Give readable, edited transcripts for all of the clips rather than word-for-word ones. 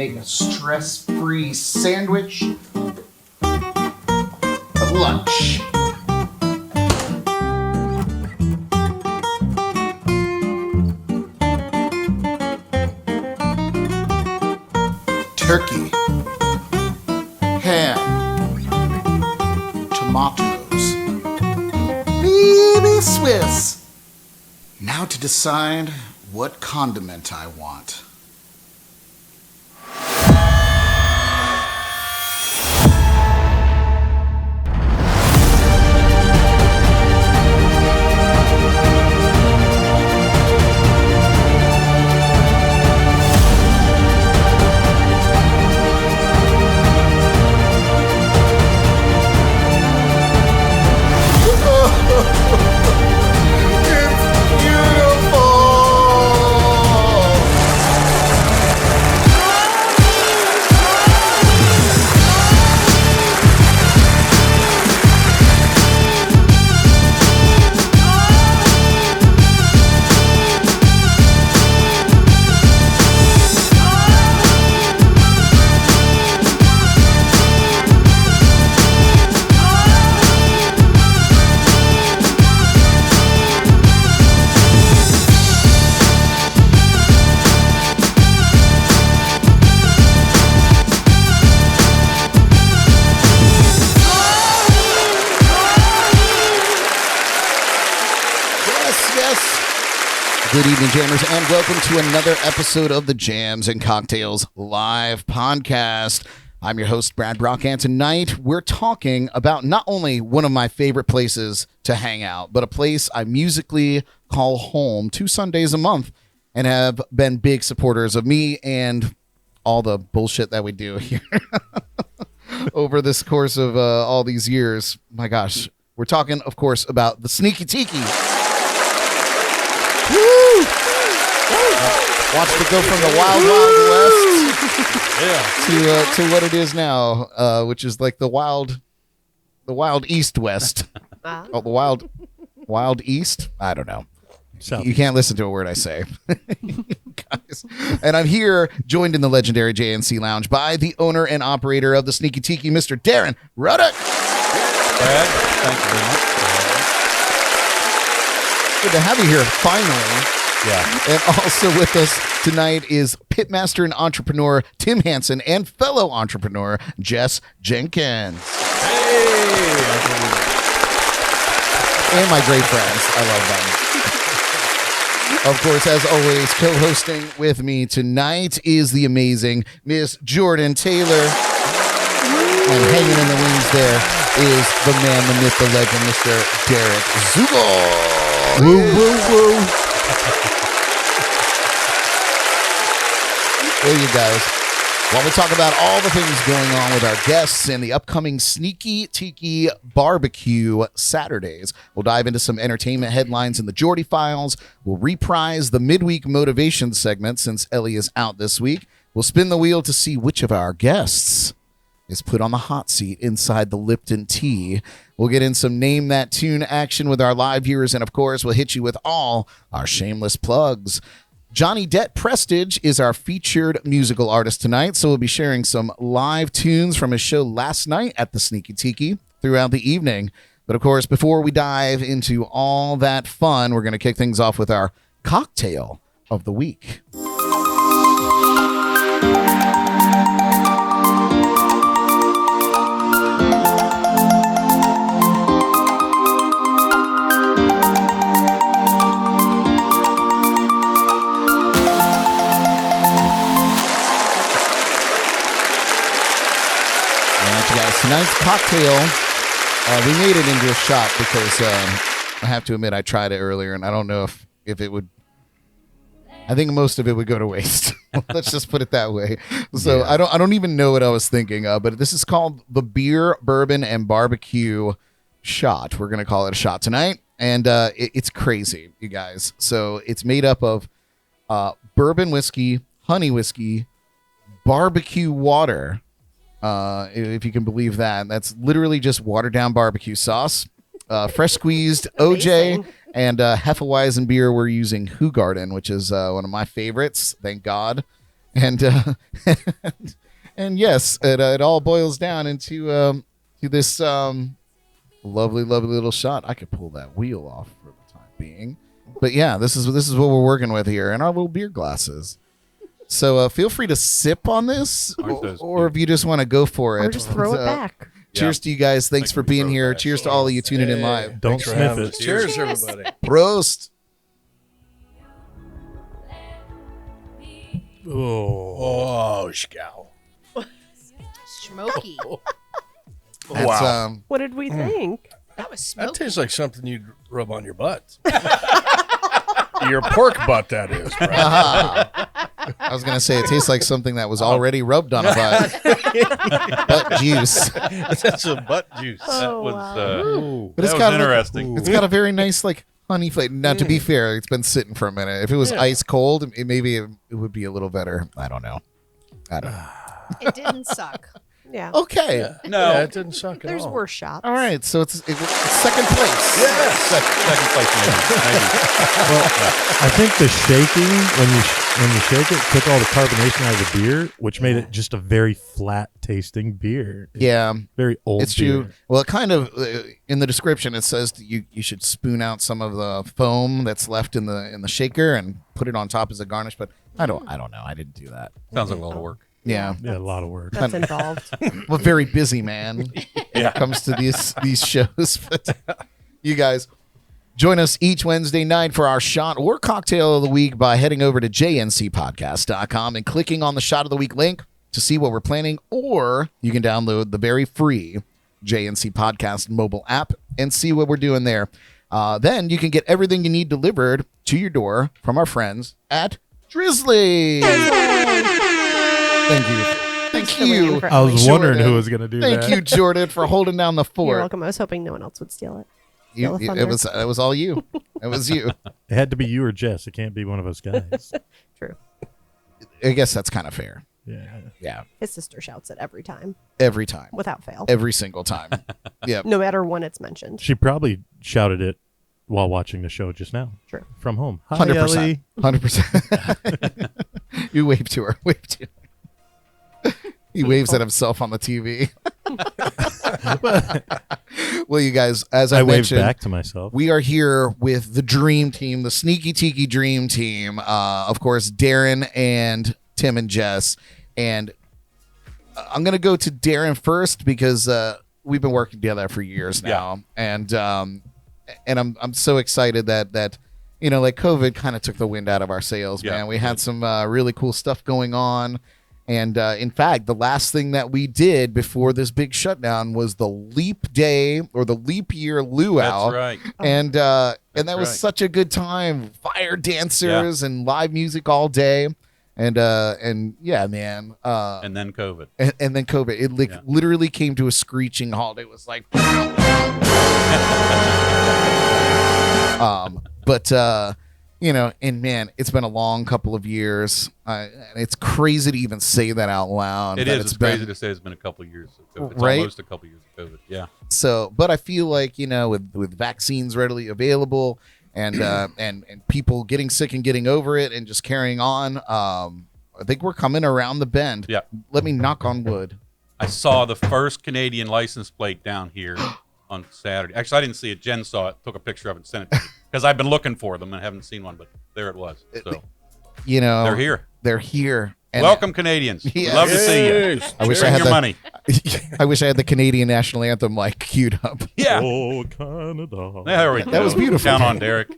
make a stress-free sandwich for lunch. Turkey, ham, tomatoes, baby Swiss. Now to decide what condiment I want. Good evening, jammers, and welcome to another episode of the Jams and Cocktails live podcast. I'm your host, Brad Brock, and tonight we're talking about not only one of my favorite places to hang out, but a place I musically call home 2 Sundays a month and have been big supporters of me and all the bullshit that we do here over this course of all these years. My gosh, we're talking, of course, about the Sneaki Tiki. Woo! Watched it go from the wild west to what it is now, which is like the wild east west. Oh, the wild east. I don't know. South. You can't listen to a word I say, guys. And I'm here, joined in the legendary JNC Lounge by the owner and operator of the Sneaki Tiki, Mr. Darin Ruddock. Brad, thank you very much. Good to have you here, finally. Yeah. And also with us tonight is pitmaster and entrepreneur Tim Hansen and fellow entrepreneur Jess Jenkins. Hey! And my great friends. I love them. Of course, as always, co-hosting with me tonight is the amazing Miss Jordan Taylor. And hanging in the wings there is the man, the myth, the legend, Mr. Derek Zugel. Woo, woo, woo. Well, you guys, while we talk about all the things going on with our guests and the upcoming Sneaki Tiki BBQ Saturdays, we'll dive into some entertainment headlines in the Jordy Files. We'll reprise the midweek motivation segment since Ellie is out this week. We'll spin the wheel to see which of our guests is put on the hot seat inside the Lipton Tea. We'll get in some Name That Tune action with our live viewers, and of course, we'll hit you with all our shameless plugs. Johnny Debt Prestage is our featured musical artist tonight, so we'll be sharing some live tunes from his show last night at the Sneaki Tiki throughout the evening. But of course, before we dive into all that fun, we're going to kick things off with our cocktail of the week. Tonight's cocktail, we made it into a shot because I have to admit I tried it earlier and I don't know if it would. I think most of it would go to waste. Let's just put it that way. So yeah. I don't even know what I was thinking of, but this is called the beer, bourbon, and barbecue shot. We're gonna call it a shot tonight, and it's crazy, you guys. So it's made up of bourbon whiskey, honey whiskey, barbecue water. If you can believe that. That's literally just watered down barbecue sauce, fresh squeezed OJ, and Hefeweizen beer. We're using Hoegaarden, which is one of my favorites, thank God. And and yes, it all boils down into to this lovely little shot. I could pull that wheel off for the time being, but yeah, this is what we're working with here in our little beer glasses. So feel free to sip on this, or if you just want to go for it, or just throw it back. Cheers to you guys. Thanks for being here. Cheers to all of you tuning in live. Don't sniff it. Cheers, everybody. Prost. Oh, scow. Smoky. That's, Wow. What did we think? That was that smoky. tastes like something you'd rub on your butt. Your pork butt, that is, bro. I was gonna say it tastes like something that was already rubbed on a butt. Butt juice. That's a butt juice. Oh, was, wow. But it's that got was interesting. It's got a very nice honey flavor. Now, to be fair, it's been sitting for a minute. If it was ice cold, maybe it would be a little better. I don't know. It didn't suck. Yeah. Okay. No. It didn't suck at There's all. worse shots. All right. So it's second place. Yes. Second place, maybe. I think the shaking when you shake it took all the carbonation out of the beer, which made it just a very flat tasting beer. Yeah. Very old. It's beer. true. Well, it kind of in the description it says that you should spoon out some of the foam that's left in the shaker and put it on top as a garnish. But I don't know. I didn't do that. Sounds like a lot of work. Yeah. Yeah, a lot of work. That's involved. I'm a very busy man when it comes to these shows. But you guys join us each Wednesday night for our shot or cocktail of the week by heading over to jncpodcast.com and clicking on the shot of the week link to see what we're planning, or you can download the very free JNC Podcast mobile app and see what we're doing there. Then you can get everything you need delivered to your door from our friends at Drizzly. Thank you. Thank you. I was wondering Jordan. who was going to do that. Thank you, Jordan, for holding down the You're fort. welcome. I was hoping no one else would steal it. It was all you. It was you. It had to be you or Jess. It can't be one of us guys. True. I guess that's kind of fair. Yeah. Yeah. His sister shouts it every time, Every time. without fail. Every single time. Yep. No matter when it's mentioned. She probably shouted it while watching the show just now. True. From home. Hi, 100%. Ellie. 100%. You wave to her. Wave to her. He waves at himself on the TV. Well, you guys, as I I waved mentioned, back to myself. we are here with the dream team, the Sneaki Tiki dream team. Of course, Darin and Tim and Jess. And I'm going to go to Darin first because we've been working together for years now. And I'm so excited that you know, like COVID kind of took the wind out of our sails, man. We had some really cool stuff going on. And in fact, the last thing that we did before this big shutdown was the leap day or the leap year luau. That's right. And that was right. such a good time. Fire dancers and live music all day. And yeah, man. And then COVID. And then COVID. It literally came to a screeching halt. It was like but you know, and man, it's been a long couple of years. And it's crazy to even say that out loud. It is. It's crazy to say it's been a couple of years of COVID. It's Right? almost a couple of years of COVID. Yeah. So, but I feel like, you know, with vaccines readily available and people getting sick and getting over it and just carrying on, I think we're coming around the bend. Yeah. Let me knock on wood. I saw the first Canadian license plate down here on Saturday. Actually, I didn't see it. Jen saw it, took a picture of it, and sent it to me. Because I've been looking for them and haven't seen one, but there it was. So You know, they're here. They're here. And Welcome, Canadians. We'd Yes. love to see you. I wish I Bring had your the money. I wish I had the Canadian national anthem like queued up. Yeah. Oh, Canada. There we go. That was beautiful. Count on Derek.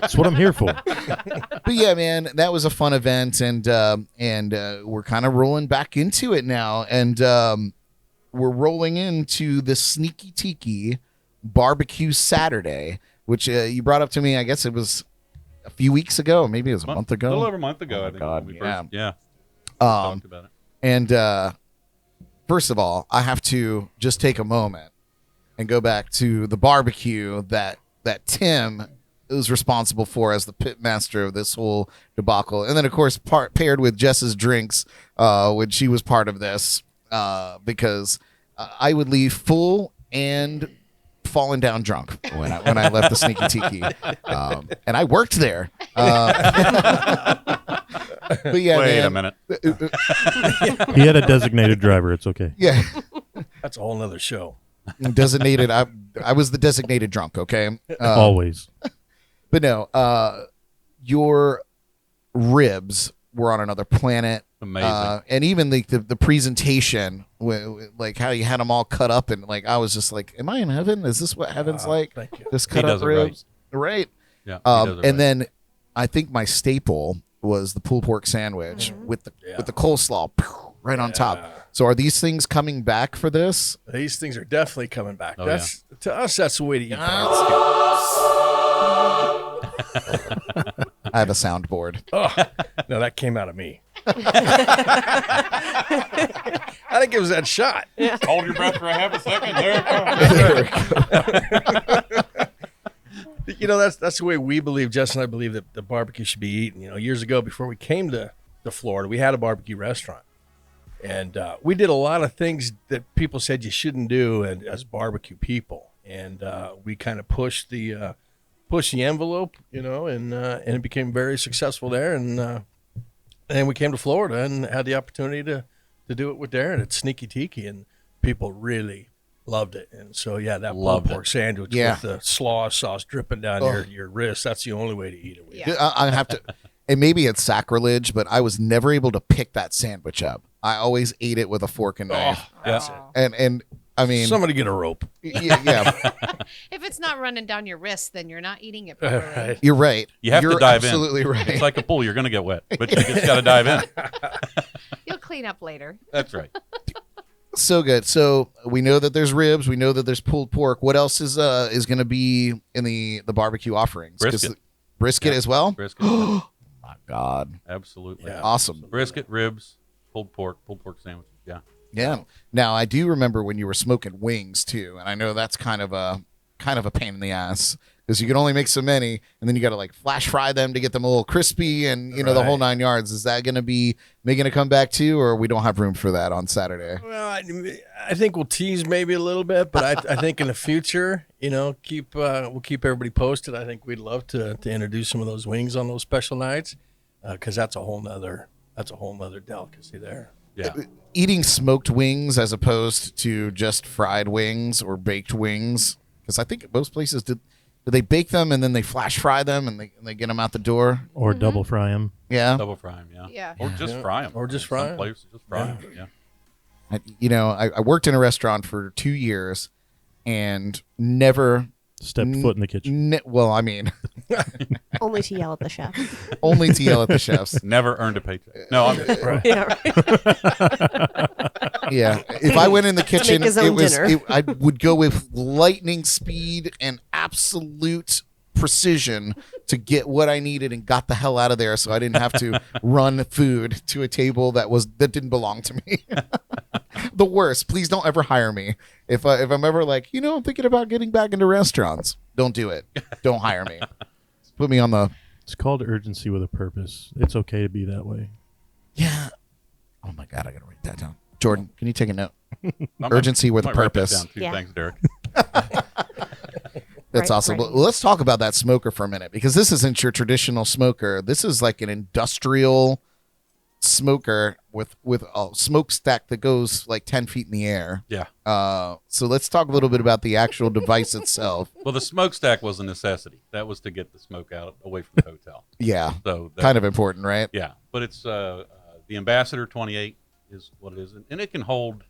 That's what I'm here for. But yeah, man, that was a fun event, and we're kind of rolling back into it now, and we're rolling into the Sneaki Tiki BBQ Saturday, which you brought up to me. I guess it was a few weeks ago, maybe it was a month ago. A little over a month ago, Oh my I think. God, when we yeah. first, talked about it. And first of all, I have to just take a moment and go back to the barbecue that Tim was responsible for as the pit master of this whole debacle. And then, of course, paired with Jess's drinks when she was part of this, because I would leave full and fallen down drunk when I left the Sneaki Tiki, and I worked there. But yeah, Wait a man. minute. He had a designated driver. It's okay. Yeah, That's a whole nother show. designated. I was the designated drunk. Okay, Always. but no, your ribs were on another planet. Amazing. And even the presentation, like how you had them all cut up, and like I was just like, "Am I in heaven? Is this what heaven's like?" Thank you. Just cut does up it right. ribs, right? Yeah. he does it right. And then I think my staple was the pulled pork sandwich with the coleslaw right on top. So are these things coming back for this? These things are definitely coming back. Oh, That's to us. That's the way to eat. I have a soundboard. Oh, no, that came out of me. I think it was that shot. Hold your breath for a half a second. There it goes. You know, that's the way we believe. Jess and I believe that the barbecue should be eaten. You know, years ago, before we came to Florida, we had a barbecue restaurant, and we did a lot of things that people said you shouldn't do as barbecue people, and we kind of pushed the envelope, you know, and it became very successful there, and we came to Florida and had the opportunity to do it with Darin at Sneaki Tiki, and people really loved it. And so, yeah, that pulled pork sandwich with the slaw sauce dripping down your wrist, that's the only way to eat it. Yeah. I have to, and maybe it's sacrilege, but I was never able to pick that sandwich up. I always ate it with a fork and knife. Yeah. And I mean, Somebody get a rope. yeah, If it's not running down your wrist, then you're not eating it properly. Right. you're right. You have You're to dive in. absolutely right. It's like a pool. You're going to get wet, but you just got to dive in. You'll clean up later. That's right. So good. So we know that there's ribs. We know that there's pulled pork. What else is going to be in the barbecue offerings? 'Cause Brisket. Brisket as well. Brisket. My God, Absolutely. Yeah. awesome. Brisket, ribs, pulled pork sandwiches. Yeah. Yeah. Now I do remember when you were smoking wings too, and I know that's kind of a pain in the ass because you can only make so many, and then you got to like flash fry them to get them a little crispy, and you know the whole 9 yards. Is that going to be making a comeback too, or we don't have room for that on Saturday? Well, I think we'll tease maybe a little bit, but I think in the future, you know, we'll keep everybody posted. I think we'd love to introduce some of those wings on those special nights because that's a whole nother delicacy there. Yeah. Eating smoked wings as opposed to just fried wings or baked wings, because I think most places do they bake them and then they flash fry them and they get them out the door. Or double fry them. Yeah. Double fry them, yeah. Yeah. Or just fry them. Or just fry 'em. Some places just fry them, yeah. I worked in a restaurant for 2 years and never Stepped foot in the kitchen. well, I mean, Only to yell at the chef. only to yell at the chefs. Never earned a paycheck. No, I'm just, Yeah, right. Yeah, if I went in the kitchen, his own dinner. I would go with lightning speed and absolute precision to get what I needed and got the hell out of there, so I didn't have to run food to a table that didn't belong to me. The worst. Please don't ever hire me. If I'm ever like, I'm thinking about getting back into restaurants, don't do it. Don't hire me. Put me on the. It's called urgency with a purpose. It's okay to be that way. Yeah. Oh my God, I gotta write that down. Jordan, can you take a note? I'm- Urgency with a might write that purpose. down too. Yeah. Thanks, Derek. That's Right, awesome. right. Well, let's talk about that smoker for a minute, because this isn't your traditional smoker. This is like an industrial smoker with a smokestack that goes like 10 feet in the air. Yeah. So let's talk a little bit about the actual device itself. Well, the smokestack was a necessity. That was to get the smoke out away from the hotel. Yeah, So that, kind of important, right? Yeah, but it's the Ambassador 28 is what it is, and it can hold.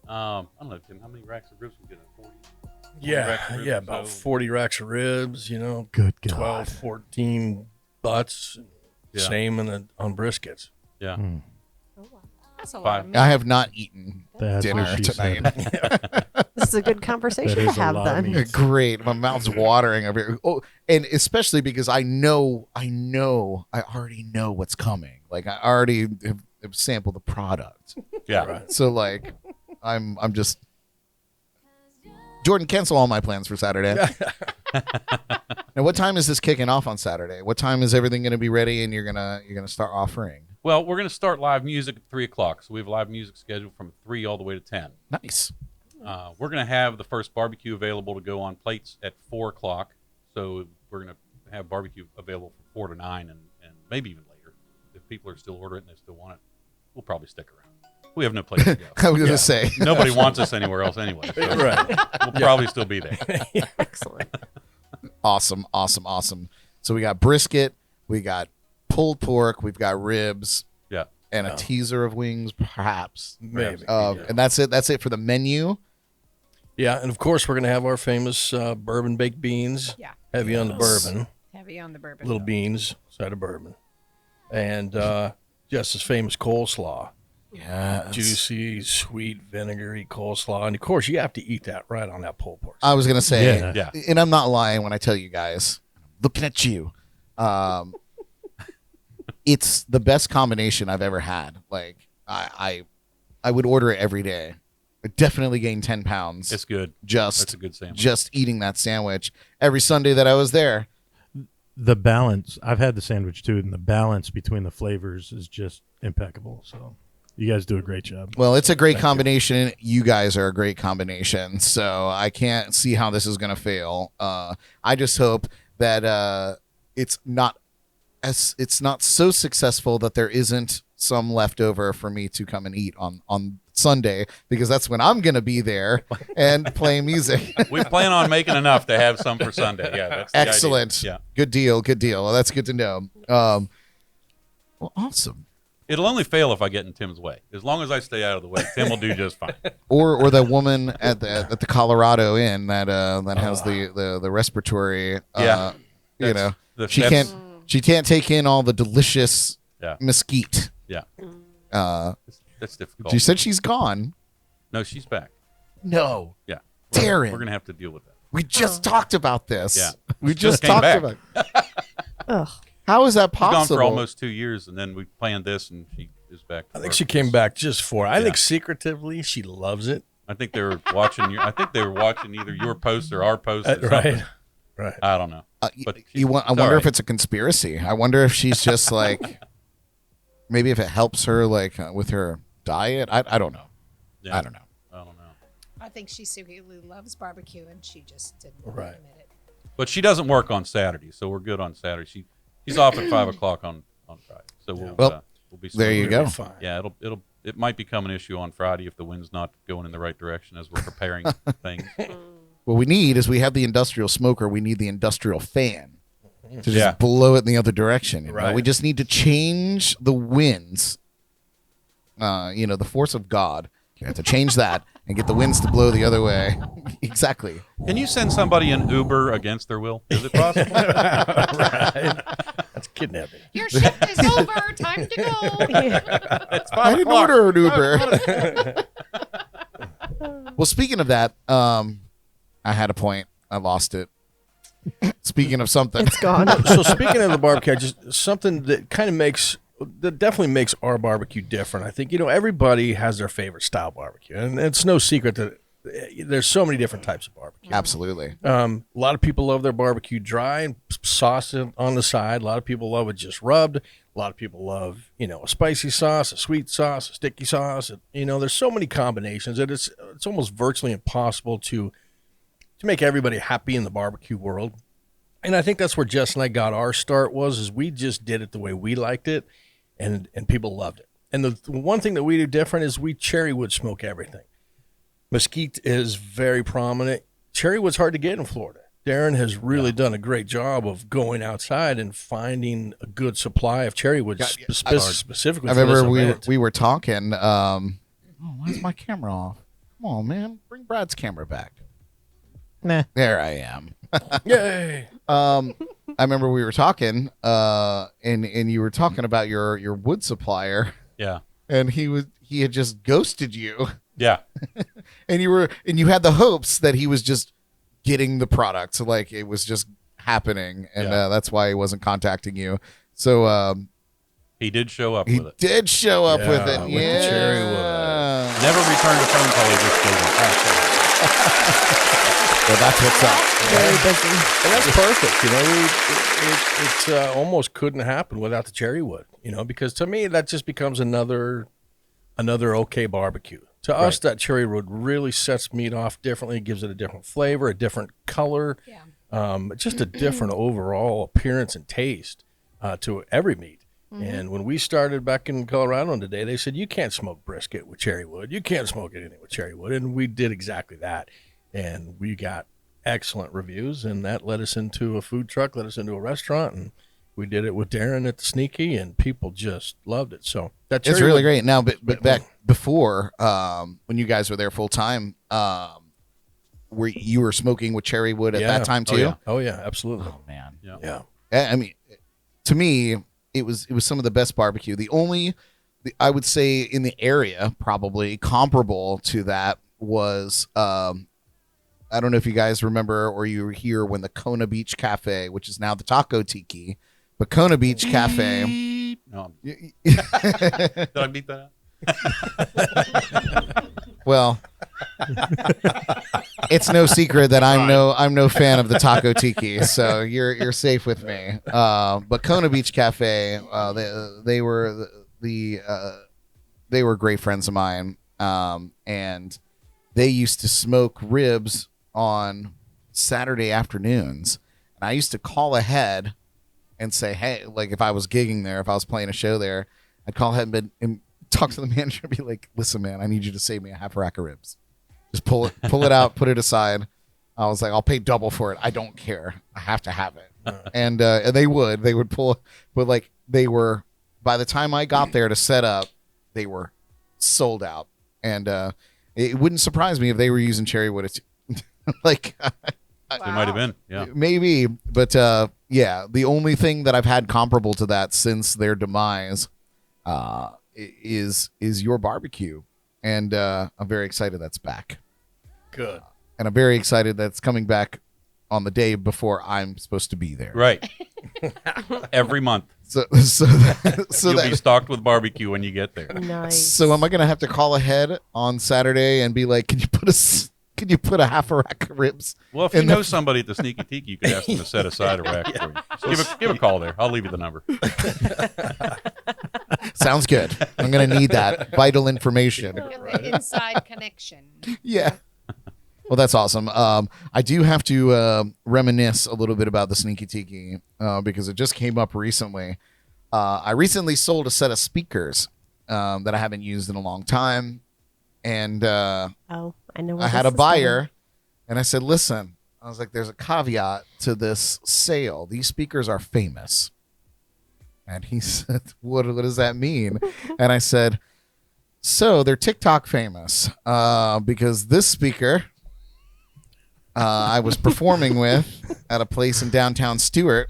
I don't know, Tim. How many racks of ribs can get in 40? 40 racks of ribs, About so- 40 racks of ribs, Good God. 12, 14 butts, Yeah. same on briskets. Yeah. That's a lot. Five. Of meat. I have not eaten That's dinner what she tonight. said. This is a good conversation That to is a have lot of then. meat. Great. My mouth's watering over here. Oh, and especially because I already know what's coming. Like I already have sampled the product. Yeah. So like I'm just Jordan, cancel all my plans for Saturday. Now what time is this kicking off on Saturday? What time is everything gonna be ready and you're gonna start offering? Well, we're going to start live music at 3:00. So we have live music scheduled from 3 all the way to 10. Nice. We're going to have the first barbecue available to go on plates at 4 o'clock. So we're going to have barbecue available from 4 to 9 and maybe even later. If people are still ordering it and they still want it, we'll probably stick around. We have no place to go. I was going to say. Nobody wants us anywhere else anyway. So we'll probably still be there. Excellent. Awesome. So we got brisket, we got pulled pork, we've got ribs, Yeah. and a teaser of wings, perhaps. Maybe. And that's it. That's it for the menu. Yeah, and of course we're going to have our famous bourbon baked beans. Yeah. Heavy on the bourbon. Heavy on the bourbon. Little beans, side of bourbon. And Jess's famous coleslaw. Yeah. Juicy, sweet, vinegary coleslaw. And of course, you have to eat that right on that pulled pork. I was going to say, Yeah. and I'm not lying when I tell you guys, looking at you, it's the best combination I've ever had. Like, I would order it every day. I definitely gained 10 pounds. It's good. Just That's a good sandwich. Just eating that sandwich every Sunday that I was there. The balance, I've had the sandwich too, and the balance between the flavors is just impeccable. So you guys do a great job. Well, it's a great combination. You guys are a great combination. So I can't see how this is going to fail. I just hope that it's not so successful that there isn't some leftover for me to come and eat on Sunday, because that's when I'm going to be there and playing music. We plan on making enough to have some for Sunday. Yeah, that's the idea. Excellent. Yeah. Good deal. Well, that's good to know. Well, awesome. It'll only fail if I get in Tim's way. As long as I stay out of the way, Tim will do just fine. Or the woman at the Colorado Inn that has the respiratory. Yeah. She can't take in all the delicious Yeah. mesquite. Yeah, that's difficult. She said she's gone. No, she's back. No, Yeah, Darin. we're gonna have to deal with that. we just talked about this. Yeah. we She just just came talked back. about. Ugh. How is that She's gone possible? for almost 2 years, and then we planned this, and she is back. I think she came back just for it. I Yeah. think secretively she loves it. I think they were watching. I think they were watching either your post or our post. Or Right. something. Right. I don't know. But I wonder all if right. it's a conspiracy. I wonder if she's just like, maybe if it helps her like with her diet. I don't know. Yeah. I don't know. I don't know. I think she secretly loves barbecue and she just didn't Right. admit it. But she doesn't work on Saturday, so we're good on Saturday. She's off at 5 o'clock on Friday, so we'll be. There you smooth. go. Fine. Yeah, it might become an issue on Friday if the wind's not going in the right direction as we're preparing things. What we have the industrial smoker. We need the industrial fan to just Yeah. blow it in the other direction. You know? Right. We just need to change the winds. The force of God. You have to change that and get the winds to blow the other way. Exactly. Can you send somebody an Uber against their will? Is it possible? Right. That's kidnapping. Your shift is over. Time to go. I didn't order an Uber. Well, speaking of that, I had a point. I lost it. Speaking of something. It's gone. So speaking of the barbecue, just something that definitely makes our barbecue different. I think, everybody has their favorite style barbecue, and it's no secret that there's so many different types of barbecue. Absolutely. A lot of people love their barbecue dry and sauce it on the side. A lot of people love it just rubbed. A lot of people love, a spicy sauce, a sweet sauce, a sticky sauce. There's so many combinations that it's almost virtually impossible to make everybody happy in the barbecue world. And I think that's where Jess and I got our start is we just did it the way we liked it, and people loved it. And the one thing that we do different is we cherry wood smoke everything. Mesquite is very prominent. Cherry wood's hard to get in Florida. Darin has really done a great job of going outside and finding a good supply of cherry wood, specifically. I for this remember event. we were talking. Why is my camera off? Come on, man. Bring Brad's camera back. Nah. There I am. Yay! I remember we were talking, and you were talking about your wood supplier, Yeah. and he had just ghosted you, Yeah. and you had the hopes that he was just getting the product, so like it was just happening, and Yeah. that's why he wasn't contacting you. So He did show up he with it. did show up with Yeah, it. with the cherry wood. Never returned a phone call. He just gave it. So that's what's up. Very busy. And that's perfect. It almost couldn't happen without the cherry wood. Because to me that just becomes another okay barbecue. To us, that cherry wood really sets meat off differently. It gives it a different flavor, a different color, just a different overall appearance and taste to every meat. And when we started back in Colorado today, they said, you can't smoke brisket with cherry wood. You can't smoke anything with cherry wood. And we did exactly that. And we got excellent reviews, and that led us into a food truck, led us into a restaurant, and we did it with Darin at the Sneaki, and people just loved it. So that cherry It's really wood, great. Now, but back before, when you guys were there full time, were you were smoking with cherry wood at that time too? Oh yeah, absolutely. Oh man, Yeah. I mean, to me, it was some of the best barbecue. I would say in the area, probably comparable to that was. I don't know if you guys remember or you were here when the Kona Beach Cafe, which is now the Taco Tiki, but Kona Beach Cafe. No. Did I beat that out? Well, it's no secret that I'm no fan of the Taco Tiki, so you're safe with me. But Kona Beach Cafe, they were great friends of mine, and they used to smoke ribs on Saturday afternoons, and I used to call ahead and say, hey, like if I was gigging there, if I was playing a show there, I'd call ahead and talk to the manager and be like, listen, man, I need you to save me a half rack of ribs. Just pull it out, put it aside. I was like, I'll pay double for it. I don't care. I have to have it. And they would pull, but like they were, by the time I got there to set up, they were sold out. And it wouldn't surprise me if they were using cherry wood. Like They might have been, yeah. maybe, but yeah, the only thing that I've had comparable to that since their demise is your barbecue, and I'm very excited that's back. Good. And I'm very excited that's coming back on the day before I'm supposed to be there. Right. Every month. So You'll be stocked with barbecue when you get there. Nice. So am I gonna have to call ahead on Saturday and be like, can you put a half a rack of ribs? Well, if you know somebody at the Sneaki Tiki, you could ask them to set aside a rack for you. So give a call there. I'll leave you the number. Sounds good. I'm gonna need that vital information. Get the inside connection. Yeah. Well, that's awesome. I do have to reminisce a little bit about the Sneaki Tiki because it just came up recently. I recently sold a set of speakers that I haven't used in a long time. And I know. I had a buyer, and I said, listen, I was like, there's a caveat to this sale. These speakers are famous. And he said, what does that mean? And I said, so they're TikTok famous because this speaker I was performing with at a place in downtown Stuart,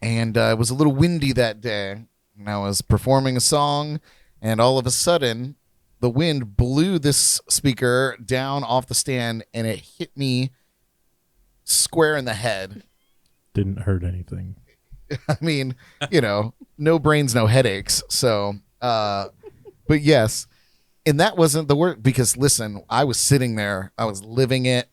and it was a little windy that day, and I was performing a song, and all of a sudden the wind blew this speaker down off the stand, and it hit me square in the head. Didn't hurt anything. I mean, no brains, no headaches. So, but yes, and that wasn't the word, because listen, I was sitting there, I was living it.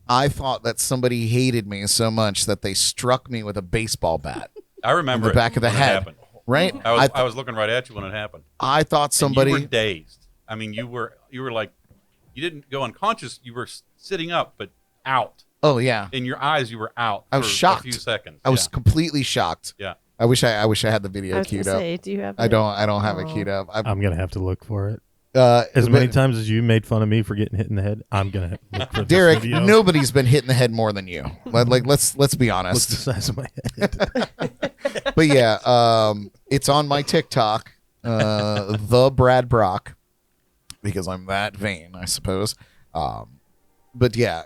I thought that somebody hated me so much that they struck me with a baseball bat. I remember in the back of the when it head. happened. Right? I was looking right at you when it happened. I thought somebody. And you were dazed. I mean, you were like, you didn't go unconscious. You were sitting up, but out. Oh yeah. In your eyes, you were out. I was for shocked. A few seconds. I was completely shocked. Yeah. I wish I had the video I was queued gonna up. say, do you have? I don't have it queued up. I'm gonna have to look for it. but As many times as you made fun of me for getting hit in the head, I'm gonna look for this Derek, video. nobody's been hit in the head more than you. Like let's be Look the honest. size of my head. But yeah, it's on my TikTok, the Brad Brock, because I'm that vain, I suppose. But yeah,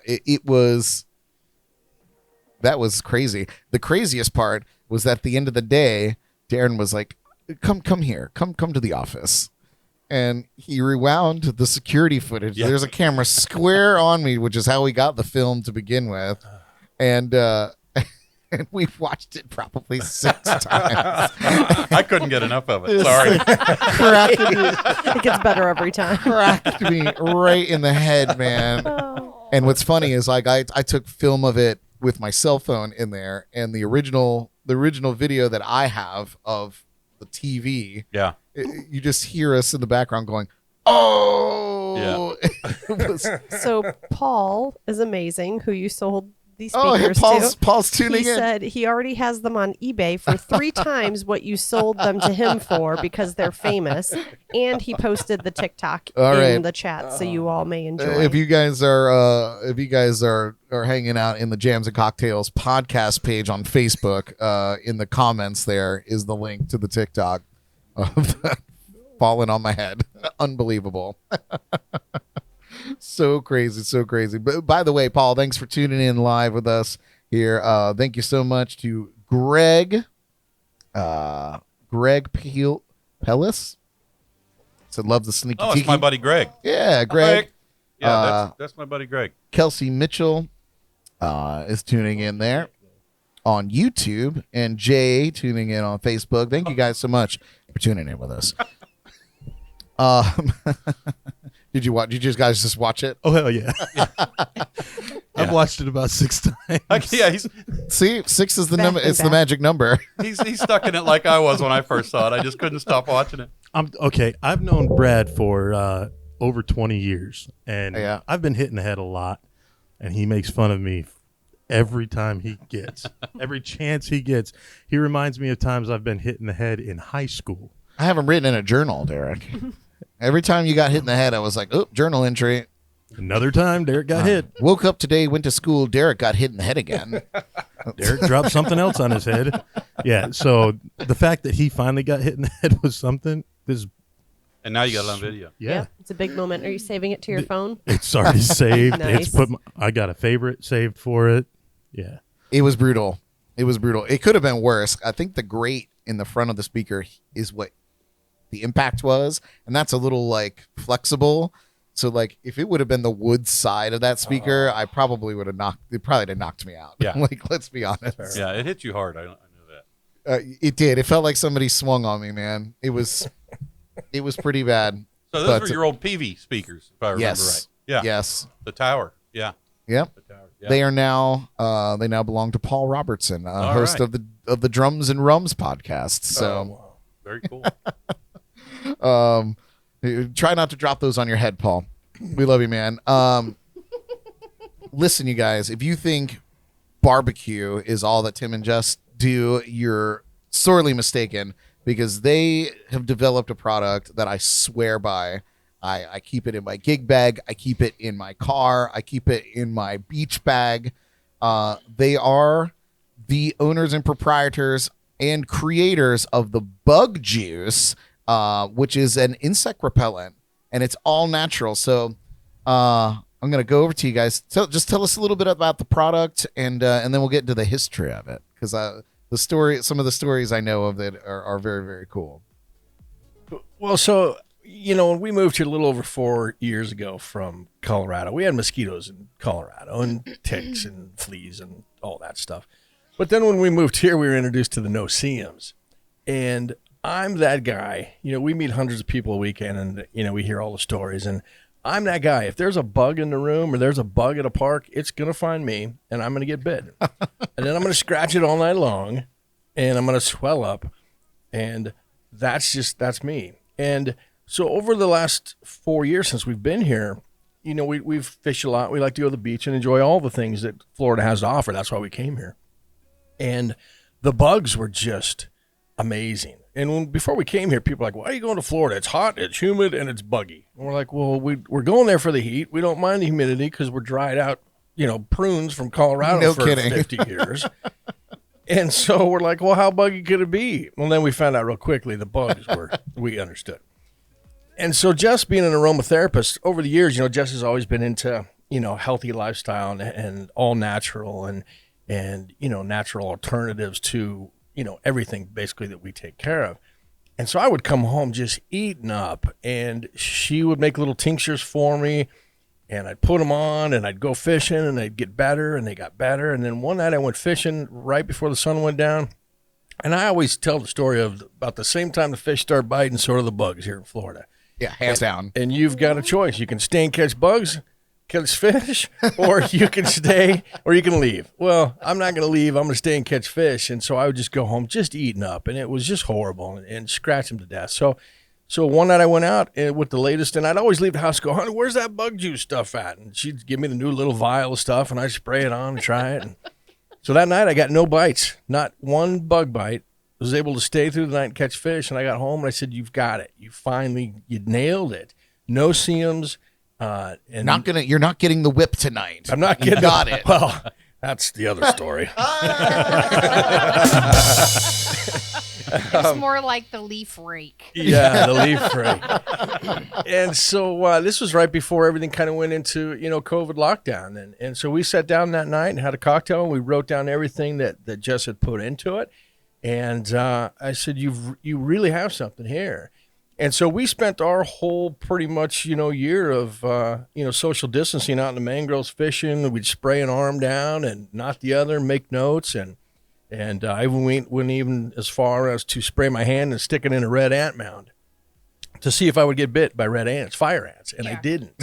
that was crazy. The craziest part was that at the end of the day, Darin was like, come here, come to the office. And he rewound the security footage. Yeah. There's a camera square on me, which is how we got the film to begin with. And and we've watched it probably 6 times. I couldn't get enough of it. Sorry. It gets better every time. Cracked me right in the head, man. Oh. And what's funny is like I took film of it with my cell phone in there, and the original video that I have of the TV, Yeah. you just hear us in the background going, "Oh!" So it was, So Paul is amazing, who you sold these oh, speakers Paul's to. tuning He in. said he already has them on eBay for 3 times what you sold them to him for because they're famous. And he posted the TikTok All in right. the chat, so you all may enjoy. If you guys are hanging out in the Jams and Cocktails podcast page on Facebook, in the comments there is the link to the TikTok of that falling on my head. Unbelievable. So crazy. But by the way, Paul, thanks for tuning in live with us here. Thank you so much to Greg Pellis. Said love the Sneaki Oh, Tiki. it's my buddy Greg. Yeah, Greg. Yeah, that's my buddy Greg. Kelsey Mitchell is tuning in there on YouTube, and Jay tuning in on Facebook. Thank you guys so much for tuning in with us. Did you watch? Did you guys just watch it? Oh hell yeah! I've watched it about 6 times. Yeah, he's See, 6 is the Back number. and It's the back. magic number. he's stuck in it like I was when I first saw it. I just couldn't stop watching it. Okay. I've known Brad for over 20 years, and Yeah. I've been hitting the head a lot, and he makes fun of me every time he gets, every chance he gets. He reminds me of times I've been hitting the head in high school. I have them written in a journal, Derek. Every time you got hit in the head, I was like, "Oh, journal entry." Another time, Derek got hit. Woke up today, went to school. Derek got hit in the head again. Derek dropped something else on his head. Yeah, so the fact that he finally got hit in the head with something is, And now you got it on video. yeah. It's a big moment. Are you saving it to your phone? It's already saved. Nice. It's I got a favorite saved for it. Yeah. It was brutal. It could have been worse. I think the grate in the front of the speaker is what the impact was, and that's a little like flexible. So like if it would have been the wood side of that speaker, I probably would have knocked me out. Yeah. Like let's be honest. Yeah, it hit you hard. I know that. It did. It felt like somebody swung on me, man. It was pretty bad. So those were your old PV speakers, if I remember Yes. right. Yeah. Yes. The tower. Yeah. Yep. The tower. Yeah. They are now they now belong to Paul Robertson, All host right. of the Drums and Rums podcast. So Very cool. try not to drop those on your head, Paul. We love you, man. Listen, you guys, if you think barbecue is all that Tim and Jess do, you're sorely mistaken, because they have developed a product that I swear by. I keep it in my gig bag. I keep it in my car. I keep it in my beach bag. They are the owners and proprietors and creators of the Bug Juice, which is an insect repellent, and it's all natural. So I'm going to go over to you guys. Just tell us a little bit about the product, and then we'll get into the history of it, because some of the stories I know of it are very, very cool. Well, so, when we moved here a little over 4 years ago from Colorado, we had mosquitoes in Colorado and ticks and fleas and all that stuff. But then when we moved here, we were introduced to the no-see-ums. And I'm that guy. We meet hundreds of people a weekend, and, we hear all the stories. And I'm that guy. If there's a bug in the room or there's a bug at a park, it's going to find me, and I'm going to get bit. And then I'm going to scratch it all night long, and I'm going to swell up. And that's me. And so over the last 4 years since we've been here, we've fished a lot. We like to go to the beach and enjoy all the things that Florida has to offer. That's why we came here. And the bugs were just amazing. And before we came here, people were like, why are you going to Florida? It's hot, it's humid, and it's buggy. And we're like, well, we're going there for the heat. We don't mind the humidity because we're dried out, prunes from Colorado No for kidding. 50 years. And so we're like, well, how buggy could it be? Well, then we found out real quickly the bugs we understood. And so Jess, being an aromatherapist, over the years, Jess has always been into, healthy lifestyle and all natural and natural alternatives to, everything basically that we take care of. And so I would come home just eating up, and she would make little tinctures for me, and I'd put them on, and I'd go fishing, and they'd get better, and they got better. And then one night I went fishing right before the sun went down. And I always tell the story of about the same time the fish start biting, sort of the bugs here in Florida. Yeah, hands down. And you've got a choice. You can stay and catch bugs, catch fish, or you can stay, or you can leave. Well, I'm not going to leave. I'm going to stay and catch fish. And so I would just go home just eating up, and it was just horrible and scratch them to death. So So one night I went out with the latest, and I'd always leave the house and go, honey, where's that bug juice stuff at? And she'd give me the new little vial of stuff, and I'd spray it on and try it. And so that night I got no bites, not one bug bite. I was able to stay through the night and catch fish, and I got home and I said, you've got it. You nailed it. No seams. And You're not getting the whip tonight. I'm not kidding. Got it. Well, that's the other story. It's more like the leaf rake. Yeah, the leaf rake. And so this was right before everything kind of went into, COVID lockdown. And so we sat down that night and had a cocktail, and we wrote down everything that Jess had put into it. And I said, you really have something here. And so we spent our whole pretty much, year of, social distancing out in the mangroves fishing. We'd spray an arm down and not the other, make notes. And I went even as far as to spray my hand and stick it in a red ant mound to see if I would get bit by red ants, fire ants. And I didn't.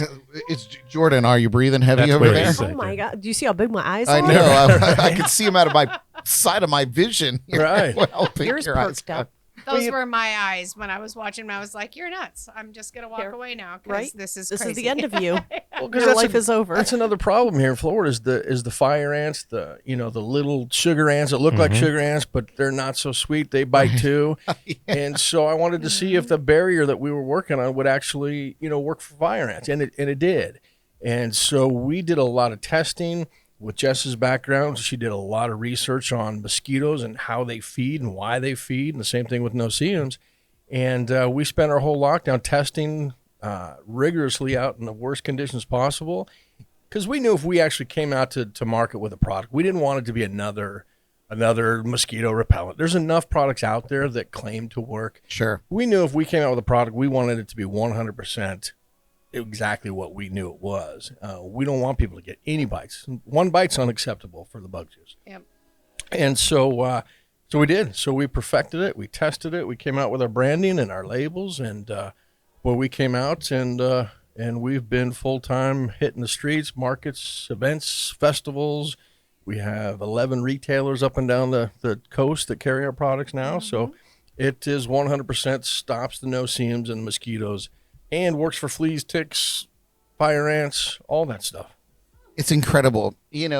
It's Jordan. Are you breathing heavy That's over what there? he said. Oh my God! Do you see how big my eyes are? I know. I can see him out of my side of my vision. Right. Well, pick Yours your eyes perked up. Those were my eyes when I was watching them. I was like, "You're nuts! I'm just gonna walk Here. away now because Right? this is This crazy." is the end of you. Well, 'cause Your life is over. That's another problem here in Florida is the fire ants, the little sugar ants that look like sugar ants, but they're not so sweet. They bite too. And so I wanted to see if the barrier that we were working on would actually, work for fire ants. And it did. And so we did a lot of testing with Jess's background. She did a lot of research on mosquitoes and how they feed and why they feed, and the same thing with no-see-ums. And we spent our whole lockdown testing rigorously out in the worst conditions possible, because we knew if we actually came out to market with a product, we didn't want it to be another mosquito repellent. There's enough products out there that claim to work. Sure. We knew if we came out with a product, we wanted it to be 100% exactly what we knew it was. We don't want people to get any bites. One bite's unacceptable for the bug juice. Yep. And so we did. So we perfected it. We tested it. We came out with our branding and our labels, and we came out and we've been full-time hitting the streets, markets, events, festivals. We have 11 retailers up and down the coast that carry our products now. So it is 100% stops the no-see-ums and the mosquitoes, and works for fleas, ticks, fire ants, all that stuff. It's incredible, and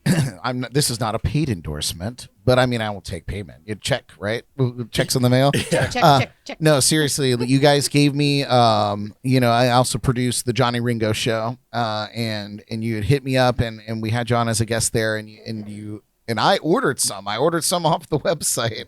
I'm not, this is not a paid endorsement, but I mean, I will take payment. You check, right? Checks in the mail. Check. No, seriously, you guys gave me, I also produced the Johnny Ringo show, and you had hit me up, and we had John as a guest there, and I ordered some. I ordered some off the website.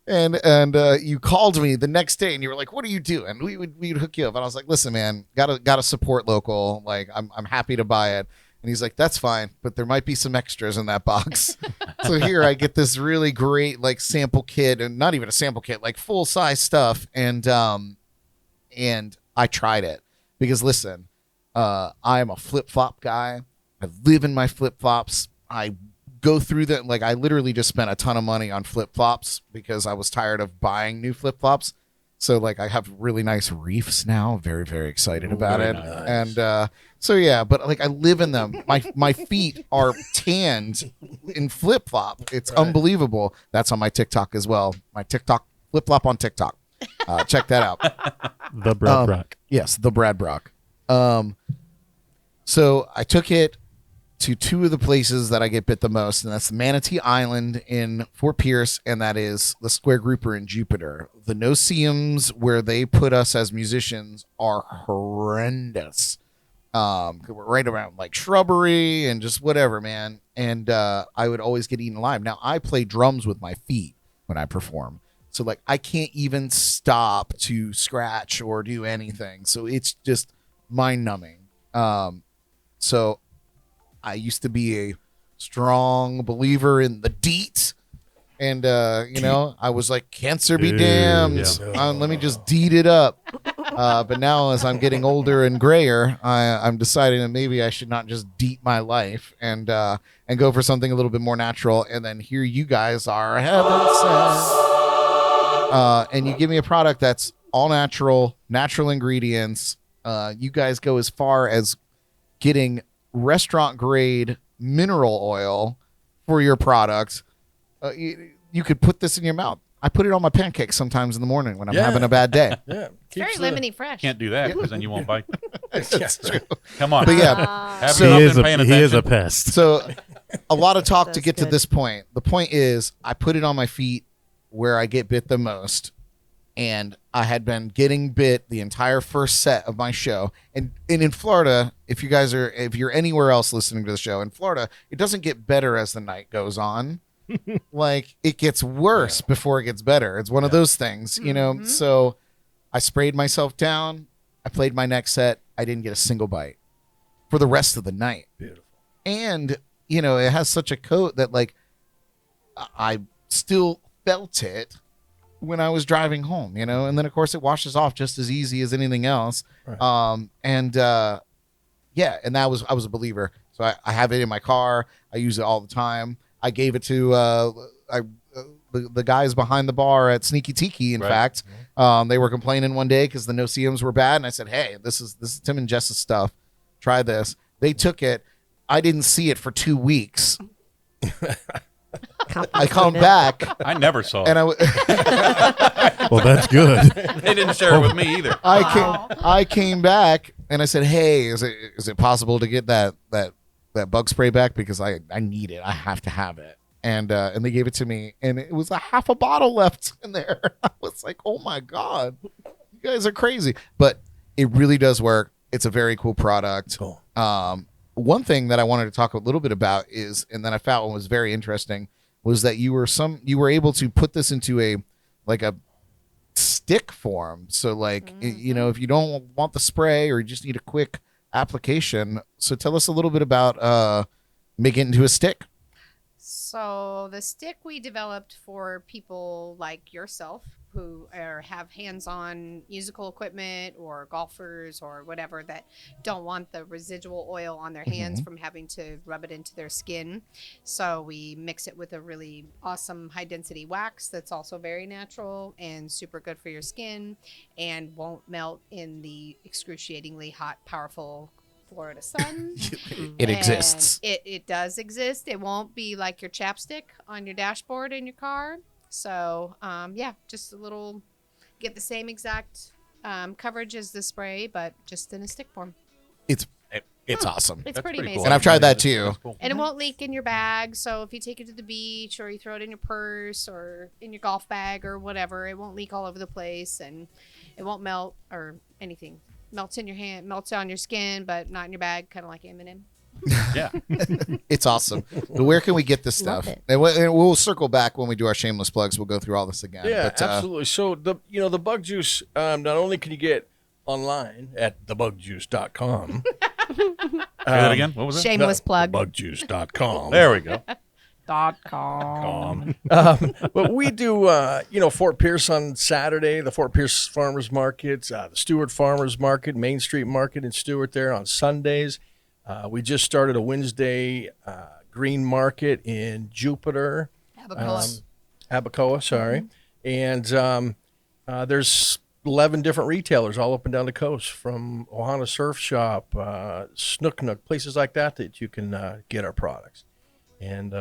And you called me the next day, and you were like, "What are you doing?" We'd hook you up, and I was like, "Listen, man, gotta support local. Like, I'm happy to buy it." And he's like, "That's fine, but there might be some extras in that box." So here I get this really great sample kit, and not even a sample kit, full size stuff, and I tried it because listen, I am a flip flop guy. I live in my flip flops. I go through that. I literally just spent a ton of money on flip flops because I was tired of buying new flip flops. So I have really nice reefs now. Very, very excited about it. Nice. And so yeah, but I live in them. My feet are tanned in flip flop. It's unbelievable. That's on my TikTok as well. My TikTok flip flop on TikTok. Check that out. The Brad Brock. Yes, the Brad Brock. So I took it to two of the places that I get bit the most, and that's Manatee Island in Fort Pierce, and that is the Square Grouper in Jupiter. The no-see-ums where they put us as musicians are horrendous. We're right around shrubbery and just whatever, man. And I would always get eaten alive. Now I play drums with my feet when I perform, so I can't even stop to scratch or do anything. So it's just mind-numbing. So I used to be a strong believer in the DEET. And, I was like, cancer be damned. Yeah. Let me just DEET it up. But now as I'm getting older and grayer, I'm deciding that maybe I should not just DEET my life and go for something a little bit more natural. And then here you guys are, heaven sent. And you give me a product that's all natural ingredients. You guys go as far as getting restaurant grade mineral oil for your products. You could put this in your mouth. I put it on my pancakes sometimes in the morning when I'm having a bad day. Yeah, It's very lemony fresh. Can't do that because then you won't bite. That's true. Come on. But yeah, Have so- you not He is been paying a, he is a attention? pest. so a lot of talk to That's get to good. this point. The point is, I put it on my feet where I get bit the most, and I had been getting bit the entire first set of my show. And in Florida, if you're anywhere else listening to the show in Florida, it doesn't get better as the night goes on. Like it gets worse before it gets better. It's one of those things, you know. So I sprayed myself down. I played my next set. I didn't get a single bite for the rest of the night. Beautiful. And you know, it has such a coat that like I still felt it when I was driving home, you know. And then of course it washes off just as easy as anything else. Right. And I was a believer. So I have it in my car. I use it all the time. I gave it to the guys behind the bar at Sneaki Tiki. In Right. fact, they were complaining one day because the no-see-ums were bad, and I said, "Hey, this is Tim and Jess's stuff. Try this." They took it. I didn't see it for 2 weeks. I come back, I never saw and it. Well, that's good. They didn't share it with me either. I came back, and I said, "Hey, is it possible to get that bug spray back because I need it. I have to have it." And they gave it to me, and it was a half a bottle left in there. I was like, "Oh my god, you guys are crazy!" But it really does work. It's a very cool product. Cool. One thing that I wanted to talk a little bit about is, and then I found was very interesting, was that you were able to put this into a stick form. So like you know, if you don't want the spray or you just need a quick application. So tell us a little bit about making it into a stick. So the stick we developed for people like yourself who have hands-on musical equipment or golfers or whatever that don't want the residual oil on their hands from having to rub it into their skin. So we mix it with a really awesome high-density wax that's also very natural and super good for your skin and won't melt in the excruciatingly hot, powerful Florida sun. It exists. It does exist. It won't be like your chapstick on your dashboard in your car. So just a little, get the same exact coverage as the spray, but just in a stick form. It's awesome. It's That's pretty cool. amazing. And I've tried that too. That's cool. And it won't leak in your bag. So if you take it to the beach or you throw it in your purse or in your golf bag or whatever, it won't leak all over the place and it won't melt or anything. Melts in your hand, melts on your skin, but not in your bag, kind of like M&M. Yeah. It's awesome. But where can we get this Love stuff? it. And we'll circle back when we do our shameless plugs. We'll go through all this again. Yeah, but, absolutely. So the bug juice, not only can you get online at thebugjuice.com. Say that again. What was it? Shameless plug. Thebugjuice.com. There we go. .com. But we do, Fort Pierce on Saturday, the Fort Pierce Farmers Market, the Stuart Farmers Market, Main Street Market in Stuart there on Sundays. We just started a Wednesday green market in Jupiter. Abacoa, sorry. And there's 11 different retailers all up and down the coast, from Ohana Surf Shop, Snook Nook, places like that you can get our products. And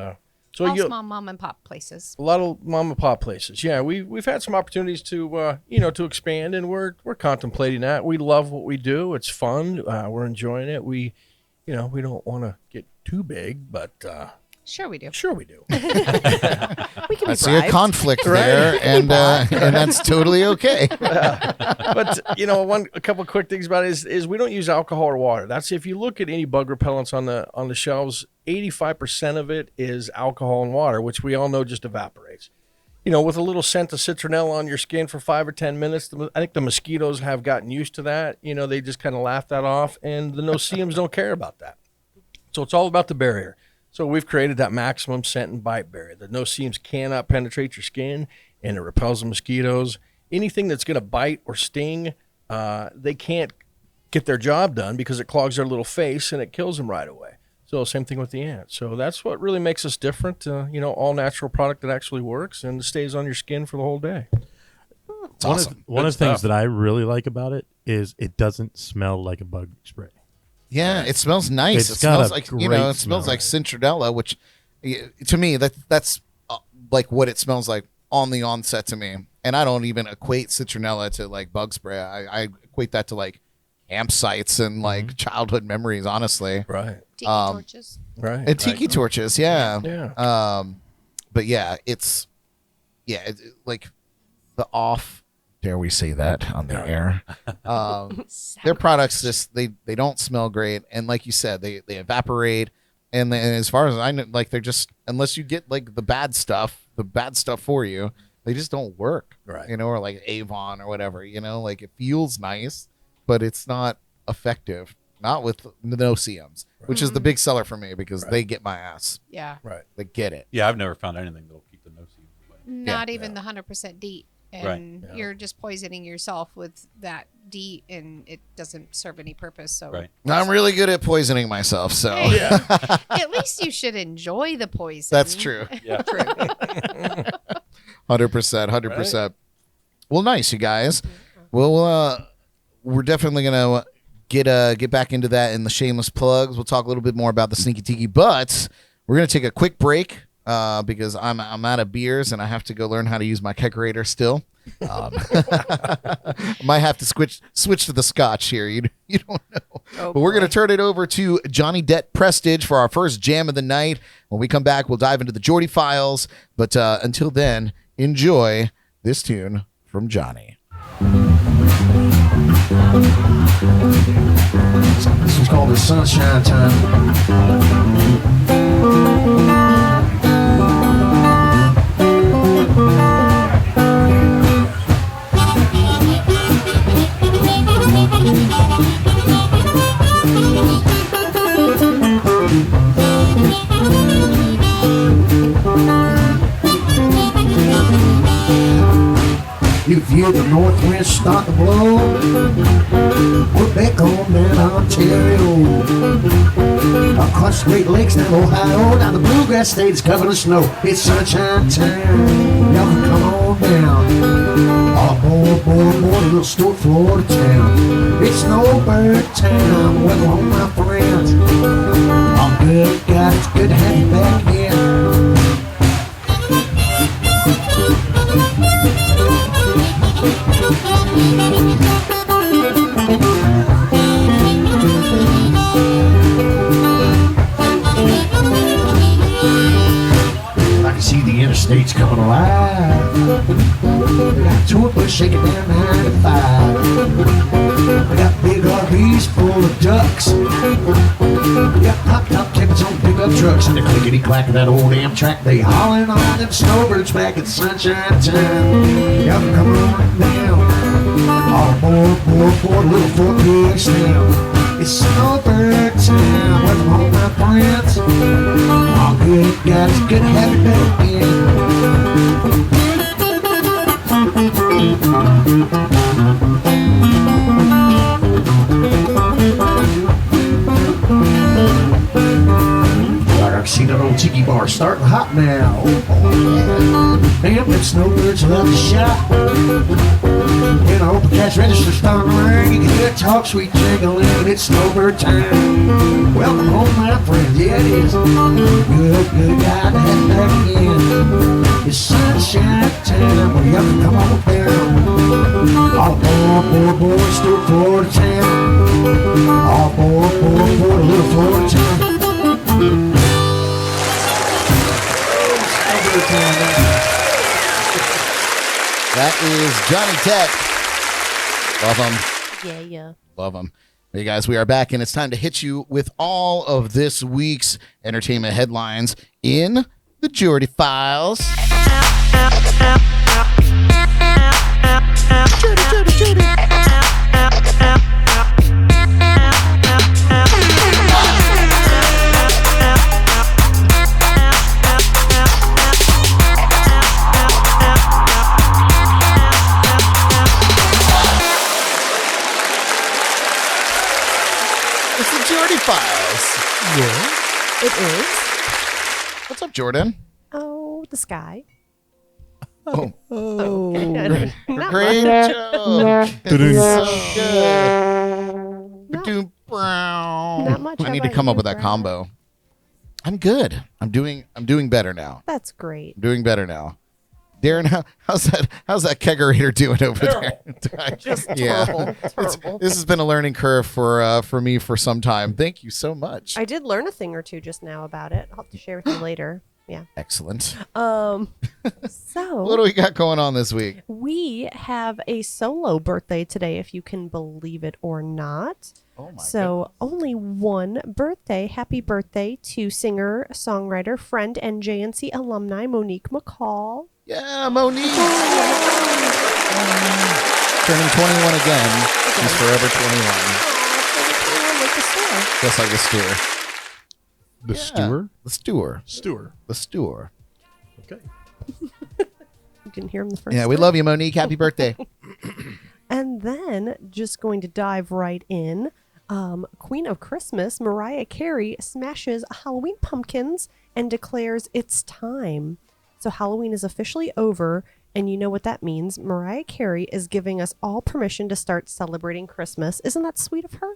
so All you small mom and pop places. a lot of mom and pop places. Yeah, we've had some opportunities to to expand, and we're contemplating that. We love what we do. It's fun. We're enjoying it. We don't want to get too big, but Sure we do. sure we do. We can I be see a bribed. conflict there, and that's totally okay. But a couple of quick things about it is we don't use alcohol or water. That's, if you look at any bug repellents on the shelves, 85% of it is alcohol and water, which we all know just evaporates. With a little scent of citronella on your skin for 5 or 10 minutes, I think the mosquitoes have gotten used to that. They just kind of laugh that off, and the no-see-ums don't care about that. So it's all about the barrier. So we've created that maximum scent and bite barrier. The no-see-ums cannot penetrate your skin, and it repels the mosquitoes. Anything that's going to bite or sting, they can't get their job done because it clogs their little face and it kills them right away. So same thing with the ants. So that's what really makes us different. All natural product that actually works and stays on your skin for the whole day. It's awesome. One of the stuff. things that I really like about it is it doesn't smell like a bug spray. Yeah, it smells nice. It's It smells got a like great it smells smell. like citronella, which to me that's like what it smells like on the onset to me. And I don't even equate citronella to like bug spray. I equate that to like campsites and like childhood memories, honestly. Right. Tiki torches. Right. And tiki torches, yeah. Yeah. But yeah, it's like the off. Dare we say that on the air? Their products just they don't smell great, and like you said, they evaporate. And as far as I know, like they're just, unless you get like the bad stuff for you, they just don't work. Right. You know, or like Avon or whatever. You know, like it feels nice, but it's not effective. Not with the no CMs, which is the big seller for me because they get my ass. Yeah. Right. They get it. Yeah, I've never found anything that'll keep the no seams away. Not even the 100% DEET. And Right. you're just poisoning yourself with that DEET, and it doesn't serve any purpose. So Right. I'm really good at poisoning myself, so Hey, at least you should enjoy the poison. that's true. Yeah. 100%. Well, nice, you guys. Well, we're definitely gonna get back into that in the shameless plugs. We'll talk a little bit more about the Sneaki Tiki, but we're gonna take a quick break because I'm out of beers and I have to go learn how to use my kegerator still. Might have to switch to the scotch here. You don't know. Oh, But we're going to boy. turn it over to Johnny Debt Prestage for our first jam of the night. When we come back, we'll dive into the Jordy Files. But until then, enjoy this tune from Johnny. This one's called the Sunshine Time. You feel the north wind start to blow. We're back on down Ontario. Across the Great Lakes down Ohio. Down the bluegrass state is covered in snow. It's sunshine time. Y'all can come on down. All aboard, a little Stuart, Florida town. It's snowbird town. Welcome home, my friends. All good, guys. It's good to have you back again. I can see the interstates coming alive. We got a tour bus shaking down 95. We got big RVs full of ducks. We got pop-top tickets on pickup trucks. And the clickety-clack of that old Amtrak. They hauling on them snowbirds back at sunshine time. Yup, come on down. All aboard, little Fort Pierce now. It's snowbird time. Welcome home, my friends. All good guys, good to have you back again. I see that old tiki bar starting hot now. Oh, yeah. Damn, them snowbirds love to shop. You know, the cash register starting to ring. You can hear talk, sweet jingling. It's snowbird time. Welcome home, my friends. Yeah, it is. Good guy to have back again. It's sunshine time. Well, you have to come on down. All aboard, Stuart, Florida town. All aboard, a little Florida town. That is Johnny Debt. Love him. Yeah. Love them. Hey guys, we are back and it's time to hit you with all of this week's entertainment headlines in the Jordy Files. Jordy. It's the Jordy Files. Yeah. It is. What's up, Jordan? Oh, the sky. Oh, Okay. Not great much. job. Ta-da. So good. Not much. I How need to about come up you, with that Brad? combo. I'm good. I'm doing better now. That's great. I'm doing better now. Darren, how's that kegerator doing over there? Just terrible. Terrible. This has been a learning curve for me for some time. Thank you so much. I did learn a thing or two just now about it. I'll have to share with you later. Yeah. Excellent. So What do we got going on this week? we have a solo birthday today, if you can believe it or not. Oh my So only one birthday. Happy birthday to singer, songwriter, friend, and JNC alumni Monique McCall. Yeah, Monique. Turning 21 again. She's forever 21. Like the store. Just like the stewer. The stewer? The stewer. Stewer. The stewer. Okay. You didn't hear him the first Yeah, we time. love you, Monique. Happy birthday. And then, just going to dive right in, Queen of Christmas, Mariah Carey, smashes Halloween pumpkins and declares it's time. So Halloween is officially over, and you know what that means. Mariah Carey is giving us all permission to start celebrating Christmas. Isn't that sweet of her?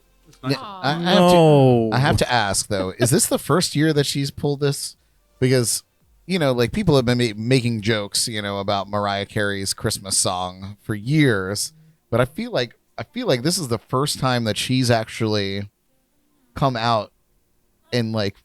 Yeah, No. I have to ask, though, is this the first year that she's pulled this? Because, like people have been making jokes, about Mariah Carey's Christmas song for years. But I feel like this is the first time that she's actually come out and like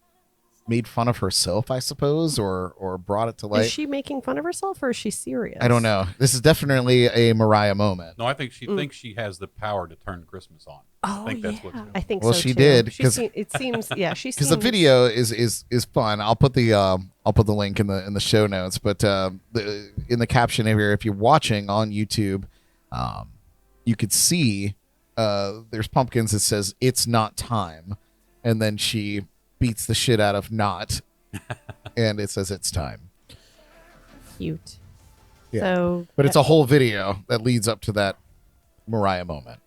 made fun of herself, I suppose, or brought it to light. Is she making fun of herself, or is she serious? I don't know. This is definitely a Mariah moment. No, I think she thinks she has the power to turn Christmas on. Oh, I think that's what's yeah. going I think Well, so, she too. did, She 'cause- it seems, yeah, she Because the video is fun. I'll put the link in the show notes. But in the caption here, if you're watching on YouTube, you could see there's pumpkins that says "It's not time," and then she beats the shit out of "not," and it says "It's time." cute. Yeah. So, But it's a whole video that leads up to that Mariah moment.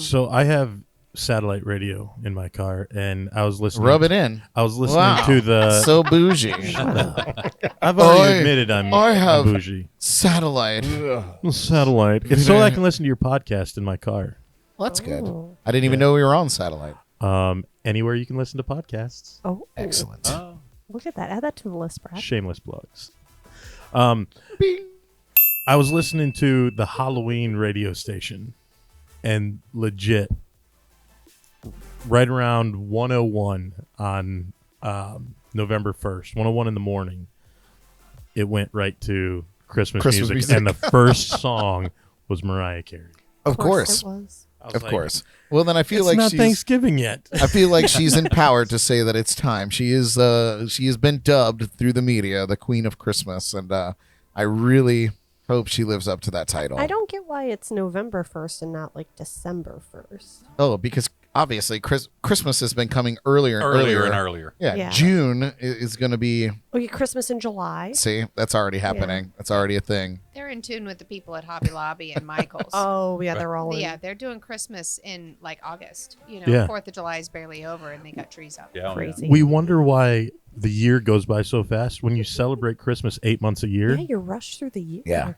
So I have satellite radio in my car, and I was listening. Rub it in. I was listening Wow. to the. So bougie. I've already I- admitted I'm I have- bougie. Satellite. Satellite. It's so I can listen to your podcast in my car. Well, that's good. Oh. I didn't even know we were on satellite. Anywhere you can listen to podcasts. Oh, Excellent. look at that. Add that to the list, Brad. Shameless plugs. I was listening to the Halloween radio station, and legit, right around 101 on November 1st, 101 in the morning, it went right to Christmas music, and the first song was Mariah Carey. Of course. It was. I was Of like, course. Well, then I feel It's like not she's. Thanksgiving yet. I feel like she's empowered to say that it's time. She is. She has been dubbed through the media the Queen of Christmas, and I really hope she lives up to that title. I don't get why it's November 1st and not like December 1st. Oh, because obviously Christmas has been coming earlier and earlier earlier. and earlier. Yeah, Yeah. June is going to be. Okay, Christmas in July. See, that's already happening. That's already a thing. They're in tune with the people at Hobby Lobby and Michael's. Oh, yeah, they're all in. Yeah, they're doing Christmas in like August. Yeah. 4th of July is barely over and they got trees up. Yeah, Crazy. We wonder why the year goes by so fast when you celebrate Christmas 8 months a year. Yeah, you're rushed through the year. Yeah.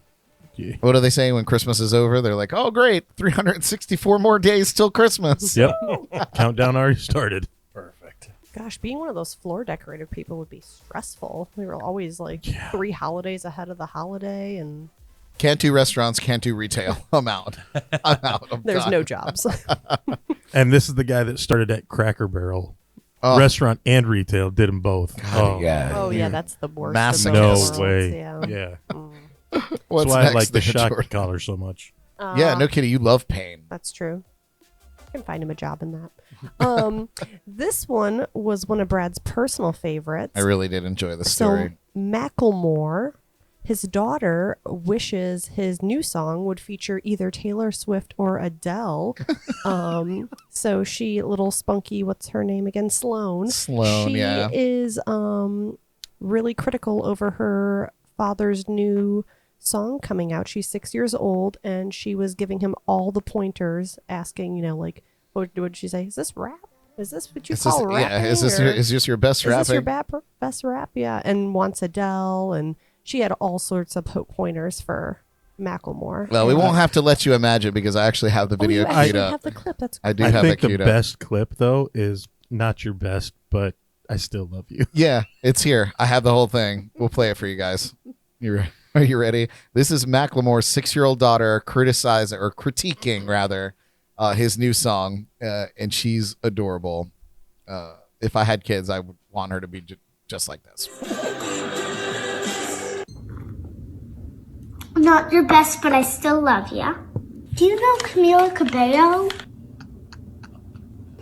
Yeah. What do they say when Christmas is over? They're like, "Oh, great, 364 more days till Christmas." Yep. Countdown already started. Perfect. Gosh, being one of those floor decorator people would be stressful. We were always like 3 holidays ahead of the holiday, and Can't do restaurants, can't do retail. I'm out. I'm out. I'm there's done. no jobs. And this is the guy that started at Cracker Barrel. Oh. Restaurant and retail, did them both. God, yeah. Oh, yeah, that's the worst. Masochist. of No both worlds, way. Yeah. Yeah. What's That's why next I like the there, shock Jordan? collar so much. Yeah, no kidding. You love pain. That's true. I can find him a job in that. This one was one of Brad's personal favorites. I really did enjoy the So story. Macklemore, his daughter wishes his new song would feature either Taylor Swift or Adele. So she, little spunky, what's her name again? Sloan. Sloan, she yeah. is really critical over her father's new song coming out. She's 6 years old, and she was giving him all the pointers, asking, like, what did she say? Is this rap? Is this what you Is this, call rapping? yeah, is this or- your best is this your rapping? best rap? Yeah, and wants Adele, and she had all sorts of pointers for Macklemore. Well, we won't have to let you imagine because I actually have the Oh, you video actually queued up. have the clip. That's I do I have think it the queued up. best clip, though, is not your best, but I still love you. Yeah, it's here. I have the whole thing. We'll play it for you guys. You're Are you ready? This is Macklemore's 6-year-old daughter critiquing rather, his new song, and she's adorable. If I had kids, I would want her to be just like this. I'm not your best, but I still love ya. Do you know Camila Cabello?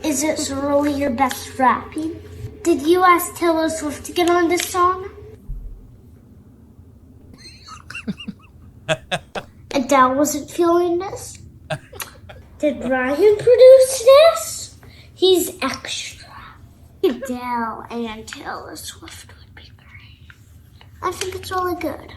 Is it really your best rapping? Did you ask Taylor Swift to get on this song? Adele wasn't feeling this? Did Brian produce this? He's extra. Adele and Taylor Swift would be great. I think it's really good.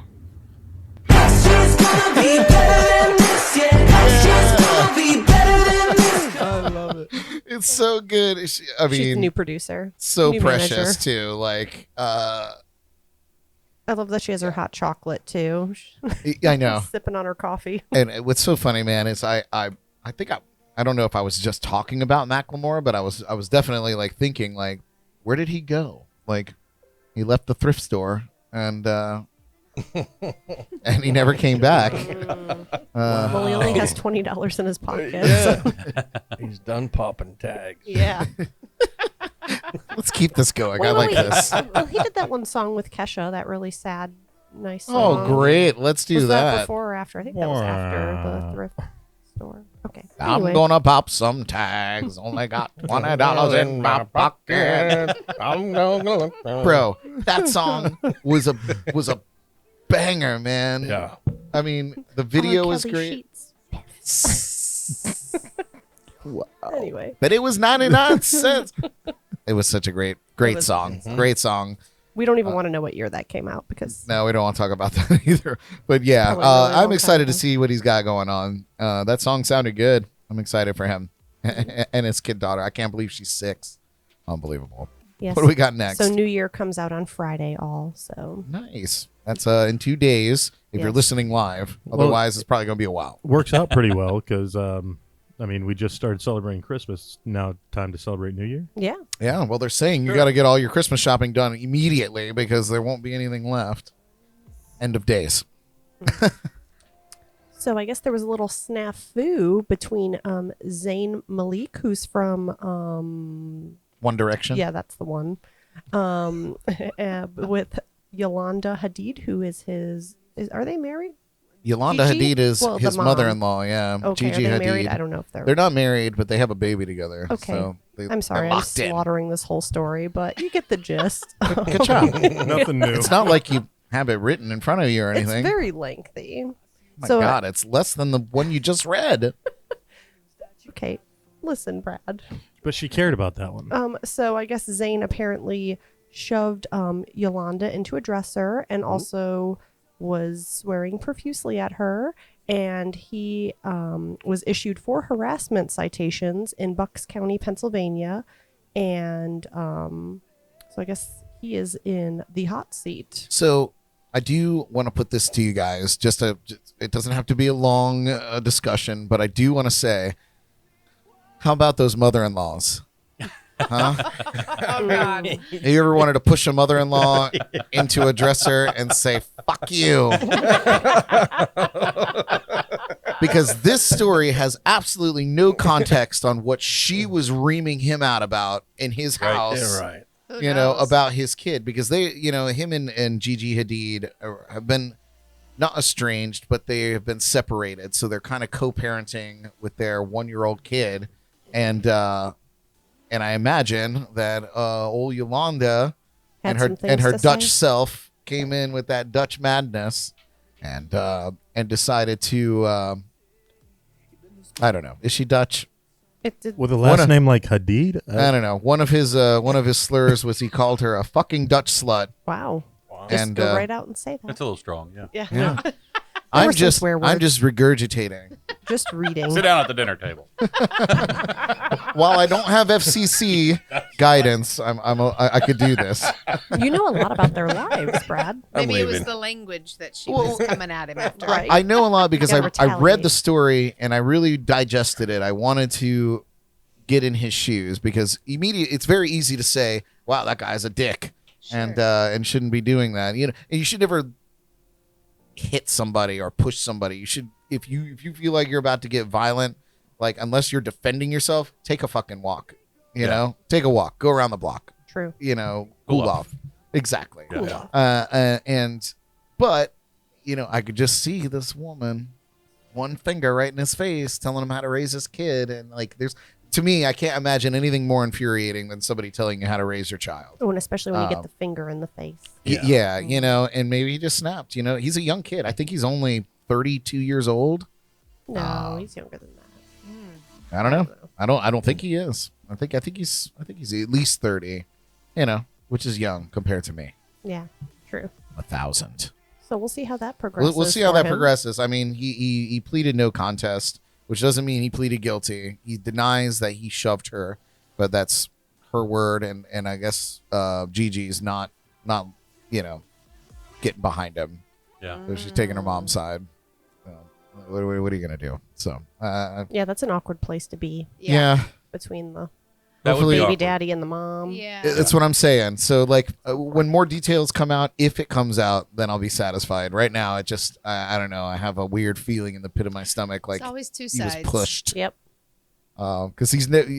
I love it. It's so good. She's the new producer. So new precious manager. too. Like, I love that she has her hot chocolate too. I know. Sipping on her coffee. And what's so funny, man, is I think I don't know if I was just talking about Macklemore, but I was definitely like thinking like, where did he go? Like, he left the thrift store and and he never came back. Well, he only has $20 in his pocket. Yeah. So. He's done popping tags. Yeah. Let's keep this going. Wait, I like wait. this. Well, he did that one song with Kesha, that really sad, nice Oh, song. great. Let's do Was that that. before or after? I think that was after the thrift store. Okay. Anyway. I'm gonna pop some tags. Only got $20 in my pocket. I'm gonna Bro, that song was a banger, man. Yeah. I mean, the video was Kelly great. Sheets. Wow. Anyway, But it was 99 cents. It was such a great was song. amazing. Great song. we don't even want to know what year that came out because No, we don't want to talk about that either. But yeah, Probably really I'm long excited time to see what he's got going on. That song sounded good. I'm excited for him and his kid daughter. I can't believe she's 6. Unbelievable. yes. What do we got next? So New Year comes out on Friday. So Nice. That's in 2 days if you're Yes. listening live. Otherwise, it's probably going to be a while. Works out pretty well because, I mean, we just started celebrating Christmas. Now time to celebrate New Year. yeah. Yeah, well, they're saying you got to get all your Christmas shopping done immediately because there won't be anything left. End of days. So I guess there was a little snafu between Zayn Malik, who's from One Direction. yeah, that's the one, with Yolanda Hadid, who is are they married? Yolanda Gigi? Hadid is Well, the his mom. mother-in-law. Yeah, Okay, Gigi are they Hadid. married? I don't know if They're not married, but they have a baby together. Okay. So I'm sorry, they're I'm locked in. slaughtering this whole story, but you get the gist. Good job. Nothing new. It's not like you have it written in front of you or It's anything. very lengthy. My so God, it's less than the one you just read. okay, listen, Brad. But she cared about that one. So I guess Zayn apparently shoved Yolanda into a dresser and also was swearing profusely at her. And he was issued 4 harassment citations in Bucks County, Pennsylvania. And so I guess he is in the hot seat. So I do want to put this to you guys. It doesn't have to be a long discussion, but I do want to say, how about those mother-in-laws? Huh? Oh God. Have you ever wanted to push a mother-in-law into a dresser and say, fuck you? Because this story has absolutely no context on what she was reaming him out about in his house. Yeah, right. Who You know, knows? about his kid. Because they, him and Gigi Hadid have been not estranged, but they have been separated. So they're kind of co-parenting with their 1-year-old kid. And I imagine that old Yolanda Had and some her things to Dutch say. self came in with that Dutch madness and decided to I don't know. Is she Dutch? It did. With a last What a- name like Hadid? I don't know. One of his slurs was he called her a fucking Dutch slut. Wow. Just And go right out and say that. That's a little strong. Yeah. Yeah. Yeah. There were some swear I'm words. just regurgitating. Just reading. Sit down at the dinner table. While I don't have FCC guidance, I could do this. You know a lot about their lives, Brad. Maybe it was leaving. the language that she was coming at him after. Right. I know a lot because You I gotta read retaliate. the story and I really digested it. I wanted to get in his shoes because it's very easy to say, "Wow, that guy's a dick," and shouldn't be doing that. And you should never hit somebody or push somebody. You should, if you feel like you're about to get violent, like unless you're defending yourself, take a fucking walk. You know, take a walk, go around the block. True. You know, cool off. Exactly. Cool off. But you know, I could just see this woman, one finger right in his face, telling him how to raise his kid, and like, to me, I can't imagine anything more infuriating than somebody telling you how to raise your child. Oh, and especially when you get the finger in the face. Yeah, you know, and maybe he just snapped. You know, he's a young kid. I think he's only 32 years old. No, he's younger than that. I don't know. I don't think he is. I think he's at least 30. You know, which is young compared to me. Yeah, true. 1,000. So we'll see how that progresses. We'll see how that him. progresses. I mean, he pleaded no contest, which doesn't mean he pleaded guilty. He denies that he shoved her, but that's her word, and I guess Gigi's not you know, getting behind him. Yeah. So she's taking her mom's side. What are you gonna do? So yeah, that's an awkward place to be yeah. between the That would be baby awkward. daddy and the mom. Yeah. That's what I'm saying. So like when more details come out, if it comes out, then I'll be satisfied. Right now, it just I don't know. I have a weird feeling in the pit of my stomach, like It's always two he was sides. pushed. Yep. Because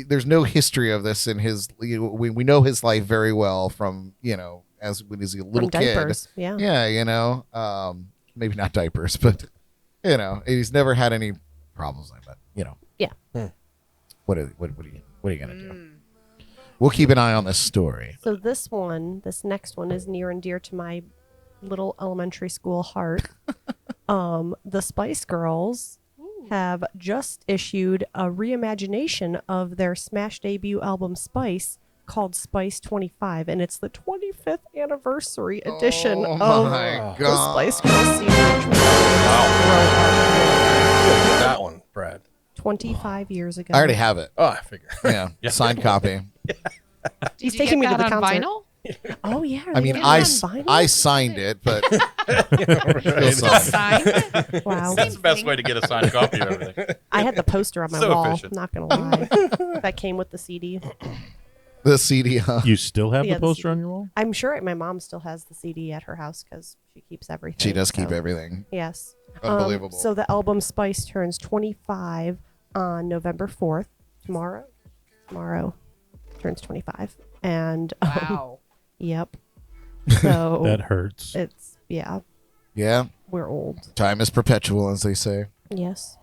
there's no history of this in his. We know his life very well from as when he's a little From kid. diapers. Yeah. Yeah, maybe not diapers, but he's never had any problems like that. Yeah. What are you gonna do? We'll keep an eye on this story. So this next one is near and dear to my little elementary school heart. The Spice Girls have just issued a reimagination of their Smash debut album Spice called Spice 25, and it's the 25th anniversary edition of my the God. Spice Girls CD. That one, Brad. 25 years ago. I already have it. Oh, I figure. Yeah, signed copy. He's Did you taking get me to that the on concert. vinyl? Oh yeah. I mean, I signed it, but still signed. Signed? Wow. That's the best way to get a signed copy of everything. I had the poster on my So wall. efficient. Not gonna lie. That came with the CD. The CD. You still have Yeah, the the poster CD. on your wall? I'm sure my mom still has the CD at her house because she keeps everything. She does keep so- everything. Yes. Unbelievable. So the album Spice turns 25 on November 4th. Tomorrow turns 25. And Wow. yep. So That hurts. it's yeah, Yeah, we're old. time is perpetual, as they say. Yes.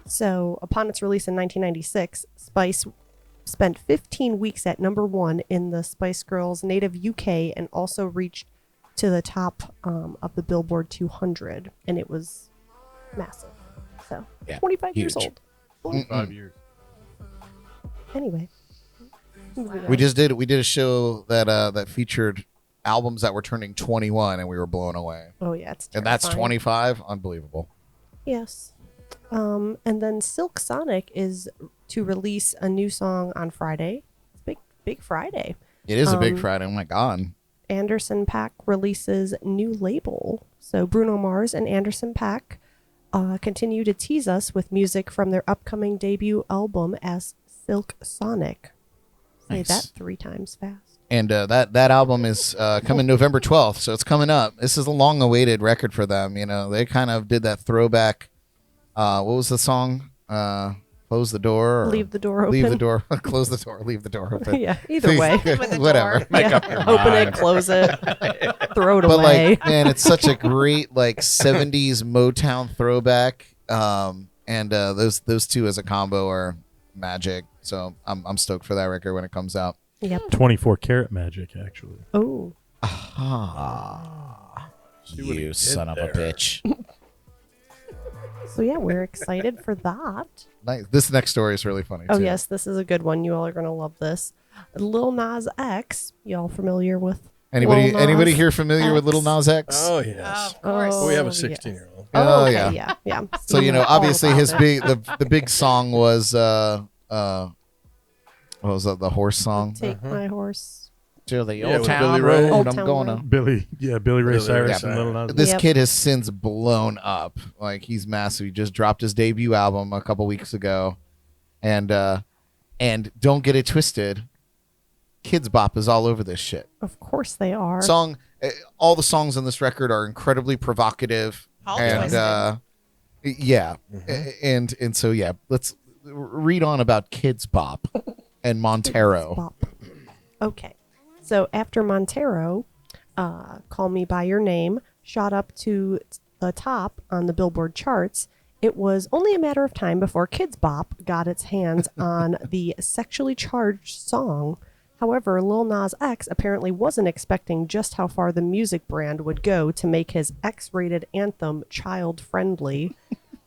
So upon its release in 1996, Spice spent 15 weeks at number 1 in the Spice Girls native UK and also reached to the top of the Billboard 200, and it was massive. So Yeah, 25 years huge. old. 5 years. Anyway. We did a show that featured albums that were turning 21, and we were blown away. Oh yeah, it's And that's terrifying. 25. Unbelievable. Yes. And then Silk Sonic is to release a new song on Friday. It's big Friday. It is a big Friday. Oh my God. Anderson .Paak releases new label. So Bruno Mars and Anderson .Paak continue to tease us with music from their upcoming debut album as Silk Sonic. Say Nice. that 3 times fast. And that album is coming November 12th, so it's coming up. This is a long-awaited record for them. They kind of did that throwback. What was the song? Close the door. Or Leave the door Leave the open. door. Close the door. Leave the door open. Yeah, either way. With the Whatever. door. Make up your Open mind. it, close it, throw it But away. like, man, it's such a great like 70s Motown throwback. And those two as a combo are magic. So I'm stoked for that record when it comes out. Yep. 24 karat magic, actually. Oh. You son of a bitch. So yeah, we're excited for that. Nice. This next story is really funny. Oh too. yes, this is a good one. You all are gonna love this. Lil Nas X. Y'all familiar with Anybody Lil Nas here familiar with Little X? Nas X? Oh, yes. Of course. Oh, we have a yes. 16-year-old. Oh, okay, yeah. yeah. So You know all obviously about his it. the big song was what was that, the horse song? Take my horse. To the Yeah, old with town Billy Ray. road, Old I'm Town gonna. Road. Billy Ray Billy Cyrus Ray and Little Cyrus. Nas. This Yep. kid has since blown up. Like he's massive. He just dropped his debut album a couple weeks ago, and don't get it twisted. Kids Bop is all over this shit. Of course they are. All the songs on this record are incredibly provocative. All And yeah. And so yeah, let's read on about Kids Bop and Montero. Bop. Okay. So after Montero, Call Me By Your Name shot up to the top on the Billboard charts, it was only a matter of time before Kids Bop got its hands on the sexually charged song. However, Lil Nas X apparently wasn't expecting just how far the music brand would go to make his X-rated anthem child-friendly.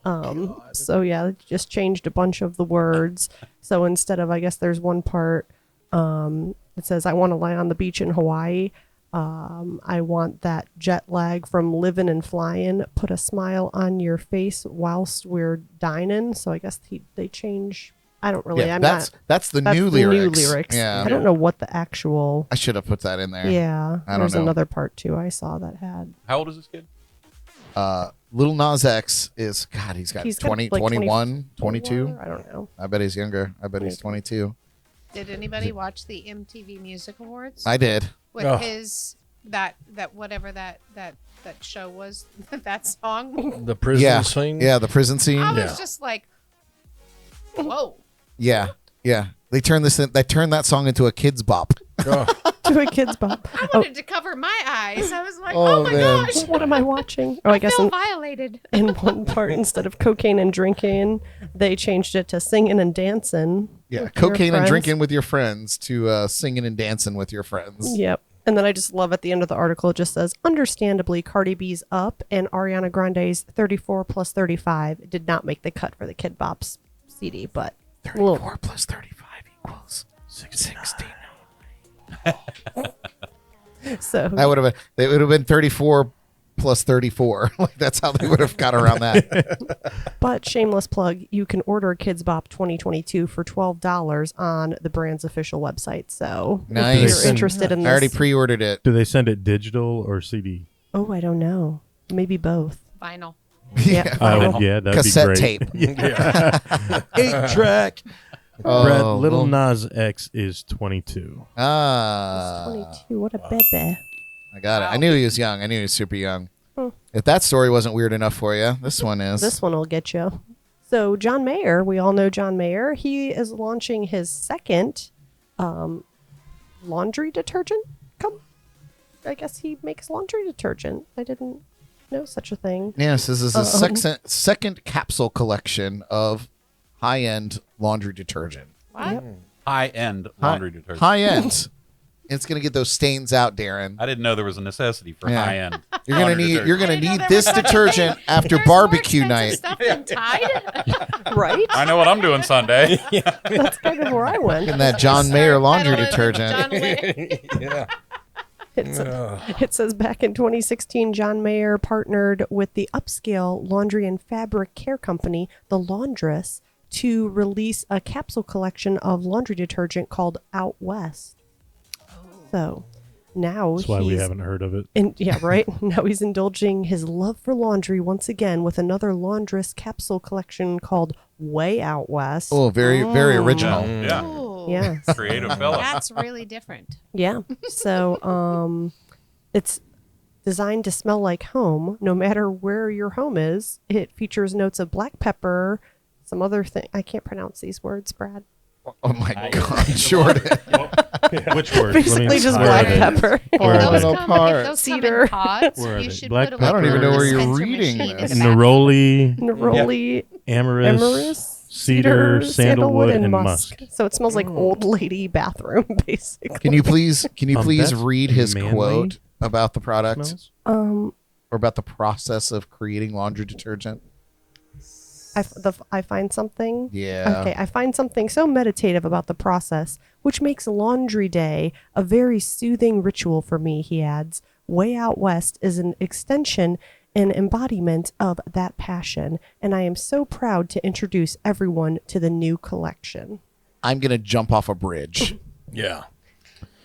So yeah, it just changed a bunch of the words. So instead of, I guess there's one part, it says, I want to lie on the beach in Hawaii. I want that jet lag from living and flying. Put a smile on your face whilst we're dining. So I guess they change. I don't really. Yeah, I'm that's the new lyrics. Yeah, I don't know what the actual. I should have put that in there. Yeah, I don't there's know. another part too. I saw that had. How old is this kid? Lil Nas X is he's got 20, got like 21, 22. 24? I don't know. I bet he's younger. I bet he's 22. Did anybody watch the MTV Music Awards? I did. With his that whatever that show was, that song. The prison scene. Yeah, the prison scene. I was just like, whoa. Yeah. They turned that song into a Kids Bop. To a Kids Bop. I wanted to cover my eyes. I was like, Oh, oh my man. gosh. What am I watching? Oh, I guess feel violated. in one part, instead of cocaine and drinking, they changed it to singing and dancing. Yeah, with your cocaine and friends. drinking with your friends to singing and dancing with your friends. Yep. And then I just love at the end of the article, it just says, understandably, Cardi B's Up and Ariana Grande's 34 plus 35 did not make the cut for the Kid Bop's CD, but 34 plus 35 equals 69. So That would have been 34 plus 34. Like that's how they would have got around that. But shameless plug, you can order Kids Bop 2022 for $12 on the brand's official website. So Nice. if you're interested in I already this, pre-ordered it. Do they send it digital or CD? oh, I don't know, maybe both. Vinyl. Yeah, vinyl. Yeah, that'd Cassette be great. tape. 8-track. Oh, Brett, Little well. Nas X is 22. Ah, 22. What a baby. I got it. I knew he was young. I knew he was super young. If that story wasn't weird enough for you, this one is. This one will get you. So John Mayer, we all know John Mayer. He is launching his second laundry detergent. I guess he makes laundry detergent. I didn't know such a thing. Yes, this is a second capsule collection of high-end laundry detergent. What? High-end laundry detergent. High-end. It's gonna get those stains out, Darin. I didn't know there was a necessity for Yeah. high-end. You're gonna laundry need detergent. you're gonna I didn't know need there this was such a detergent thing. after There's more barbecue expensive night. Stuff than Tide? Right? I know what I'm doing Sunday. That's kind of where I went. And that John Mayer laundry Peddling detergent. John Mayer. Yeah. It says back in 2016, John Mayer partnered with the upscale laundry and fabric care company, The Laundress, to release a capsule collection of laundry detergent called Out West. So now That's why we haven't heard of it. yeah, right. Now he's indulging his love for laundry once again with another Laundress capsule collection called Way Out West. Oh, very original. Yeah. Ooh, Yeah. Creative fella. that's really different. Yeah. So it's designed to smell like home no matter where your home is. It features notes of black pepper, some other thing. I can't pronounce these words, Brad. Oh my God, Jordan. Which word? Basically just black pepper. Or If a little those, come, part. if those come Cedar. in pods, Where are you they? should Black put pepper. them I don't even know where you're dispenser reading machine in this. the back. Neroli, Neroli, amorous, Amorous, cedar, sandalwood, and musk. So it smells like old lady bathroom, basically. Can you please That's read his manly quote about the product Smells? or about the process of creating laundry detergent? I find something. Yeah. Okay, I find something so meditative about the process, which makes laundry day a very soothing ritual for me, he adds. Way Out West is an extension and embodiment of that passion, and I am so proud to introduce everyone to the new collection. I'm gonna jump off a bridge. Yeah.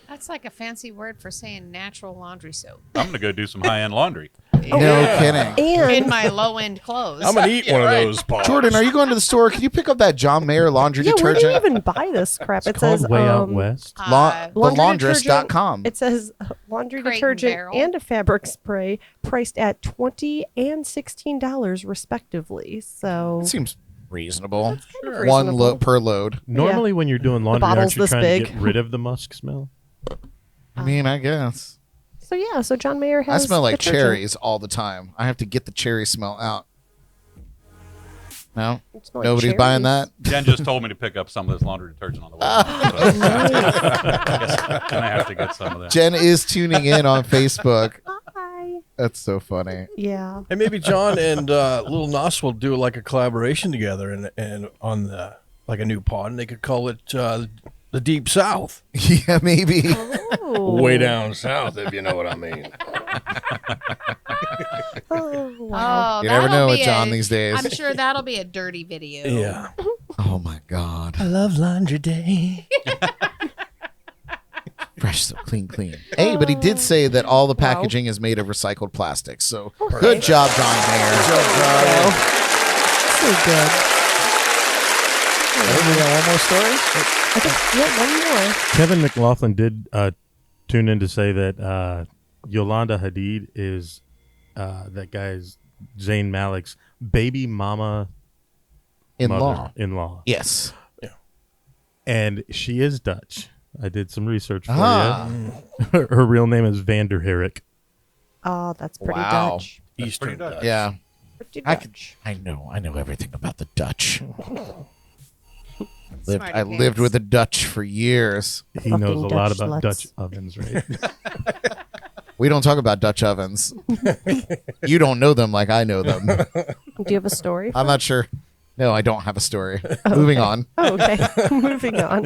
That's like a fancy word for saying natural laundry soap. I'm going to go do some high-end laundry. No kidding. in And my low end clothes. I'm gonna eat one of those bars. Jordan, are you going to the store? Can you pick up that John Mayer laundry yeah, where do you detergent? even buy this crap? It's called Way Out West. Thelaundress.com. It says laundry Crate and detergent Barrel. and a fabric spray priced at $20 and $16 respectively. So Seems reasonable. Sure. One reasonable. per load. Normally, when you're doing laundry, aren't bottle's you this trying big. to get rid of the musk smell? I mean, I guess. So yeah, so John Mayer I has smell like detergent. cherries all the time. I have to get the cherry smell out. No? You smell like Nobody's buying cherries. that? Jen just told me to pick up some of this laundry detergent on the way. I guess I'm gonna have to get some of that. Jen is tuning in on Facebook. Hi. That's so funny. Yeah. And maybe John and Little Nos will do like a collaboration together and on the like a new pod, and they could call it the Deep South. Yeah, maybe. Oh. Way down south, if you know what I mean. Oh, wow. Oh, You never that'll know with be John a- these days. I'm sure that'll be a dirty video. Yeah. Oh, my God. I love laundry day. Fresh, so clean. Hey, but he did say that all the packaging is made of recycled plastic. So good job, John Mayer. So good. Hey, we got one more story? I think, yeah, one more. Kevin McLaughlin did tune in to say that Yolanda Hadid is that guy's Zayn Malik's baby mama In-law. in-law. Yes. And she is Dutch. I did some research for Ah. you. Her real name is Vanderherrick. Oh, that's pretty Wow. Dutch. Eastern Dutch. Yeah. Pretty I Dutch. I know everything about the Dutch. Smarty I lived pants. with the Dutch for years. He Fucking knows a lot Dutch about sluts. Dutch ovens, right? We don't talk about Dutch ovens. You don't know them like I know them. Do you have a story? I'm not sure. No, I don't have a story. Moving on. Oh, okay. Moving on.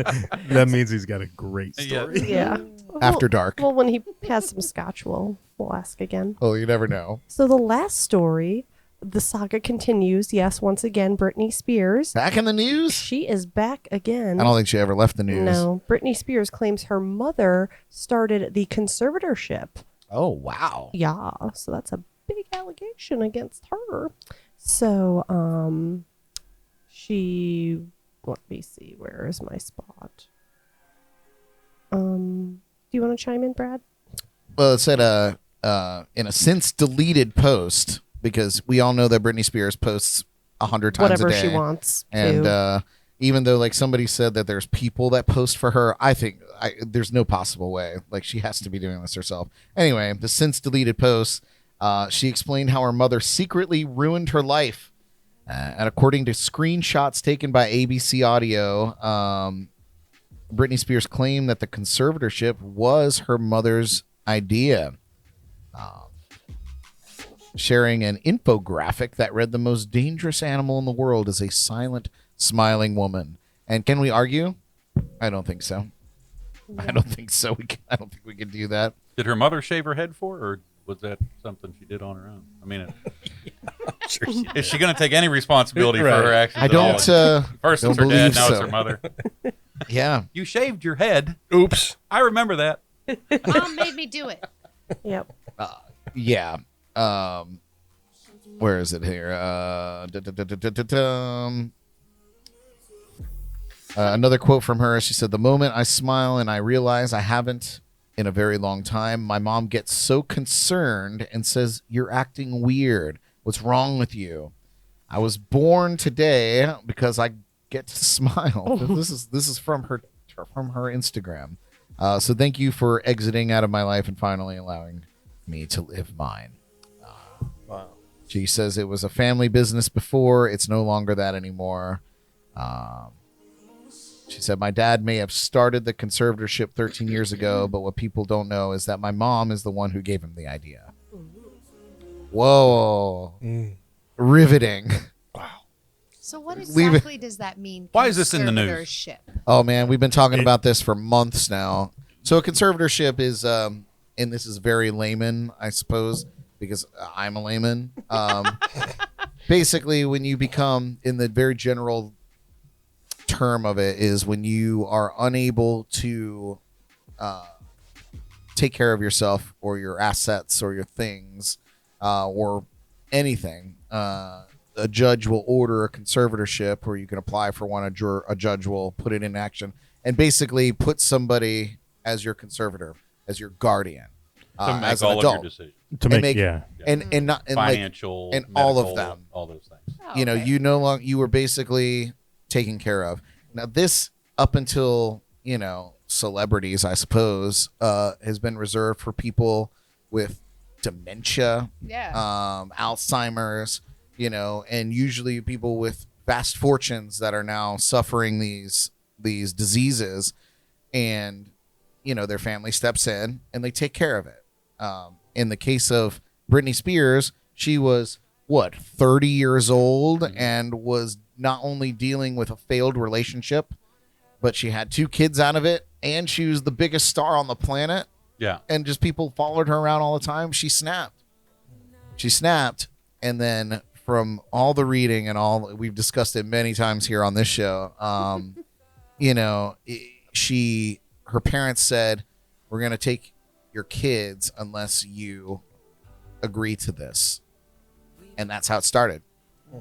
That means he's got a great story. Yeah. After dark. Well, when he has some scotch, we'll ask again. Oh, you never know. So the last story, the saga continues. Yes, once again, Britney Spears. Back in the news? She is back again. I don't think she ever left the news. No, Britney Spears claims her mother started the conservatorship. Oh, wow. Yeah, so that's a big allegation against her. So, let me see, where is my spot? Do you want to chime in, Brad? Well, it said in a since deleted post, because we all know that Britney Spears posts 100 times Whatever a day. she wants And to. even though like somebody said that there's people that post for her, I think there's no possible way. Like she has to be doing this herself. Anyway, the since deleted post, she explained how her mother secretly ruined her life. And according to screenshots taken by ABC Audio, Britney Spears claimed that the conservatorship was her mother's idea. Sharing an infographic that read, "The most dangerous animal in the world is a silent, smiling woman." And can we argue? I don't think so. I don't think so. I don't think we can do that. Did her mother shave her head for her, or was that something she did on her own? I mean, is she going to take any responsibility for her actions? I at all? don't. First don't it's her believe dad, now so. it's her mother. Yeah. You shaved your head. Oops. I remember that. Mom made me do it. Yep. Yeah. Where is it here? Another quote from her. She said, "The moment I smile and I realize I haven't in a very long time, my mom gets so concerned and says, 'You're acting weird. What's wrong with you?' I was born today because I get to smile." This is from her Instagram. So thank you for exiting out of my life and finally allowing me to live mine. Wow. She says it was a family business before. It's no longer that anymore. She said, "My dad may have started the conservatorship 13 years ago, but what people don't know is that my mom is the one who gave him the idea." Whoa. Riveting. So what Leave it. exactly does that mean? Why is this in the news? Conservatorship? Oh, man, we've been talking about this for months now. So a conservatorship is, and this is very layman, I suppose, because I'm a layman. Basically, when you become, in the very general term of it, is when you are unable to take care of yourself or your assets or your things, or anything, a judge will order a conservatorship, or you can apply for one. A judge will put it in action and basically put somebody as your conservator, as your guardian, To make as an all adult. of your decisions. To make, yeah. and not and like, Financial, and medical, all of them. all those things. Oh, you know, okay. you no longer, you were basically taken care of. Now this, up until, you know, celebrities, I suppose, has been reserved for people with dementia, Alzheimer's, you know, and usually people with vast fortunes that are now suffering these diseases, and, you know, their family steps in and they take care of it. In the case of Britney Spears, she was, 30 years old, and was not only dealing with a failed relationship, but she had 2 kids out of it, and she was the biggest star on the planet. Yeah. And just people followed her around all the time. She snapped. And then from all the reading and all, we've discussed it many times here on this show, you know, her parents said, we're going to take your kids unless you agree to this. And that's how it started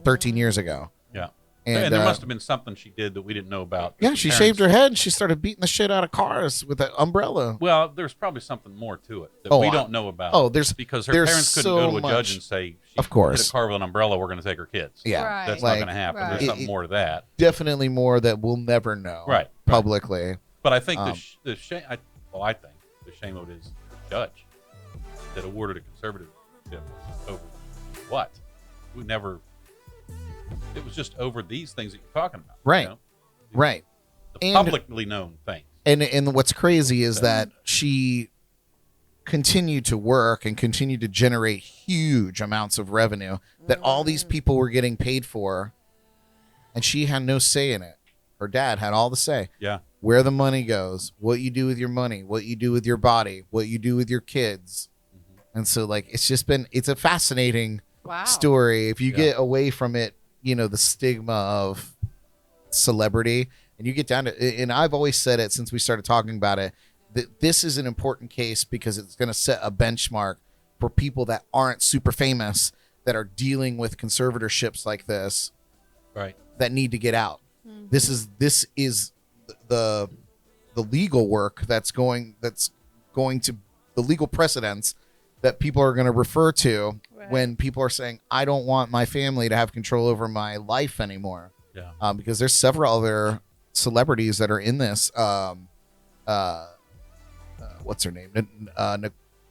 13 years ago. Yeah. And there must have been something she did that we didn't know about. Yeah, she shaved her head and she started beating the shit out of cars with an umbrella. Well, there's probably something more to it that we don't know about. Oh, because her parents couldn't go to a judge and say, she of course, hit a car with an umbrella, we're going to take her kids. Yeah, Right. That's like, not going to happen. right. There's something more to that. Definitely more that we'll never know, Right. publicly. But I think the shame. I think the shame of it is the judge that awarded a conservatorship over what we never. It was just over these things that you're talking about, Right. You know? Right. The And- publicly known things. And what's crazy is that she continued to work and continued to generate huge amounts of revenue that all these people were getting paid for, and she had no say in it. Her dad had all the say. Yeah. Where the money goes, what you do with your money, what you do with your body, what you do with your kids. And so, like, it's a fascinating story. If you get away from it, you know, the stigma of celebrity, and you get down to, and I've always said it since we started talking about it, that this is an important case because it's going to set a benchmark for people that aren't super famous, that are dealing with conservatorships like this, Right. that need to get out. This is the legal work that's going to, the legal precedents that people are going to refer to when people are saying, I don't want my family to have control over my life anymore. Yeah. Because there's several other celebrities that are in this. What's her name?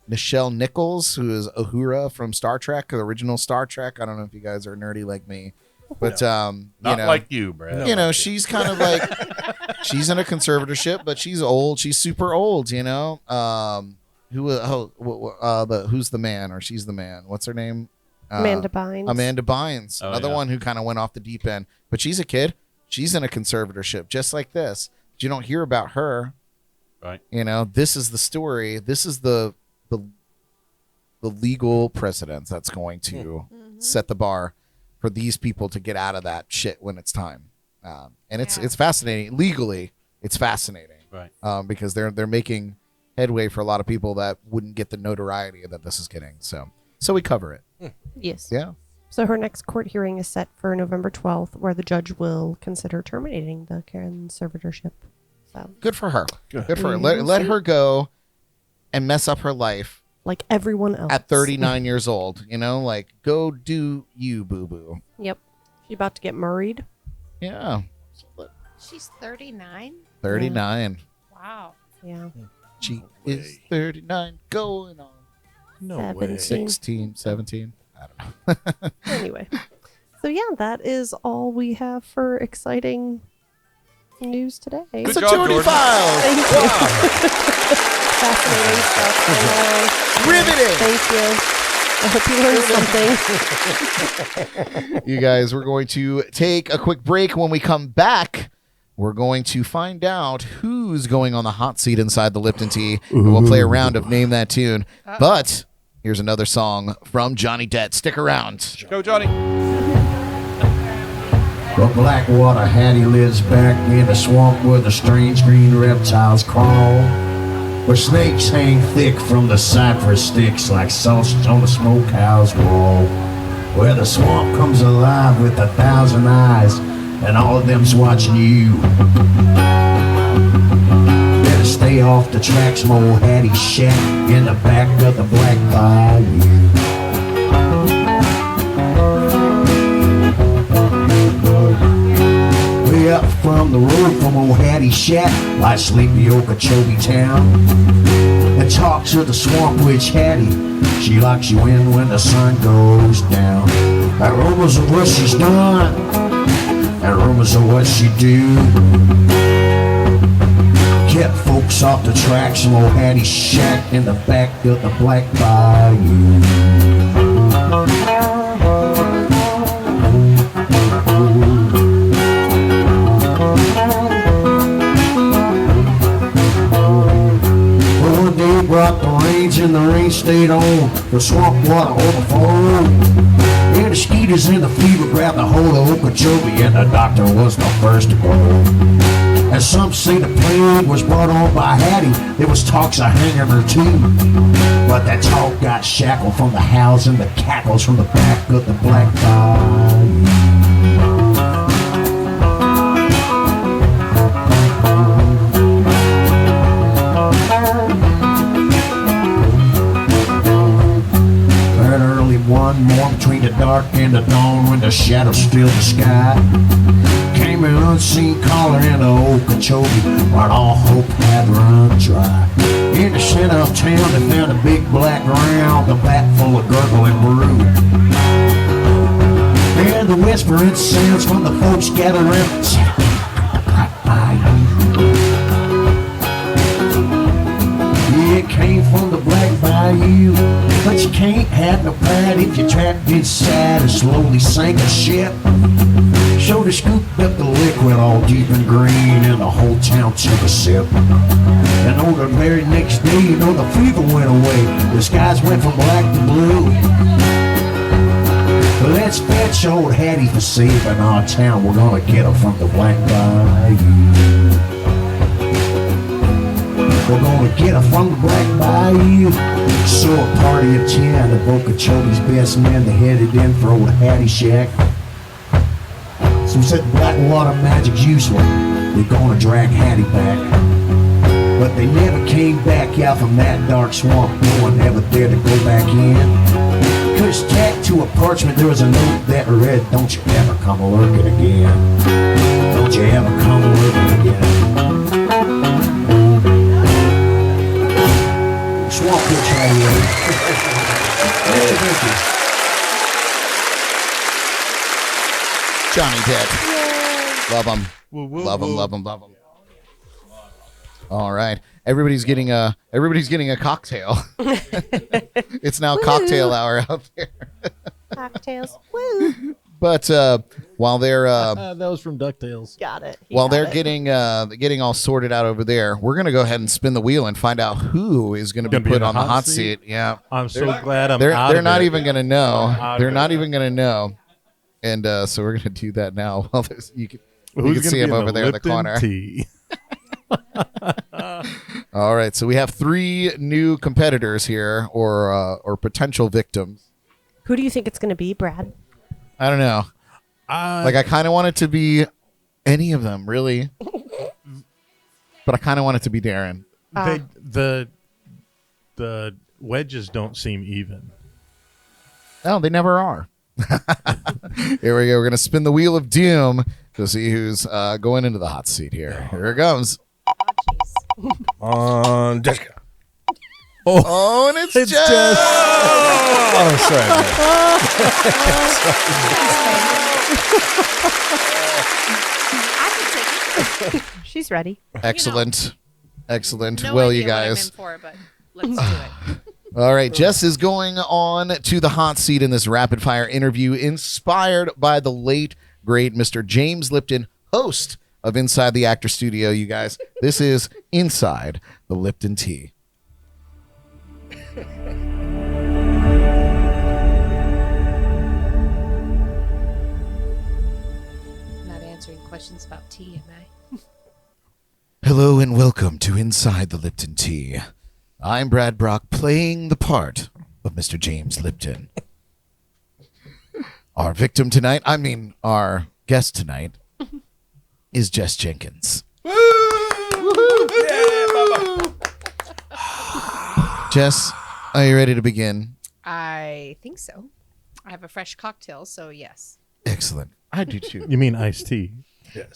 Nichelle Nichols, who is Uhura from Star Trek, the original Star Trek. I don't know if you guys are nerdy like me, but Not you know, like you, Brad. you know, she's kind of like, she's in a conservatorship, but she's old. She's super old, you know. Who's the man, or she's the man? What's her name? Amanda Bynes. Amanda Bynes, Oh, another yeah. one who kind of went off the deep end, but she's a kid. She's in a conservatorship, just like this. But you don't hear about her. Right. You know, this is the story. This is the legal precedence that's going to set the bar for these people to get out of that shit when it's time. And it's fascinating. Legally, it's fascinating. Right. Because they're making headway for a lot of people that wouldn't get the notoriety that this is getting. So we cover it. Yes. Yeah. So her next court hearing is set for November 12th, where the judge will consider terminating the conservatorship. So, Good for her. Good for her. Let her go and mess up her life like everyone else. at 39 years old. You know, like, go do you, boo-boo. Yep. She's about to get married. Yeah. She's 39. 39. Wow. Yeah. She is 39 going on No 17. way. 16, 17. I don't know. Anyway. So, yeah, that is all we have for exciting news today. It's a job, Jordy Jordan. Files. Thank you. Fascinating stuff. I know. Riveting. Thank you. I hope you learned something. You guys, we're going to take a quick break. When we come back, we're going to find out who's going on the hot seat inside the Lipton Tea. And we'll play a round of Name That Tune. But here's another song from Johnny Debt. Stick around. Go, Johnny. From Blackwater, Hattie lives back in the swamp where the strange green reptiles crawl. where snakes hang thick from the cypress sticks like sausage on the smokehouse wall, where the swamp comes alive with 1,000 eyes and all of them's watching you. Better stay off the tracks from old Hattie's shack in the back of the Black Bayou. Way up from the road from old Hattie's shack lies sleepy Okeechobee town. And talk to the swamp witch Hattie, she locks you in when the sun goes down. And rumors of what she's done, and rumors of what she do, kept folks off the tracks from old Hattie's shack in the back of the Black Bayou. Brought the rains and the rain stayed on. The swamp water overflowed. And the skeeters and the fever grabbed the hold of Okeechobee, and the doctor was the first to go. And some say the plague was brought on by Hattie. There was talks of hanging her too, but that talk got shackled from the howls and the cackles from the back of the Black Bayou. One more between the dark and the dawn, when the shadows filled the sky, came an unseen caller into Okeechobee, where all hope had run dry. In the center of town they found a big black round, a vat full of gurgling brew. And the whispering sounds from the folks gathered around said, it came from the Black Bayou, but you can't have no pride if you're trapped inside and slowly sank a ship. So they scooped up the liquid all deep and green, and the whole town took a sip. And on the very next day, you know, the fever went away. The skies went from black to blue. Let's fetch old Hattie for saving our town. We're gonna get her from the Black Bayou. We're gonna get her from the Black Bayou. So a party of 10 of Okeechobee's best men, they headed in for old Hattie's shack. Some said black water magic's useless, they're gonna drag Hattie back. But they never came back out from that dark swamp. No one ever dared to go back in. Cause tacked to a parchment there was a note that read, don't you ever come lurking again. Don't you ever come lurking again. Swamp pitch right here. Hey, thank you. Johnny Debt. Love him. Love him, love him, love him. All right. Everybody's getting a cocktail. It's now cocktail hour out there. Cocktails. Woo. But while they're That was from DuckTales. Got it. while they're getting all sorted out over there, we're gonna go ahead and spin the wheel and find out who is gonna be Gonna be put in the on the hot hot seat? seat. Yeah. I'm so glad I'm They're out they're of not it. even gonna know. out They're of not it. even gonna know. And so we're gonna do that now. Well, you can Who's see gonna him be over there in the Lipton corner. Tea? All right, so we have 3 new competitors here, or potential victims. Who do you think it's going to be, Brad? I don't know. Like, I kind of want it to be any of them, really, but I kind of want it to be Darin. The wedges don't seem even. No, they never are. Here we go. We're gonna spin the wheel of doom to see who's going into the hot seat here. Here it comes. On Jessica. Oh, and it's Jess. Oh, sorry. I can take it. She's ready. Excellent. Excellent. No Well, idea you what I'm guys. in for, but let's do it. All right, Jess is going on to the hot seat in this rapid fire interview inspired by the late, great Mr. James Lipton, host of Inside the Actor Studio, you guys. This is Inside the Lipton Tea. Not answering questions about tea, am I? Hello and welcome to Inside the Lipton Tea. I'm Brad Brock playing the part of Mr. James Lipton. Our victim tonight, our guest tonight, is Jess Jenkins. Jess, are you ready to begin? I think so. I have a fresh cocktail, so yes. Excellent. I do too. You mean iced tea?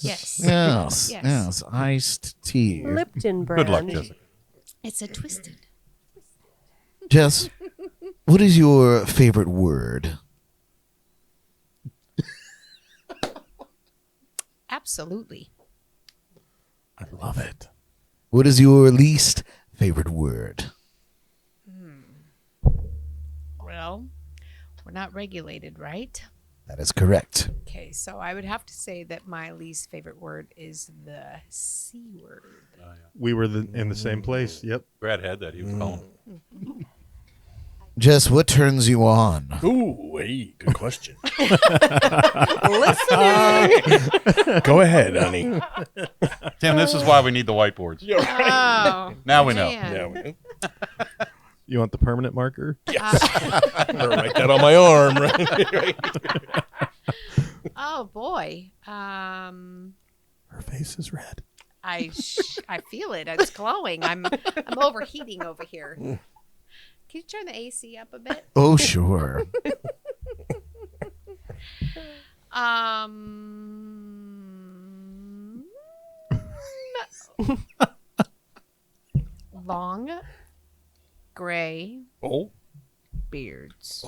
Yes. Yes. Iced tea. Lipton brand. Good luck, Jessica. It's a twisted. Jess, what is your favorite word? Absolutely. I love it. What is your least favorite word? Well, we're not regulated, right? That is correct. Okay, so I would have to say that my least favorite word is the C word. We were in the same place. Yep. Brad had that. He was calling. Jess, what turns you on? Ooh, hey, good question. Listening. Go ahead, honey. Tim, this is why we need the whiteboards. Oh, Now we know. man. You want the permanent marker? I'm gonna write that on my arm. Right? Oh boy. Her face is red. I feel it. It's glowing. I'm overheating over here. Can you turn the AC up a bit? Oh, sure. Long gray Oh, beards.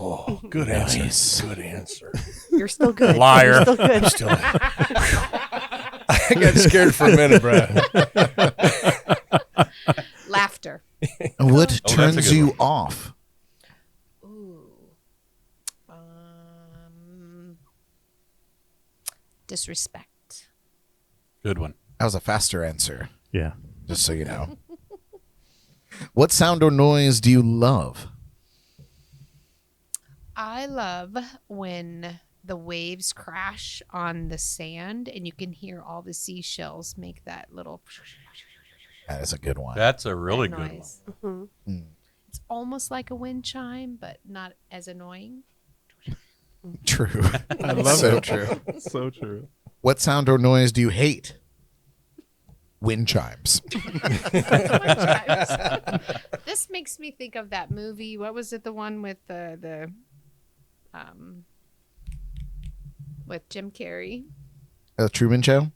good answer. Nice. Good answer. You're still good. Liar. You're still good. Still, I got scared for a minute, Brad. Laughter. What that's a turns good you one. off? Ooh. Disrespect. Good one. That was a faster answer, Yeah. just so you know. What sound or noise do you love? I love when the waves crash on the sand and you can hear all the seashells make that little That is a good one. That's a really good one. noise. Mhm. It's almost like a wind chime, but not as annoying. True. I love so it. true. So true. What sound or noise do you hate? Wind chimes. This makes me think of that movie. What was it? The one with with Jim Carrey. A Truman Show?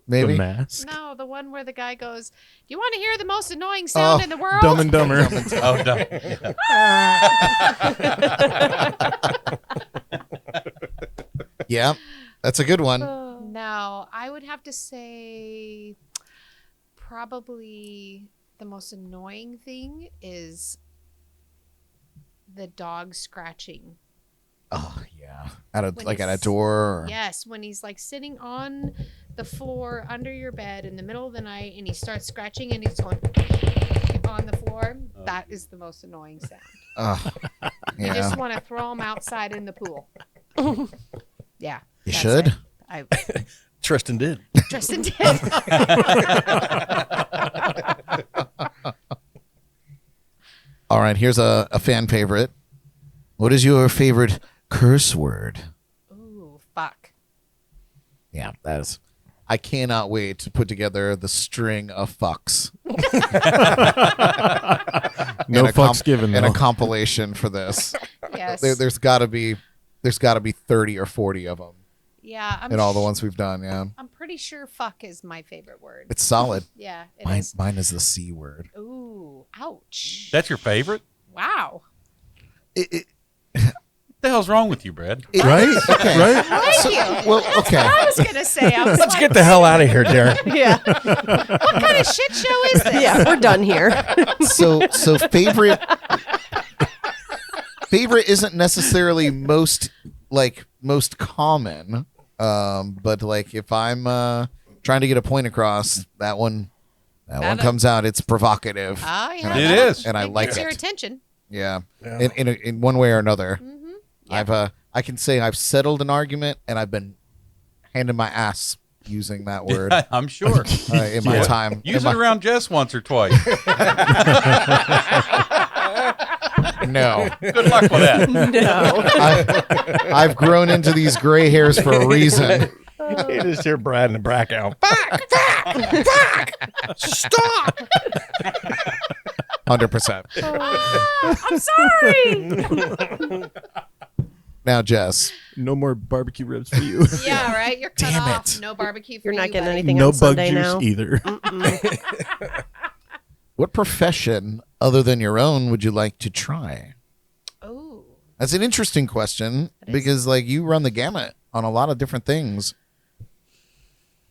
Maybe? The mask. No, the one where the guy goes, "Do you want to hear the most annoying sound in the world?" Dumb and Dumber. Oh, no. Yeah, that's a good one. No, I would have to say probably the most annoying thing is the dog scratching. Oh, yeah. At a When like at a he's- door? Or... Yes, when he's like sitting on the floor under your bed in the middle of the night and he starts scratching and he's going on the floor, that is the most annoying sound. You Yeah. just want to throw him outside in the pool. Yeah. You that's should. it. I Tristan did. Tristan did. All right, here's a fan favorite. What is your favorite curse word? Ooh, fuck. Yeah, that is. I cannot wait to put together the string of fucks. No fucks given, And a though. compilation for this. Yes. There's got to be 30 or 40 of them Yeah. in all the ones we've done. Yeah, I'm pretty sure fuck is my favorite word. it's solid. Yeah, it Mine, is. mine is the C word. Ooh, ouch. That's your favorite? Wow. It, What the hell's wrong with you, Brad? Right? Right? Thank you. well, okay. I was going to say, I was Let's like, get the hell out of here, Darin. Yeah. what kind of shit show is this? Yeah, we're done here. So favorite isn't necessarily most common, but like if I'm trying to get a point across, that one comes out. It's provocative. Oh, yeah. It is. And I It like gets your it. attention. Yeah, Yeah. in one way or another. Yeah. I can say I've settled an argument and I've been handing my ass using that word I'm sure. in my time. Use In it my- around Jess once or twice. No. Good luck with that. No. I've grown into these gray hairs for a reason. You just hear Brad in the back out. Stop! 100%. I'm sorry. Now, Jess. No more barbecue ribs for you. Yeah, right. You're cut Damn off. it. No barbecue for You're not you, getting buddy. anything no on bug Sunday juice now. either. What profession other than your own would you like to try? Oh, That's an interesting question because, like, you run the gamut on a lot of different things.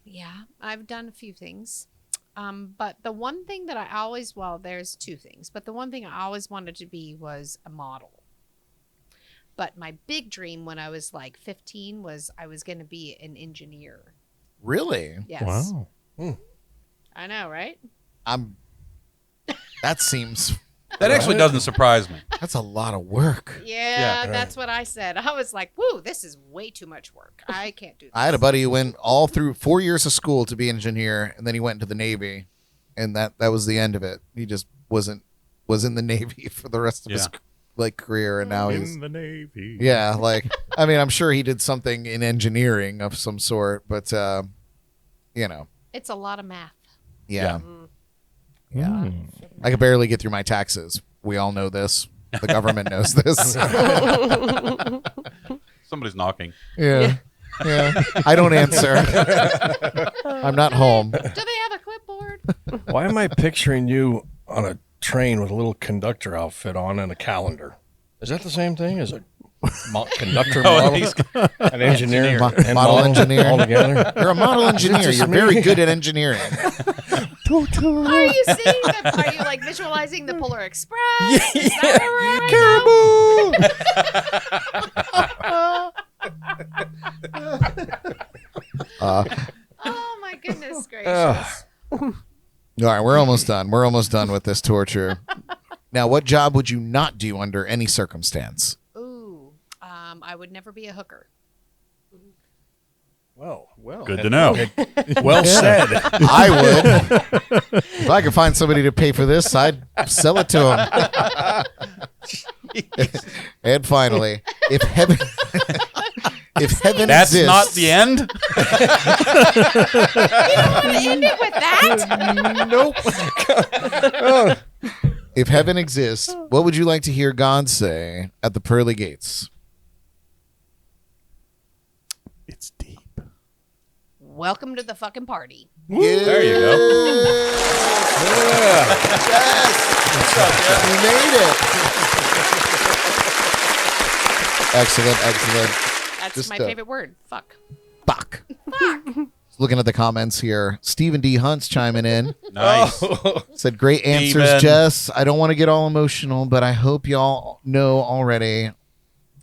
yeah. I've done a few things. But the one thing that I always, well, there's two things, but the one thing I always wanted to be was a model. But my big dream when I was like 15 was I was going to be an engineer. Really? Yes. Wow. I know, right? That seems. That actually doesn't surprise me. That's a lot of work. Yeah, that's what I said. I was like, woo, this is way too much work. I can't do this. I had a buddy who went all through 4 years of school to be an engineer, and then he went into the Navy, and that was the end of it. He just was in the Navy for the rest of his career, and now he's In the Navy. yeah. Like, I mean, I'm sure he did something in engineering of some sort, but It's a lot of math. yeah. Mm. I could barely get through my taxes. We all know this. The government knows this. Somebody's knocking. Yeah. I don't answer. I'm not home. Do they have a clipboard? Why am I picturing you on a train with a little conductor outfit on and a calendar? Is that the same thing as a conductor model? he's- An engineer? and Model engineer. All together? You're a model engineer. just You're me? very good at engineering. Are you seeing them? Are you like visualizing the Polar Express? Is that oh my goodness gracious. All right, we're almost done. We're almost done with this torture. Now, what job would you not do under any circumstance? Ooh, I would never be a hooker. Well. Good to know. Well said. I would. If I could find somebody to pay for this, I'd sell it to them. And finally, if heaven That's exists, not the end. End it with that? Nope. If heaven exists, what would you like to hear God say at the pearly gates? It's deep. Welcome to the fucking party. There you go. Yes. You made it. Excellent. That's Just, my favorite word. Fuck. Fuck. Looking at the comments here, Stephen D. Hunt's chiming in. Nice. Said, great answers, Steven. Jess. I don't want to get all emotional, but I hope y'all know already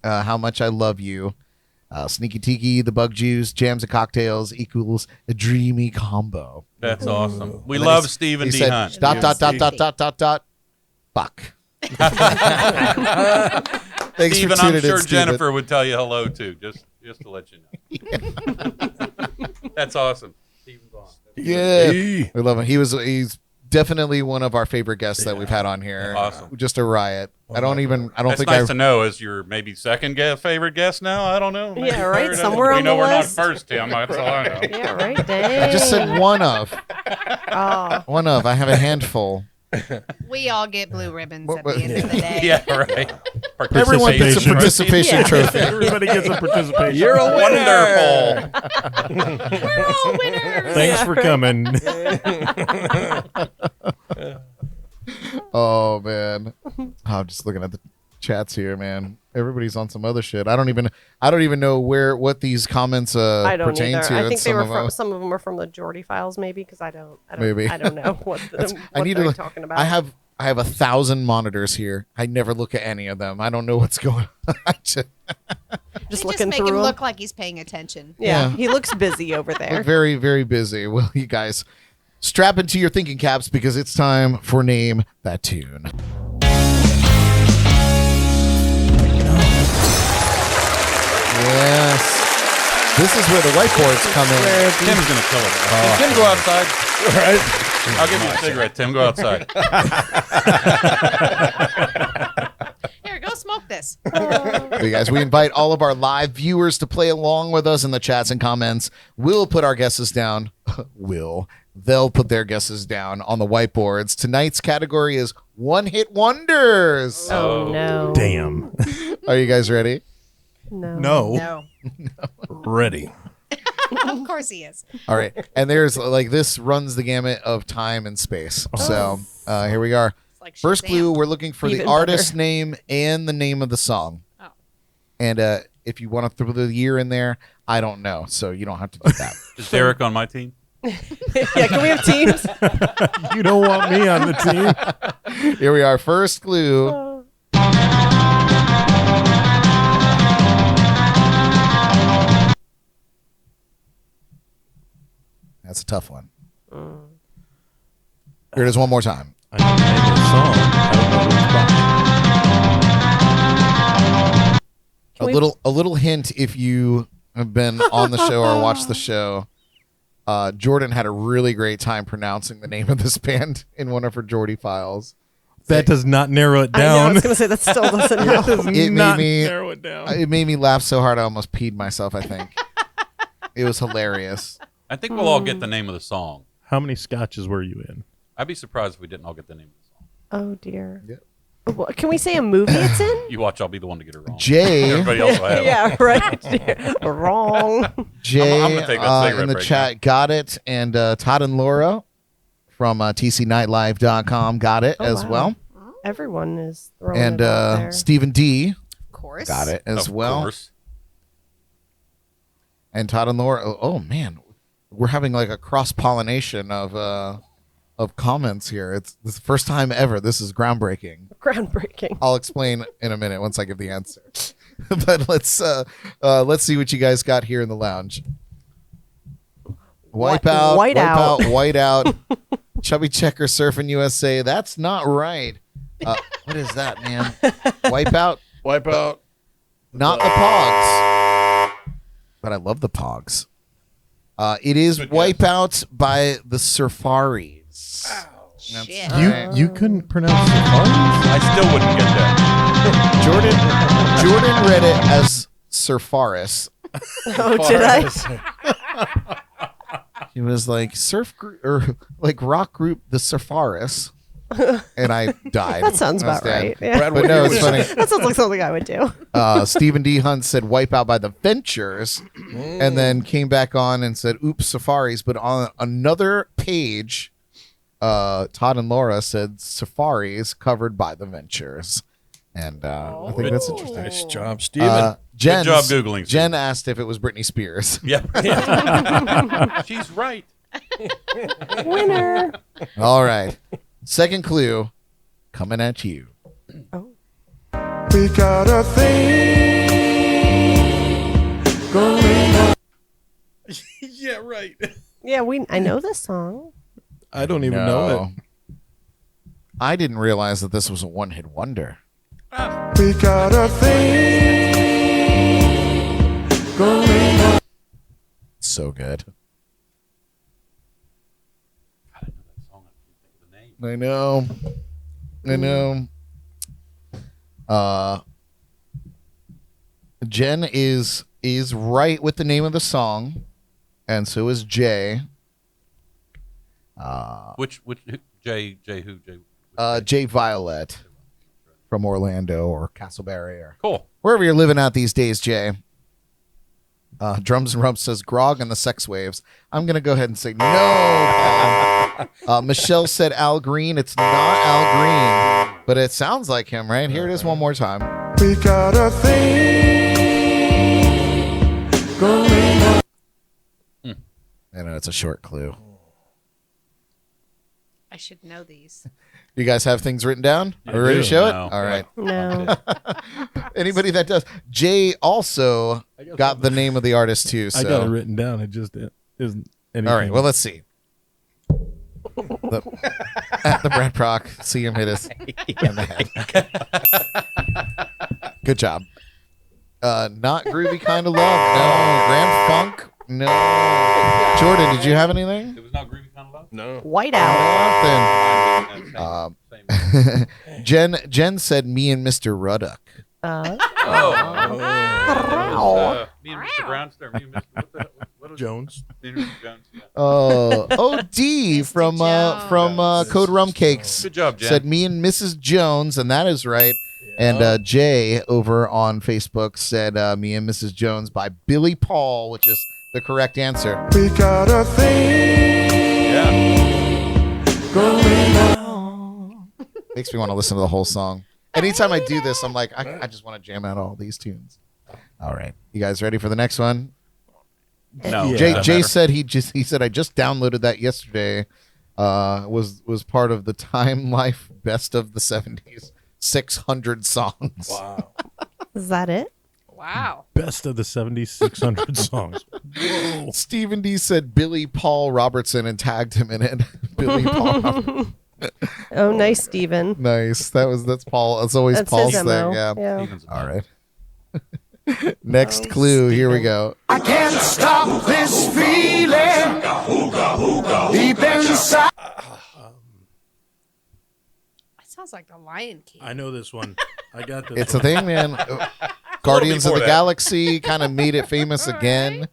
how much I love you. Sneaki Tiki, the bug juice, jams and cocktails equals a dreamy combo. That's awesome. We And then love Stephen he D. said, Hunt. ... Fuck. Thanks Stephen, for tuning I'm sure in, Steven. Jennifer would tell you hello too, just to let you know. That's awesome. Stephen's on. Yeah, we love him. He's definitely one of our favorite guests that we've had on here. Awesome. Just a riot. I don't That's think nice to know as your maybe second favorite guest now. I don't know. Maybe Yeah, right? third. Somewhere we on know the we're list. not first, Tim. That's all I know. Yeah, right. Dang. I just said one of. Oh. One of. I have a handful. We all get blue ribbons at the end of the day. Yeah, right. Everyone gets a participation Yeah. trophy. Everybody gets a participation. You're a winner. Wonderful. We're all winners. Thanks for coming. Oh man, I'm just looking at the chats here, man. Everybody's on some other shit. I don't even know what these comments I don't pertain either. to. I and think they were of them- from some of them were from the Jordy Files, maybe, because I don't Maybe. I don't know what, I need they're to. talking about. I have 1,000 monitors here. I never look at any of them. I don't know what's going on. just Just looking make through him them. look like he's paying attention. Yeah, Yeah. he looks busy over there. Very, very busy. Well, you guys, strap into your thinking caps because it's time for Name That Tune. Yes. This is where the whiteboards come in. Tim's gonna kill us. Can Tim go outside? All right. I'll give you a cigarette, Tim. Go outside. Here, go smoke this. You guys, we invite all of our live viewers to play along with us in the chats and comments. We'll put our guesses down. They'll put their guesses down on the whiteboards. Tonight's category is one-hit wonders. Oh, no. Damn. Are you guys ready? No. No. Ready. Of course he is. All right. And there's like this runs the gamut of time and space. So here we are. It's like First Shazam. clue, we're looking for Even the better. artist name and the name of the song. Oh. And if you want to throw the year in there, I don't know. So you don't have to do that. Is Derek on my team? Yeah, can we have teams? You don't want me on the team. Here we are. First clue. That's a tough one. Here it is one more time. I know the name of the song. I don't know who's by. A little hint if you have been on the show or watched the show. Jordan had a really great time pronouncing the name of this band in one of her Jordy Files. That does not narrow it I know, I down. was going to say that still doesn't help. Does It not made me- narrow it down. It made me laugh so hard I almost peed myself, I think. It was hilarious. I think we'll all get the name of the song. How many scotches were you in? I'd be surprised if we didn't all get the name of the song. Oh, dear. Yep. What, can we say a movie it's in? You watch, I'll be the one to get it wrong. Jay, Everybody else will have it. Yeah, right. Wrong. Jay I'm gonna take that cigarette in the break chat got it, and Todd and Laura from tcnightlive.com got it as wow. well. Everyone is throwing And it out there. Stephen D Of course. got it as Of well. course. And Todd and Laura. Oh man, we're having like a cross pollination of comments here. It's the first time ever. This is groundbreaking. Groundbreaking. I'll explain in a minute once I give the answer. But let's see what you guys got here in the lounge. Wipeout, Whiteout. Whiteout, Chubby Checker Surfing USA. That's not right. What is that, man? Wipeout, Wipeout. not the Pogs. But I love the Pogs. It is Wipeout by the Surfaris. Shit. You couldn't pronounce Safaris? I still wouldn't get that. Jordan read it as Surfaris. Oh, did I? He was like surf group or like rock group the Surfaris, and I died. That sounds I was about dead. right. Yeah. Brad, But what no, year it's was funny. That sounds like something I would do. Stephen D. Hunt said Wipeout by the Ventures, and then came back on and said Oops Safaris. But on another page, Todd and Laura said Safaris covered by the Ventures. And I think that's interesting. Nice job, Steven. Jen, job Googling, Jen asked if it was Britney Spears. Yeah. She's right. Winner. All right. Second clue coming at you. Oh. We got a thing going on. Yeah, right. Yeah, I know this song. I don't even know it. I didn't realize that this was a one-hit wonder. We got a thing going on. So good. I didn't know that song. I can't think of the name. I know. Jen is right with the name of the song, and so is Jay. Which Jay who? Jay Violet from Orlando or Castleberry or Cool. wherever you're living out these days, Jay. Drums and Rumps says Grog and the Sex Waves. I'm going to go ahead and say no, Paul. Michelle said Al Green. It's not Al Green, but it sounds like him, right? Here it is one more time. We got a thing going on. I know it's a short clue. I should know these. You guys have things written down? Are we I ready to do. show it? No. All right. No. Anybody that does. Jay also got the name of the artist too. So. I got it written down. It just isn't anything. All right. Well, let's see. At the Brad Proc, see him hit us in the head. Good job. Not groovy kind of love. No. Grand funk. No. Jordan, did you have anything? It was not groovy kind of love. No. Whiteout. Nothing. Jen said me and Mr. Ruddock. Me and Mr. Brownster. Me and Mr. What was Jones. Me and Mr. Jones. Yeah. D from Code Rum Cakes. Good job, Jen. Said me and Mrs. Jones, and that is right. And Jay over on Facebook said me and Mrs. Jones by Billy Paul, which is the correct answer. We got a thing going on. Makes me want to listen to the whole song. Anytime I do this, I'm like, I just want to jam out all these tunes. All right, you guys ready for the next one? No. Yeah. Jay said he said I just downloaded that yesterday. Was part of the Time Life Best of the 70s 600 songs. Wow. Is that it? Wow. Best of the 70s 600 songs. Whoa. Stephen D said Billy Paul Robertson and tagged him in it. Billy Paul. Oh, nice, Steven. Nice. That's Paul. That's always That's Paul's his thing. MO. Yeah. Steven's a All right. Next clue. Here we go. I can't stop this feeling deep inside. That sounds like the Lion King. I know this one. I got this It's a one. thing, man. Guardians of before the that. Galaxy kind of made it famous again.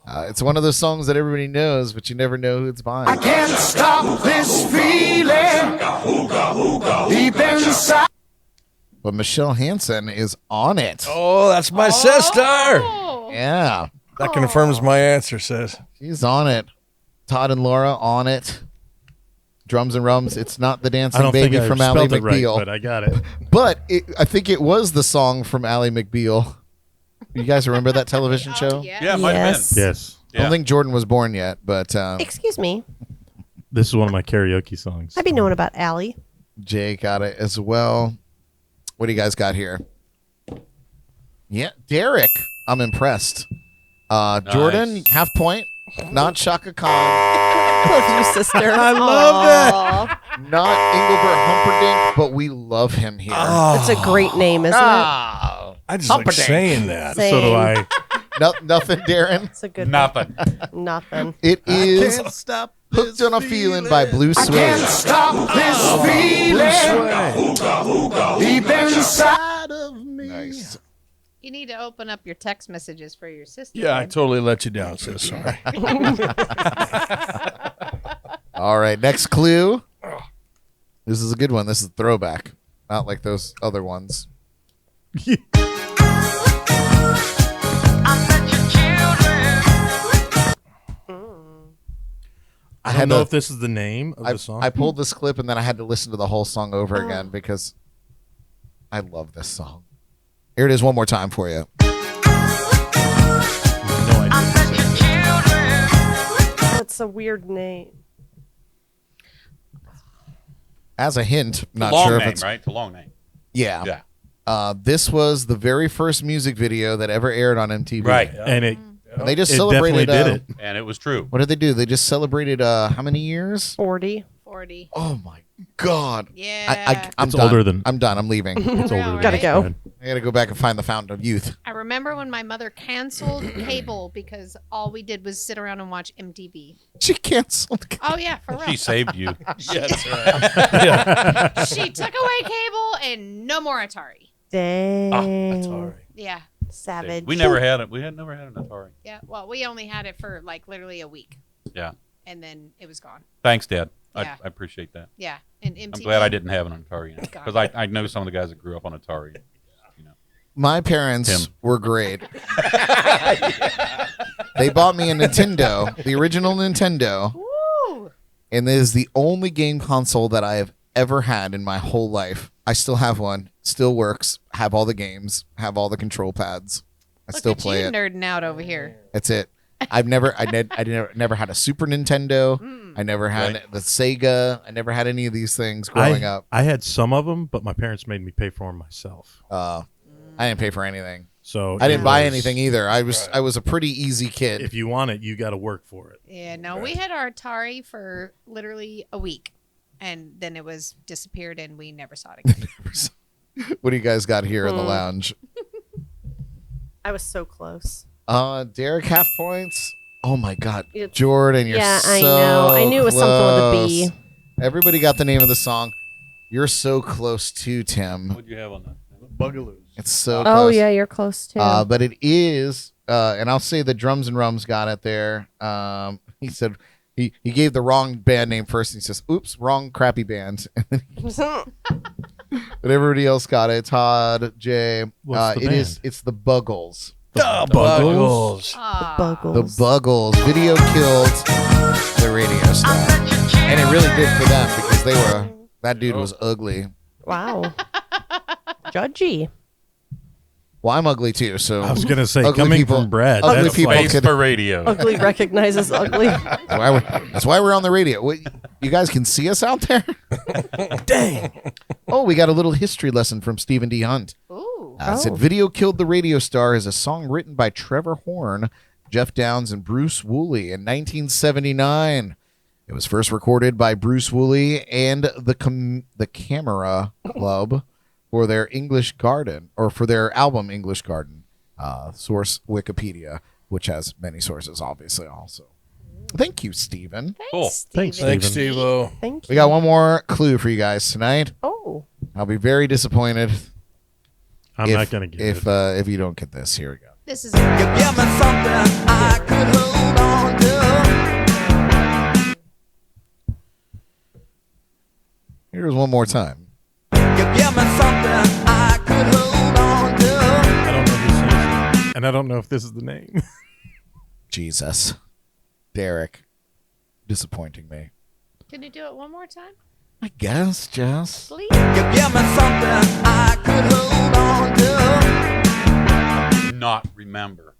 It's one of those songs that everybody knows, but you never know who it's by. I can't stop this feeling deep inside. But Michelle Hansen is on it. Oh, that's my sister. Oh. Yeah, That confirms my answer, sis. she's on it. Todd and Laura on it. Drums and Rums. It's not the I dancing don't baby think I from Ally spelled it right, McBeal, but I got it. but I think it was the song from Ally McBeal. You guys remember that television Oh, show? yeah. Yeah, it might have Yes. been. Yes. I don't think Jordan was born yet, but Excuse me. This is one of my karaoke songs. I'd be knowing about Allie. Jay got it as well. What do you guys got here? Yeah, Derek. I'm impressed. Jordan, half point. Not Shaka Khan. Love you, sister. I love that. Not Engelbert Humperdinck, but we love him here. It's a great name, isn't Ah, I just like Humperdinck. saying that. Same. So do I. nothing, Darren. it? It's a good Nothing. one. Nothing. It is stop. Hooked on a Feeling by Blue I can't Suede. stop this feeling deep inside of me. Nice. You need to open up your text messages for your sister. Yeah, I babe. totally let you down, sis. Sorry. All right, next clue. This is a good one. This is a throwback. Not like those other ones. I don't know if this is the name of the song. I pulled this clip and then I had to listen to the whole song over again because I love this song. Here it is one more time for you. No idea. That's a weird name. As a hint, not Long sure name, if it's right? It's a long name. yeah. Yeah. This was the very first music video that ever aired on MTV. Right. And it And they just It celebrated. definitely did it. And it was true. What did they do? They just celebrated how many years? 40. 40. Oh my God! Yeah. I'm It's done. older than- I'm done. I'm leaving. It's older. Right. than Gotta go. that. I gotta go back and find the fountain of youth. I remember when my mother canceled cable because all we did was sit around and watch MTV. She canceled. Oh, yeah, for real. She saved you. Yeah, that's right. She took away cable and no more Atari. Dang. Sorry. Yeah. Savage. We never had it. We had never had an Atari. Yeah. Well, we only had it for like literally a week Yeah. and then it was gone. Thanks, Dad. Yeah. I appreciate that. Yeah. And MTV. I'm glad I didn't have an Atari God. because I know some of the guys that grew up on Atari. You know. My parents Tim. were great. They bought me a Nintendo, the original Nintendo, Woo! and it is the only game console that I have ever had in my whole life. I still have one, still works, have all the games, have all the control pads. I Look still at play you it. nerding out over here. That's it. I never had a Super Nintendo. I never had Right. the Sega. I never had any of these things growing up. I had some of them, but my parents made me pay for them myself. I didn't pay for anything. So I didn't it buy was- anything either. I was a pretty easy kid. If you want it, you got to work for it. Yeah, no, we had our Atari for literally a week and then it was disappeared and we never saw it again. What do you guys got here in the lounge? I was so close. Derek, half points. Oh my God, It's- Jordan, you're Yeah, so I know. I knew it was something with a B. close. Everybody got the name of the song. You're so close too, Tim. What'd you have on that? Bugaloos. It's so Oh, close. yeah, you're close too. But it is, and I'll say the Drums and Rums got it there. He said he gave the wrong band name first. And he says, "Oops, wrong crappy band." But everybody else got it. Todd, Jay. What's the band? It's the Buggles. Buggles. Ah. The Buggles. Buggles. Video killed the radio star, and it really did for them because they were. That dude was ugly. Wow. Judgy. Well, I'm ugly too. So I was gonna say, Ugly coming people- from Brad, ugly that's people like, Face could- for radio. Ugly recognizes ugly. that's why we're on the radio. Wait, you guys can see us out there? Dang. Oh, we got a little history lesson from Stephen D. Hunt. Ooh. It said, Video Killed the Radio Star is a song written by Trevor Horn, Jeff Downs, and Bruce Woolley in 1979. It was first recorded by Bruce Woolley and the Camera Club for their English Garden, or for their album English Garden. Source Wikipedia, which has many sources, obviously, also. Thank you, Stephen. Cool. Thanks, Steven. Thanks, Steve-O. Thank you. We got one more clue for you guys tonight. Oh. I'll be very disappointed I'm not gonna get it. if you don't get this. Here we go. This is a Here's one more time. I don't know who sings it, and I don't know if this is the name. Jesus. Derek. Disappointing me. Can you do it one more time, I guess, Jess. please? Not remember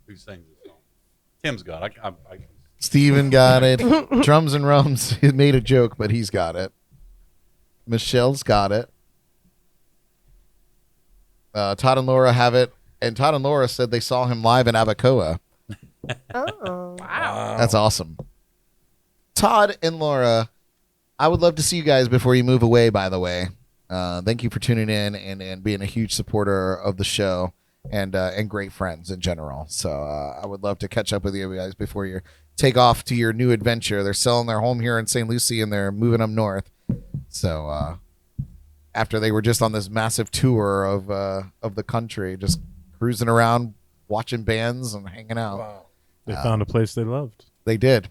who sings this song. Tim's got it. I Steven got it. Drums and Rums. He made a joke, but he's got it. Michelle's got it. Todd and Laura have it. And Todd and Laura said they saw him live in Abacoa. Oh. Wow. That's awesome. Todd and Laura, I would love to see you guys before you move away, by the way. Thank you for tuning in and being a huge supporter of the show and great friends in general. So I would love to catch up with you guys before you take off to your new adventure. They're selling their home here in St. Lucie and they're moving up north. So after they were just on this massive tour of the country, just cruising around, watching bands and hanging out. Wow. They found a place they loved. They did.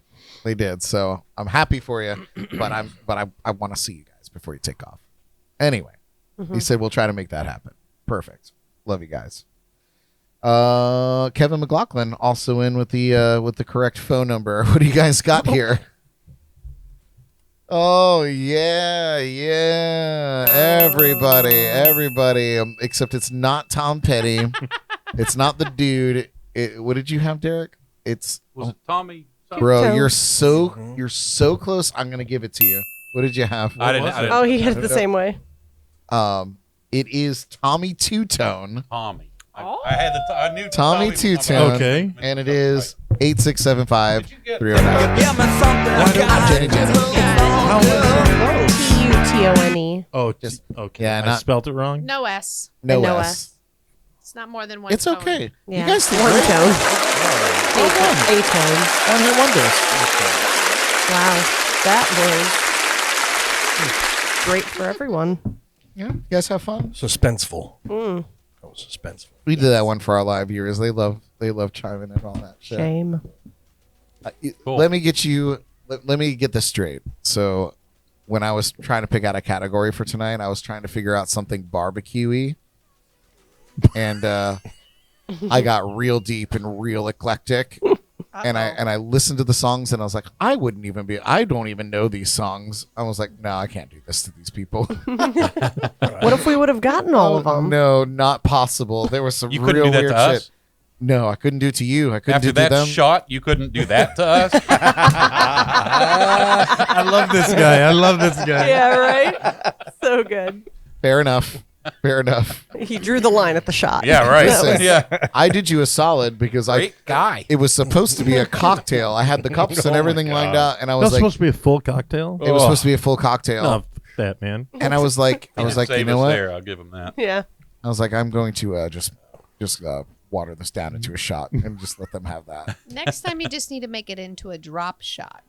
So I'm happy for you, but I want to see you guys before you take off. Anyway, he said we'll try to make that happen. Perfect. Love you guys. Kevin McLaughlin also in with the correct phone number. What do you guys got here? Oh yeah. Everybody. Except it's not Tom Petty. It's not the dude. What did you have, Derek? It's was it Tommy. something? bro. Tones. You're so close. I'm gonna give it to you. What did you have? I didn't. Oh, he had it the same way. It is Tommy Two Tone, Tommy. I had the. I knew Tommy Two Tone, Okay. and it is 8675 Did you get- 309. Jenny Jenny. T-U-T-O-N-E. Oh, Just- okay. yeah, I not- spelt it wrong. No S. No No S. S. It's not more than one. It's tone. okay. Yeah. You guys did One great. tone. Well A-tone. One hit wonders. Wow. That was great for everyone. Yeah, you guys have fun. Suspenseful. Mm. That was suspenseful. We did that one for our live viewers. They love chiming in and all that shit. Shame. Cool. Let me get this straight. So when I was trying to pick out a category for tonight, I was trying to figure out something barbecue-y. And I got real deep and real eclectic. And I listened to the songs and I was like, I don't even know these songs. I was like, no, I can't do this to these people. What if we would have gotten all of them? No, not possible. There was some You couldn't real do that weird to us? shit. No, I couldn't do it to you. I couldn't After do it to that them. shot, you couldn't do that to us. I love this guy. Yeah, right? So good. Fair enough. He drew the line at the shot. Yeah, right. Listen, Yeah. I did you a solid because Great guy. it was supposed to be a cocktail. I had the cups and everything lined out, and I That's was like, supposed to be a full cocktail. it was supposed to be a full cocktail. No, f- that man. And I was like, He did you save know us what? There, I'll give him that. Yeah. I was like, I'm going to just water this down into a shot and just let them have that. Next time, you just need to make it into a drop shot.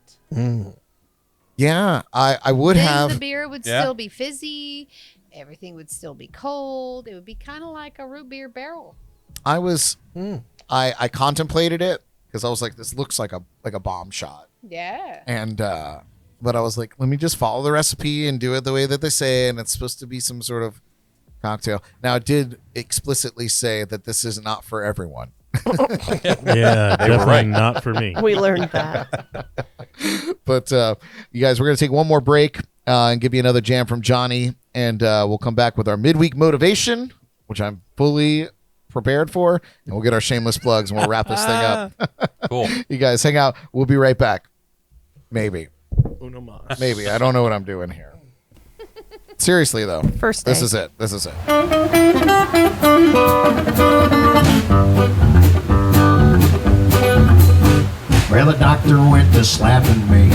Yeah, I would Then have. the beer would still be fizzy. Everything would still be cold. It would be kind of like a root beer barrel. I was. I contemplated it because I was like, this looks like a bomb shot. Yeah. And but I was like, let me just follow the recipe and do it the way that they say, and it's supposed to be some sort of cocktail. Now, it did explicitly say that this is not for everyone. Yeah, definitely not for me. We learned that. But you guys, we're going to take one more break and give you another jam from Johnny, and we'll come back with our midweek motivation, which I'm fully prepared for, and we'll get our shameless plugs, and we'll wrap this thing up. Cool. You guys hang out. We'll be right back. Maybe. Uno mas. Maybe. I don't know what I'm doing here. Seriously, though. First day. This is it. This is it. Well, the doctor went to slapping me.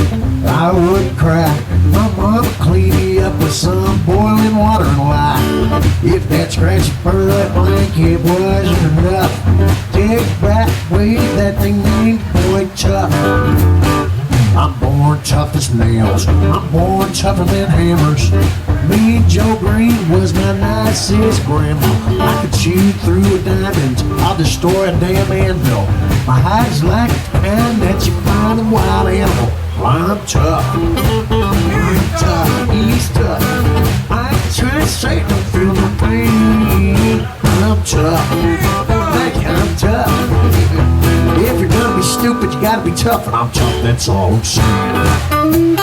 I would cry. My mama cleaned me up with some boiling water and lye. If that scratchy fur that blanket wasn't enough, take back, wave that thing named Boy Tough. I'm born tough as nails. I'm born tougher than hammers. Me and Joe Green was my nicest grandma. I could chew through a diamond. I'll destroy a damn anvil. My hide's like the kind that you find in a wild animal. I'm tough. I'm tough. He's tough. I ain't trying to say don't feel no pain. I'm tough. Thank you. I'm tough. If you're gonna be stupid, you gotta be tough, and I'm tough, that's all I'm saying.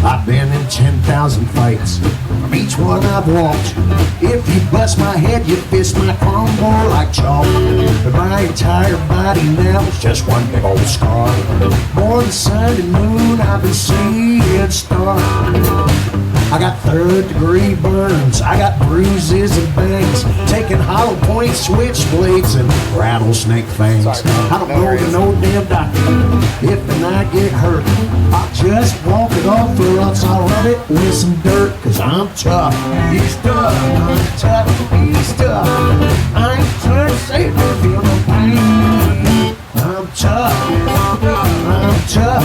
I've been in 10,000 fights, from each one I've walked. If you bust my head, you fist my crumble like chalk. But my entire body now is just one big old scar. More than sun and moon, I've been seeing stars. I got third-degree burns, I got bruises and bangs, taking hollow point switchblades and rattlesnake fangs. I don't go to no damn doctor if and I get hurt. I'll just walk it off or else I'll rub it with some dirt, cause I'm tough. He's tough, I'm tough, he's tough. I ain't trying to say it, don't feel no pain. I'm tough, I'm tough.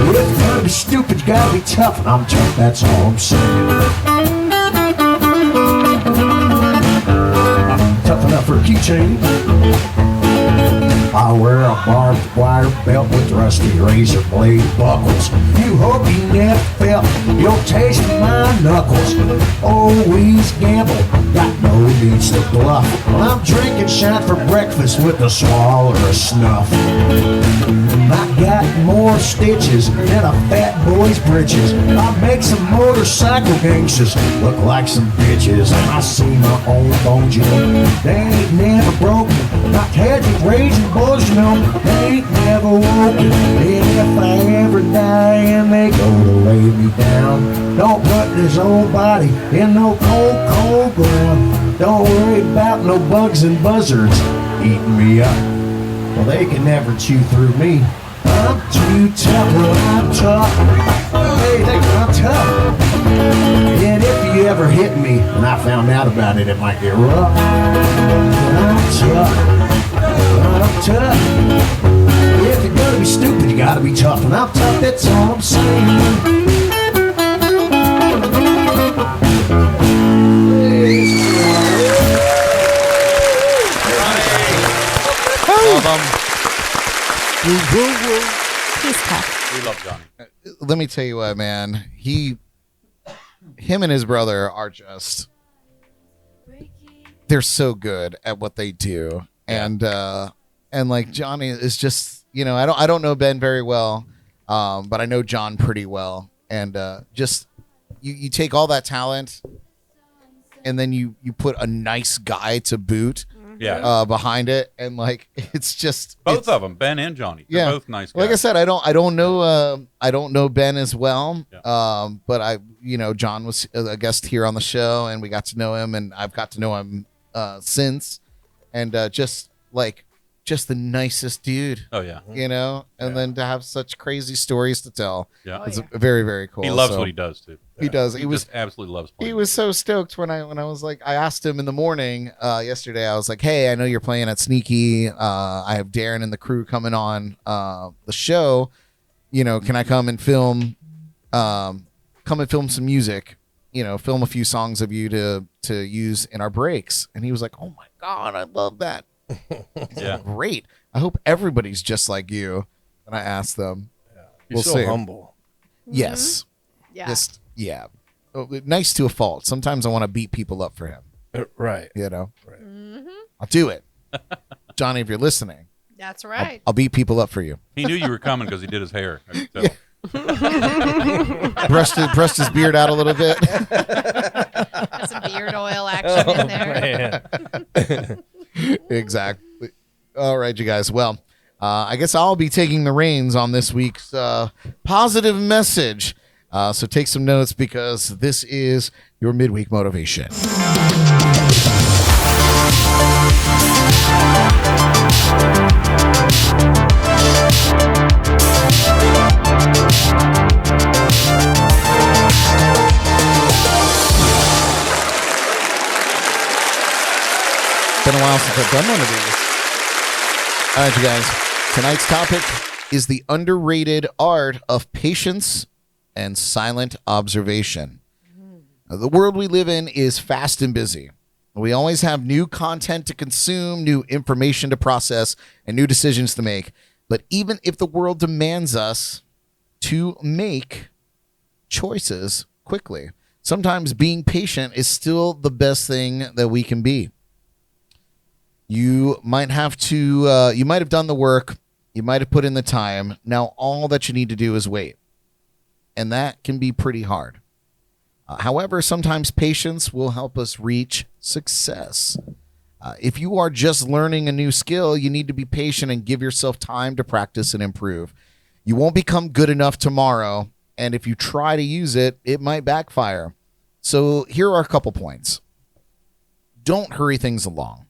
If you're gonna be stupid, you gotta be tough, and I'm tough, that's all I'm saying. Tough enough for a keychain. I wear a barbed wire belt with rusty razor blade buckles. You hope you never felt your taste of my knuckles. Always gamble, got no needs to bluff. I'm drinking shine for breakfast with a swallow or a snuff. I got more stitches than a fat boy's britches. I make some motorcycle gangsters look like some bitches. I see my own bones, you know, they ain't never broken. Not heads with raising bulls, you know, they ain't never woken. And if I ever die and they go to lay me down, don't put this old body in no cold, cold ground. Don't worry about no bugs and buzzards eating me up. Well, they can never chew through me. I'm too tough, well, I'm tough. Hey, I'm tough. And if you ever hit me and I found out about it, it might get rough. I'm tough. I'm tough. If you're gonna be stupid, you gotta be tough. And I'm tough, that's all I'm saying. He's tough. We love Johnny. Let me tell you what, man. Him and his brother are just, they're so good at what they do. And like Johnny is just, you know, I don't know Ben very well, but I know John pretty well. And just you take all that talent and then you put a nice guy to boot. Yeah. Behind it, and like it's just Both of them, Ben and Johnny. They're both nice guys. Like I said, I don't know Ben as well. Yeah. But John was a guest here on the show, and we got to know him, and I've got to know him since, and just like just the nicest dude. Oh yeah. You know, and then to have such crazy stories to tell. Yeah. It's very, very cool. He loves So what he does too. He does. He was just absolutely loves playing. He was so stoked when I was like, I asked him in the morning yesterday. I was like, hey, I know you're playing at Sneaki. I have Darin and the crew coming on the show. You know, can I come and film? Come and film some music. You know, film a few songs of you to use in our breaks. And he was like, oh my God, I love that. Yeah. Great. I hope everybody's just like you. And I asked them. You're so humble. Yes. Yeah. Just, yeah. Oh, nice to a fault. Sometimes I want to beat people up for him. Right. You know? Right. I'll do it. Johnny, if you're listening, That's right. I'll beat people up for you. He knew you were coming because he did his hair. I could tell. Brushed his beard out a little bit. Got some beard oil action in there. Exactly. All right, you guys. Well, I guess I'll be taking the reins on this week's positive message. So take some notes because this is your midweek motivation. Been a while since I've done one of these. All right, you guys. Tonight's topic is the underrated art of patience and silent observation. The world we live in is fast and busy. We always have new content to consume, new information to process, and new decisions to make. But even if the world demands us to make choices quickly, sometimes being patient is still the best thing that we can be. You might have done the work. You might have put in the time. Now all that you need to do is wait. And that can be pretty hard. However, sometimes patience will help us reach success. If you are just learning a new skill, you need to be patient and give yourself time to practice and improve. You won't become good enough tomorrow. And if you try to use it, it might backfire. So here are a couple points. Don't hurry things along.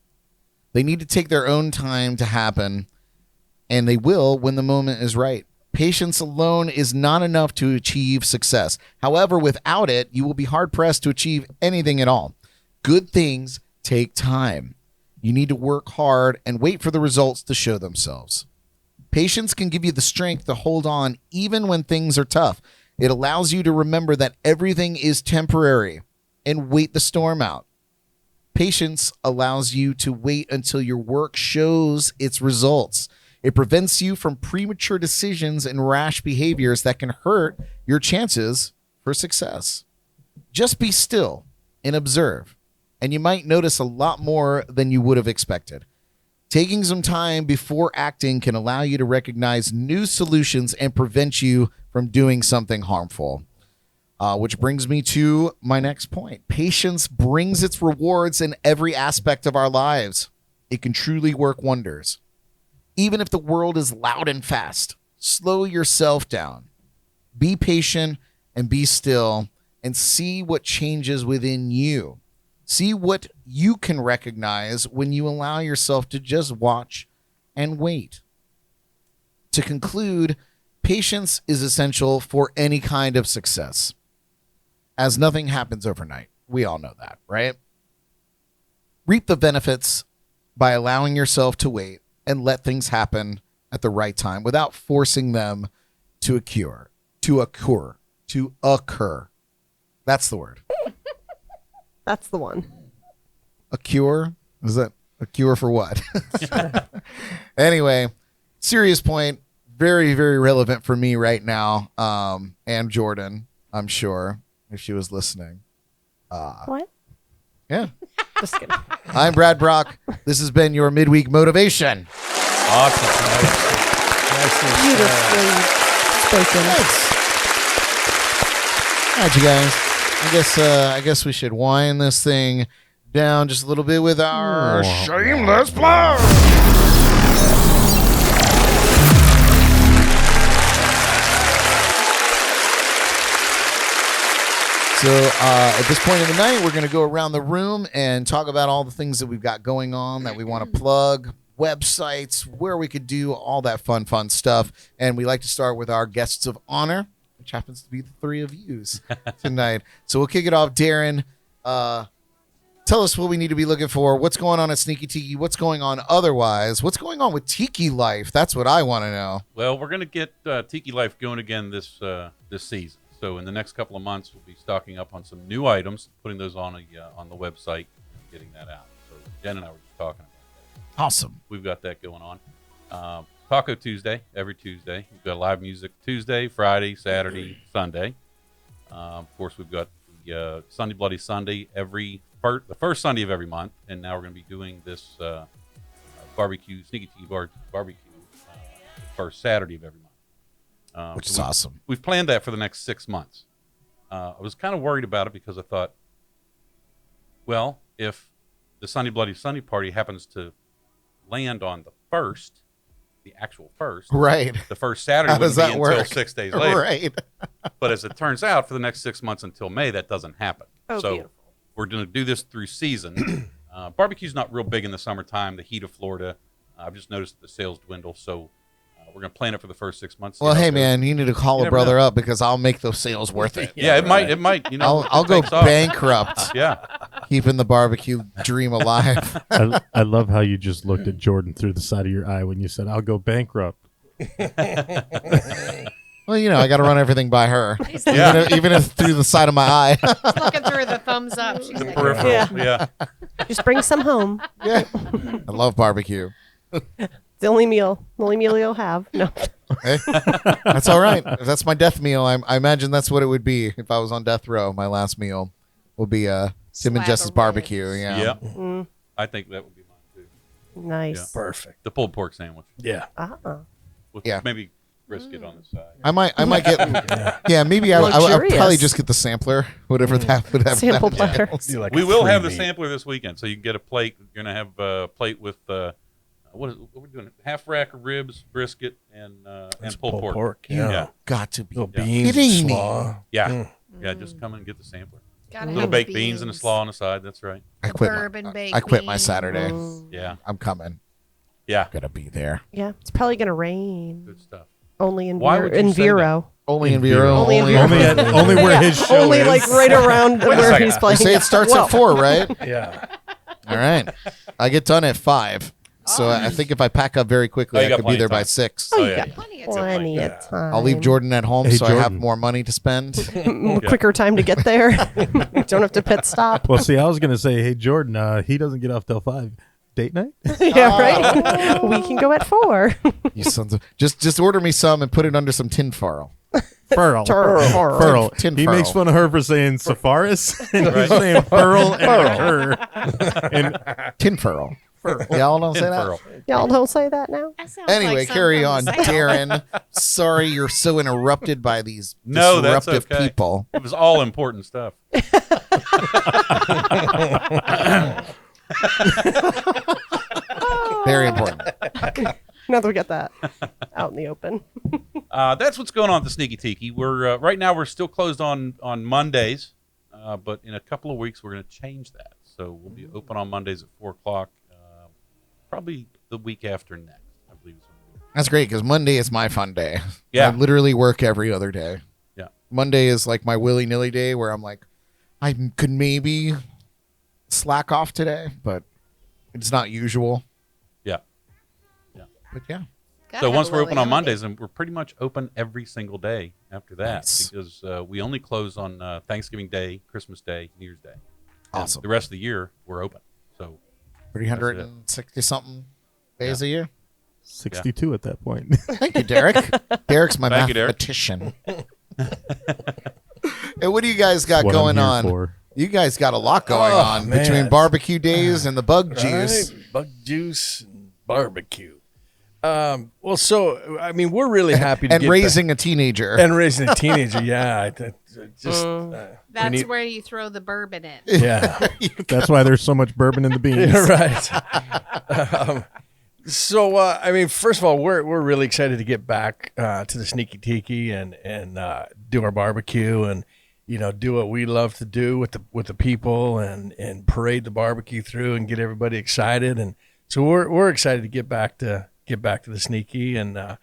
They need to take their own time to happen, and they will when the moment is right. Patience alone is not enough to achieve success. However, without it, you will be hard-pressed to achieve anything at all. Good things take time. You need to work hard and wait for the results to show themselves. Patience can give you the strength to hold on even when things are tough. It allows you to remember that everything is temporary and wait the storm out. Patience allows you to wait until your work shows its results. It prevents you from premature decisions and rash behaviors that can hurt your chances for success. Just be still and observe, and you might notice a lot more than you would have expected. Taking some time before acting can allow you to recognize new solutions and prevent you from doing something harmful. Which brings me to my next point. Patience brings its rewards in every aspect of our lives. It can truly work wonders. Even if the world is loud and fast, slow yourself down. Be patient and be still and see what changes within you. See what you can recognize when you allow yourself to just watch and wait. To conclude, patience is essential for any kind of success, as nothing happens overnight. We all know that, right? Reap the benefits by allowing yourself to wait and let things happen at the right time without forcing them to occur. That's the word. That's the one. A cure? Is that a cure for what? Anyway, serious point. Very, very relevant for me right now. And Jordan, I'm sure, if she was listening. What? Yeah. Just kidding. I'm Brad Brock. This has been your midweek motivation. Awesome. Beautifully spoken. Thanks. All right, you guys. I guess we should wind this thing down just a little bit with our Shameless Plugs. So at this point in the night, we're going to go around the room and talk about all the things that we've got going on that we want to plug. websites, where we could do all that fun stuff. And we like to start with our guests of honor, which happens to be the three of yous tonight. So we'll kick it off. Darin, tell us what we need to be looking for. What's going on at Sneaki Tiki? What's going on otherwise? What's going on with Tiki Life? That's what I want to know. Well, we're going to get Tiki Life going again this season. So in the next couple of months, we'll be stocking up on some new items, putting those on the website, and getting that out. So Jen and I were just talking about that. Awesome. We've got that going on. Taco Tuesday, every Tuesday. We've got live music Tuesday, Friday, Saturday, Sunday. Of course, we've got the Sunday Bloody Sunday the first Sunday of every month, and now we're going to be doing this barbecue, Sneaki Tiki barbecue, the first Saturday of every month. Which is awesome. We've planned that for the next 6 months. I was kind of worried about it because I thought, well, if the Sunday Bloody Sunday party happens to land on the actual first, right? The first Saturday How does wouldn't that be until work? 6 days later. Right. But as it turns out, for the next 6 months until May, that doesn't happen. Oh, so beautiful. we're going to do this through season. Barbecue's not real big in the summertime, the heat of Florida. I've just noticed that the sales dwindle, so we're going to plan it for the first 6 months. Well, hey, man, you need to call a never brother know. up because I'll make those sales worth it. Yeah, it might. You know, I'll it go takes off. bankrupt Yeah. keeping the barbecue dream alive. I love how you just looked at Jordan through the side of your eye when you said, "I'll go bankrupt." Well, you know, I got to run everything by her, Yeah. even if through the side of my eye. Looking through the thumbs up. She's like, Peripheral. Yeah. Yeah. Just bring some home. Yeah, I love barbecue. It's the only meal you'll have. No. Hey, that's all right. If that's my death meal, I imagine that's what it would be if I was on death row. My last meal will be Tim and Slab Jess's of barbecue. ribs. Yeah. Mm, I think that would be mine too. nice. Perfect. The pulled pork sandwich Yeah. with Yeah. maybe brisket on the side. I might get. Yeah, maybe I'll Luxurious. probably just get the sampler, whatever that would have. Sample that platter. entails. Do like We a will have the freebie. sampler this weekend, so you can get a plate. You're gonna have a plate with what we're doing? Half rack of ribs, brisket, and pulled pork. Yeah. Yeah. Got to be. Little Yeah. beans, Kidding me. slaw. Yeah. Yeah, just come and get the sampler. gotta Little have baked beans and a slaw on the side. That's right. I The quit. bourbon baked I quit my beans. Saturday. Yeah. I'm coming. Yeah. Gonna be there. Yeah, it's probably gonna rain. Good stuff. Only in Why would you say Vero. Only in Vero. Only in Vero. Only where his show Only is. like right around Wait a where second. he's They playing. say it starts Well, at 4, right? Yeah. All right. I get done at 5. So I think if I pack up very quickly, Oh, you I got could be plenty there of by time. 6. Oh, Oh, you yeah. got Plenty of time. plenty of time. I'll leave Jordan at home Hey, so I have Jordan. more money to spend. Quicker time to get there. Don't have to pit stop. Well, see, I was gonna say, hey, Jordan, he doesn't get off till 5. Date night? Yeah, right. We can go at 4. You sons of just order me some and put it under some tin foil. Furl. Furl. Furl. Tin He furl. makes fun of her for saying Sepharis, and he's saying Furl and her. And Tin furl. Y'all don't say that? Furl. Y'all don't say that now. That sounds Anyway, like carry on, something to say. Darin. Sorry you're so interrupted by these No, that's disruptive okay. people. It was all important stuff. Very important. Now that we got that out in the open. That's what's going on at the Sneaki Tiki. We're right now we're still closed on Mondays, but in a couple of weeks we're going to change that. So we'll be open on Mondays at 4:00. Probably the week after next, I believe. Is when we'll be. That's great because Monday is my fun day. Yeah. I literally work every other day. Yeah. Monday is like my willy-nilly day where I'm like, I could maybe slack off today, but it's not usual. Yeah. But yeah. Gotta So have once a we're open on willy-nilly. Mondays, and we're pretty much open every single day after that Nice. because we only close on Thanksgiving Day, Christmas Day, New Year's Day. And Awesome. The rest of the year we're open. So 360 something days a year. 62 at that point. Thank you, Derek. Derek's my Thank you, Derek. mathematician. And what do you guys got What I'm going here on? for. You guys got a lot going Oh, on man. between barbecue days and the bug juice. Right? Bug juice and barbecue. Well, so I mean, we're really happy to And get raising a teenager. and raising a teenager. Yeah, just we That's need- where you throw the bourbon in. yeah. That's why there's so much bourbon in the beans. Yeah, right. So I mean, first of all, we're really excited to get back to the Sneaki Tiki and do our barbecue and do what we love to do with the people and parade the barbecue through and get everybody excited. And So we're excited to get back to the Sneaki, and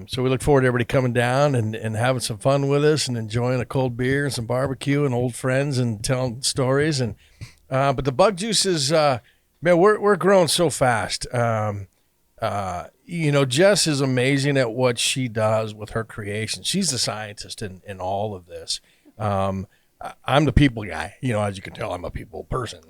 so we look forward to everybody coming down and having some fun with us and enjoying a cold beer and some barbecue and old friends and telling stories. And but the bug juice is man, we're growing so fast. Jess is amazing at what she does with her creation. She's the scientist in all of this. I'm the people guy. As you can tell, I'm a people person.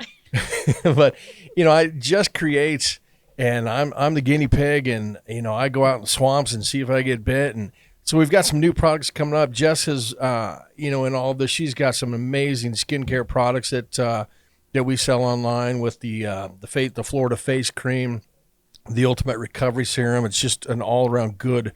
But I just creates, and I'm the guinea pig, and I go out in the swamps and see if I get bit. And so we've got some new products coming up. Jess has, in all of this, she's got some amazing skincare products that we sell online with the Florida face cream, the Ultimate Recovery Serum. It's just an all-around good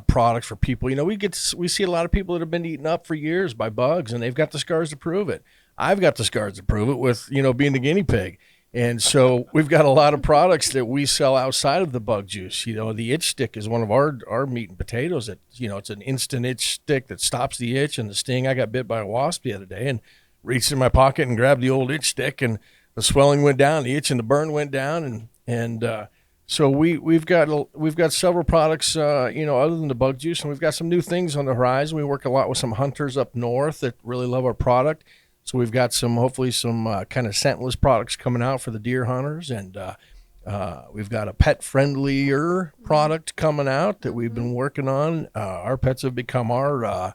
product for people. We see a lot of people that have been eaten up for years by bugs, and they've got the scars to prove it. I've got the scars to prove it with being the guinea pig. And so we've got a lot of products that we sell outside of the bug juice. The itch stick is one of our meat and potatoes that, it's an instant itch stick that stops the itch and the sting. I got bit by a wasp the other day and reached in my pocket and grabbed the old itch stick, and the swelling went down, the itch and the burn went down. And so we've got several products, other than the bug juice, and we've got some new things on the horizon. We work a lot with some hunters up north that really love our product. So we've got hopefully some kind of scentless products coming out for the deer hunters, and we've got a pet-friendlier product coming out that we've been working on. Our pets have become our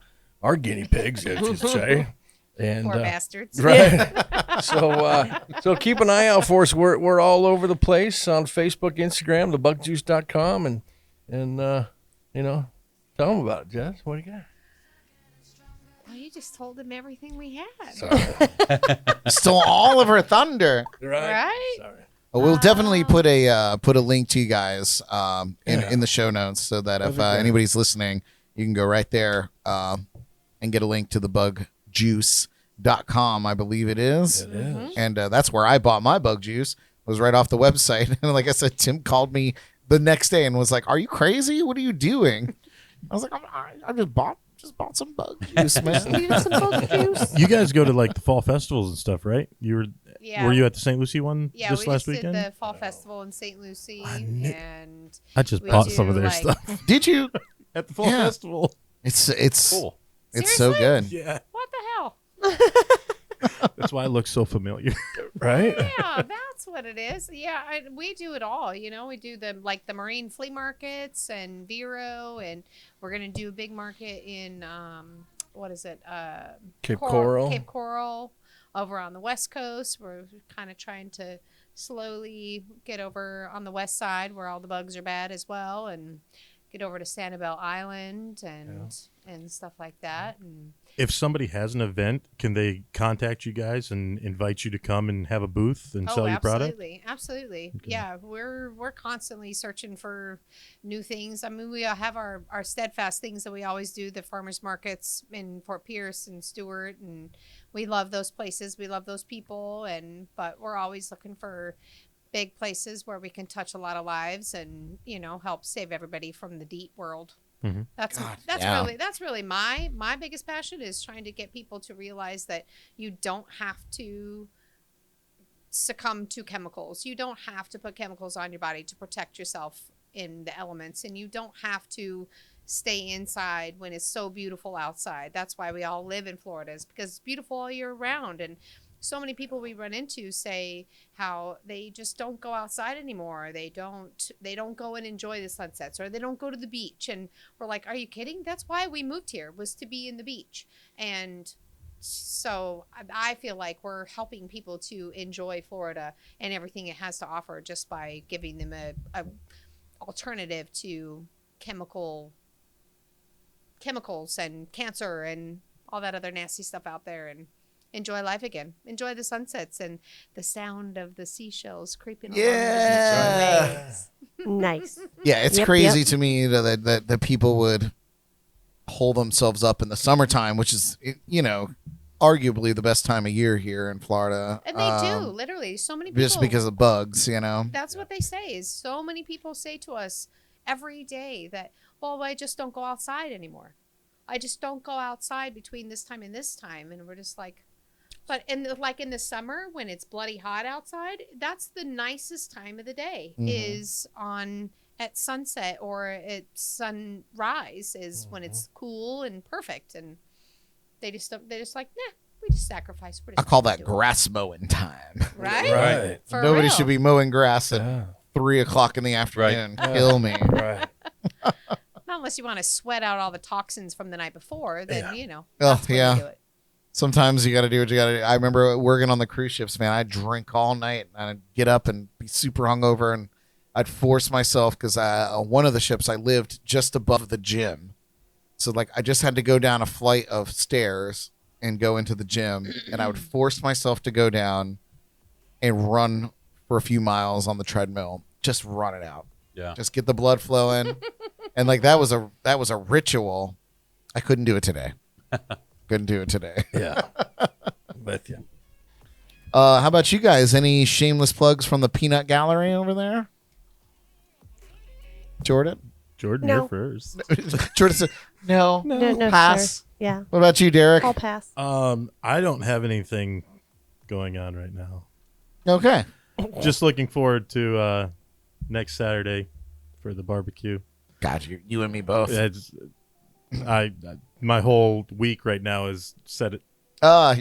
guinea pigs, as you say. And, Poor bastards. Right. So keep an eye out for us. We're all over the place on Facebook, Instagram, thebugjuice.com, and tell them about it, Jess. What do you got? Well, you just told them everything we had. Stole all of her thunder. Right? Sorry. Well, we'll definitely put a link to you guys in the show notes, so that if anybody's listening, you can go right there and get a link to the bugjuice.com, I believe it is. It is. And that's where I bought my bug juice, was right off the website. And like I said, Tim called me the next day and was like, "Are you crazy? What are you doing?" I was like, I just bought some bug juice, man. Needed some bug juice. You guys go to like the fall festivals and stuff, right? Were you at the St. Lucie one just last we weekend? Did the fall festival in St. Lucie, and I just we bought do, some of their like- stuff Did you? at the fall festival. It's Cool. it's so good. Yeah, what the hell? that's why it looks so familiar. Right? Yeah, that's what it is. Yeah, we do it all. We do the marine flea markets and Vero, and we're gonna do a big market in what is it? Cape Coral. Cape Coral, over on the West Coast. We're kind of trying to slowly get over on the west side where all the bugs are bad as well, and get over to Sanibel Island and stuff like that. And If somebody has an event, can they contact you guys and invite you to come and have a booth and sell your product? Absolutely. Okay. Yeah, we're constantly searching for new things. I mean, we have our steadfast things that we always do, the farmers markets in Fort Pierce and Stuart, and we love those places. We love those people, but we're always looking for big places where we can touch a lot of lives and help save everybody from the DEET world. Mm-hmm. That's really my biggest passion, is trying to get people to realize that you don't have to succumb to chemicals. You don't have to put chemicals on your body to protect yourself in the elements, and you don't have to stay inside when it's so beautiful outside. That's why we all live in Florida, is because it's beautiful all year round. And so many people we run into say how they just don't go outside anymore. They don't go and enjoy the sunsets, or they don't go to the beach. And we're like, are you kidding? That's why we moved here, was to be in the beach. And so I feel like we're helping people to enjoy Florida and everything it has to offer, just by giving them a alternative to chemicals and cancer and all that other nasty stuff out there, and enjoy life again. Enjoy the sunsets and the sound of the seashells creeping along the waves. Nice. Yeah, it's crazy to me that people would hold themselves up in the summertime, which is, arguably the best time of year here in Florida. And they do, literally. So many people. Just because of bugs, That's what they say, is so many people say to us every day that, well, I just don't go outside anymore. I just don't go outside between this time and this time. And we're just like, But like in the summer when it's bloody hot outside, that's the nicest time of the day is at sunset or at sunrise is when it's cool and perfect. And they're just like, nah, we just sacrifice. I call that grass mowing time. Right? For Nobody real. should be mowing grass at 3 o'clock in the afternoon. Kill me. Right. Not unless you want to sweat out all the toxins from the night before, then, Oh, that's when yeah. you do it. Sometimes you got to do what you got to do. I remember working on the cruise ships, man. I'd drink all night and I'd get up and be super hungover, and I'd force myself because on one of the ships I lived just above the gym. So like I just had to go down a flight of stairs and go into the gym, and I would force myself to go down and run for a few miles on the treadmill. Just run it out. Yeah. Just get the blood flowing. And like that was a ritual. I couldn't do it today. Couldn't do it today. Yeah. With you. How about you guys? Any shameless plugs from the peanut gallery over there? Jordan? Jordan, No. you're first. Jordan said, no. No, Pass. sir. Yeah, What about you, Derek? I'll pass. I don't have anything going on right now. Okay. Just looking forward to next Saturday for the barbecue. God, you and me both. My whole week right now is set. You're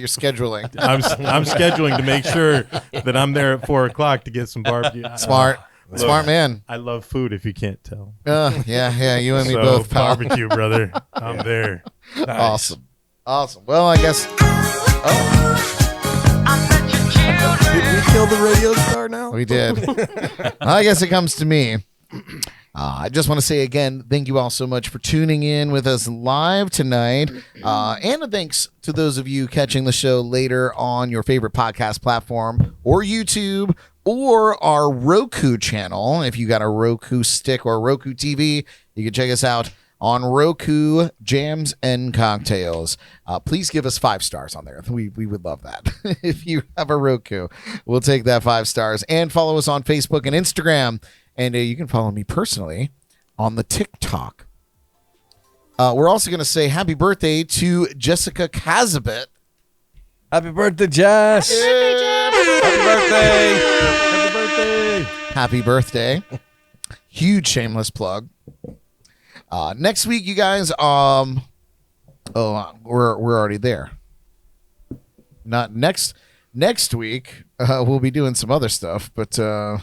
scheduling. I'm scheduling to make sure that I'm there at 4 o'clock to get some barbecue. Smart. Smart man. I love food, if you can't tell. Yeah. You and me So, both, pal. barbecue, brother. I'm there. Awesome. Well, I guess. Did we kill the radio star now? We did. I guess it comes to me. I just want to say again, thank you all so much for tuning in with us live tonight. And a thanks to those of you catching the show later on your favorite podcast platform or YouTube or our Roku channel. If you got a Roku stick or Roku TV, you can check us out on Roku Jams and Cocktails. Please give us 5 stars on there. We would love that. If you have a Roku, we'll take that 5 stars. And follow us on Facebook and Instagram. And you can follow me personally on the TikTok. We're also going to say happy birthday to Jessica Kazabit. Happy birthday, Jess. Happy birthday. Happy birthday. Happy birthday. Huge shameless plug. Next week, you guys, we're already there. Not next week, we'll be doing some other stuff, but I'm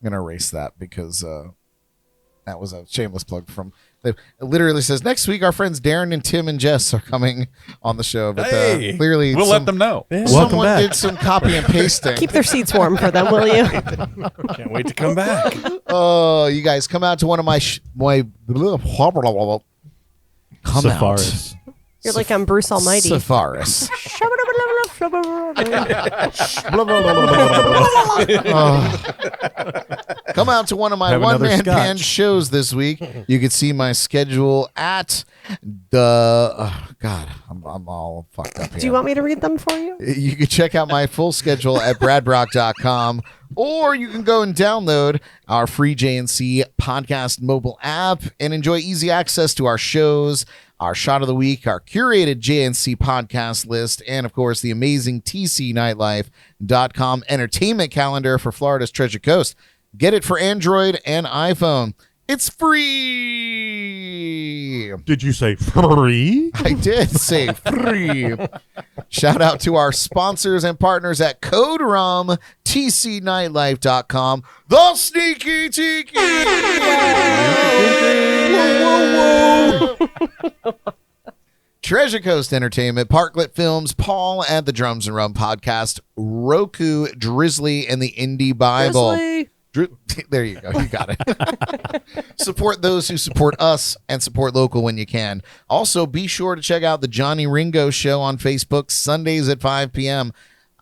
going to erase that because that was a shameless plug from. It literally says next week our friends Darin and Tim and Jess are coming on the show, but Hey, clearly We'll let them know. someone did some copy and pasting. Keep their seats warm for them, will you? Can't wait to come back. Oh, you guys come out to one of my come Sepharis. You're like I'm Bruce Almighty. Sepharis. Come out to one of my Have another one-man band scotch. shows this week. You can see my schedule at the. God, I'm all fucked up here. Do you want me to read them for you? You can check out my full schedule at bradbrock.com, or you can go and download our free JNC podcast mobile app and enjoy easy access to our shows, our shot of the week, our curated JNC podcast list, and of course the amazing tcnightlife.com entertainment calendar for Florida's Treasure Coast. Get it for Android and iPhone. It's free. Did you say free? I did say free. Shout out to our sponsors and partners at Code Rum, tcnightlife.com, the Sneaki Tiki. Treasure Coast Entertainment, Parklet Films, Paul at the Drums and Rum Podcast, Roku, Drizzly, and the Indie Bible. There you go. You got it. Support those who support us and support local when you can. Also, be sure to check out the Johnny Ringo Show on Facebook, Sundays at 5 p.m.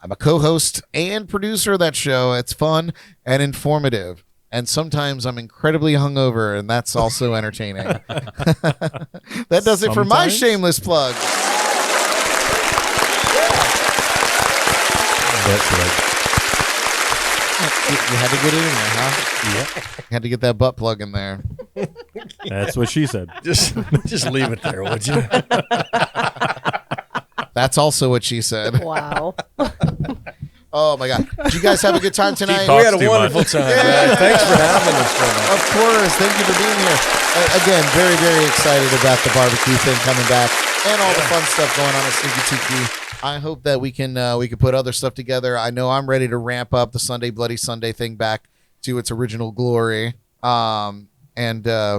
I'm a co-host and producer of that show. It's fun and informative. And sometimes I'm incredibly hungover, and that's also entertaining. That does it for my Sometimes? shameless plug. That's right. You had to get it in there, huh? Yep. You had to get that butt plug in there. That's what she said. Just leave it there, would you? That That's also what she said. Wow. Oh my God! Did you guys have a good time tonight? talks We had a too wonderful much. time. man. Thanks for having us. Brother. Of course. Thank you for being here. Again, very, very excited about the barbecue thing coming back and all the fun stuff going on at Sneaki Tiki. I hope that we can put other stuff together. I know I'm ready to ramp up the Sunday Bloody Sunday thing back to its original glory. And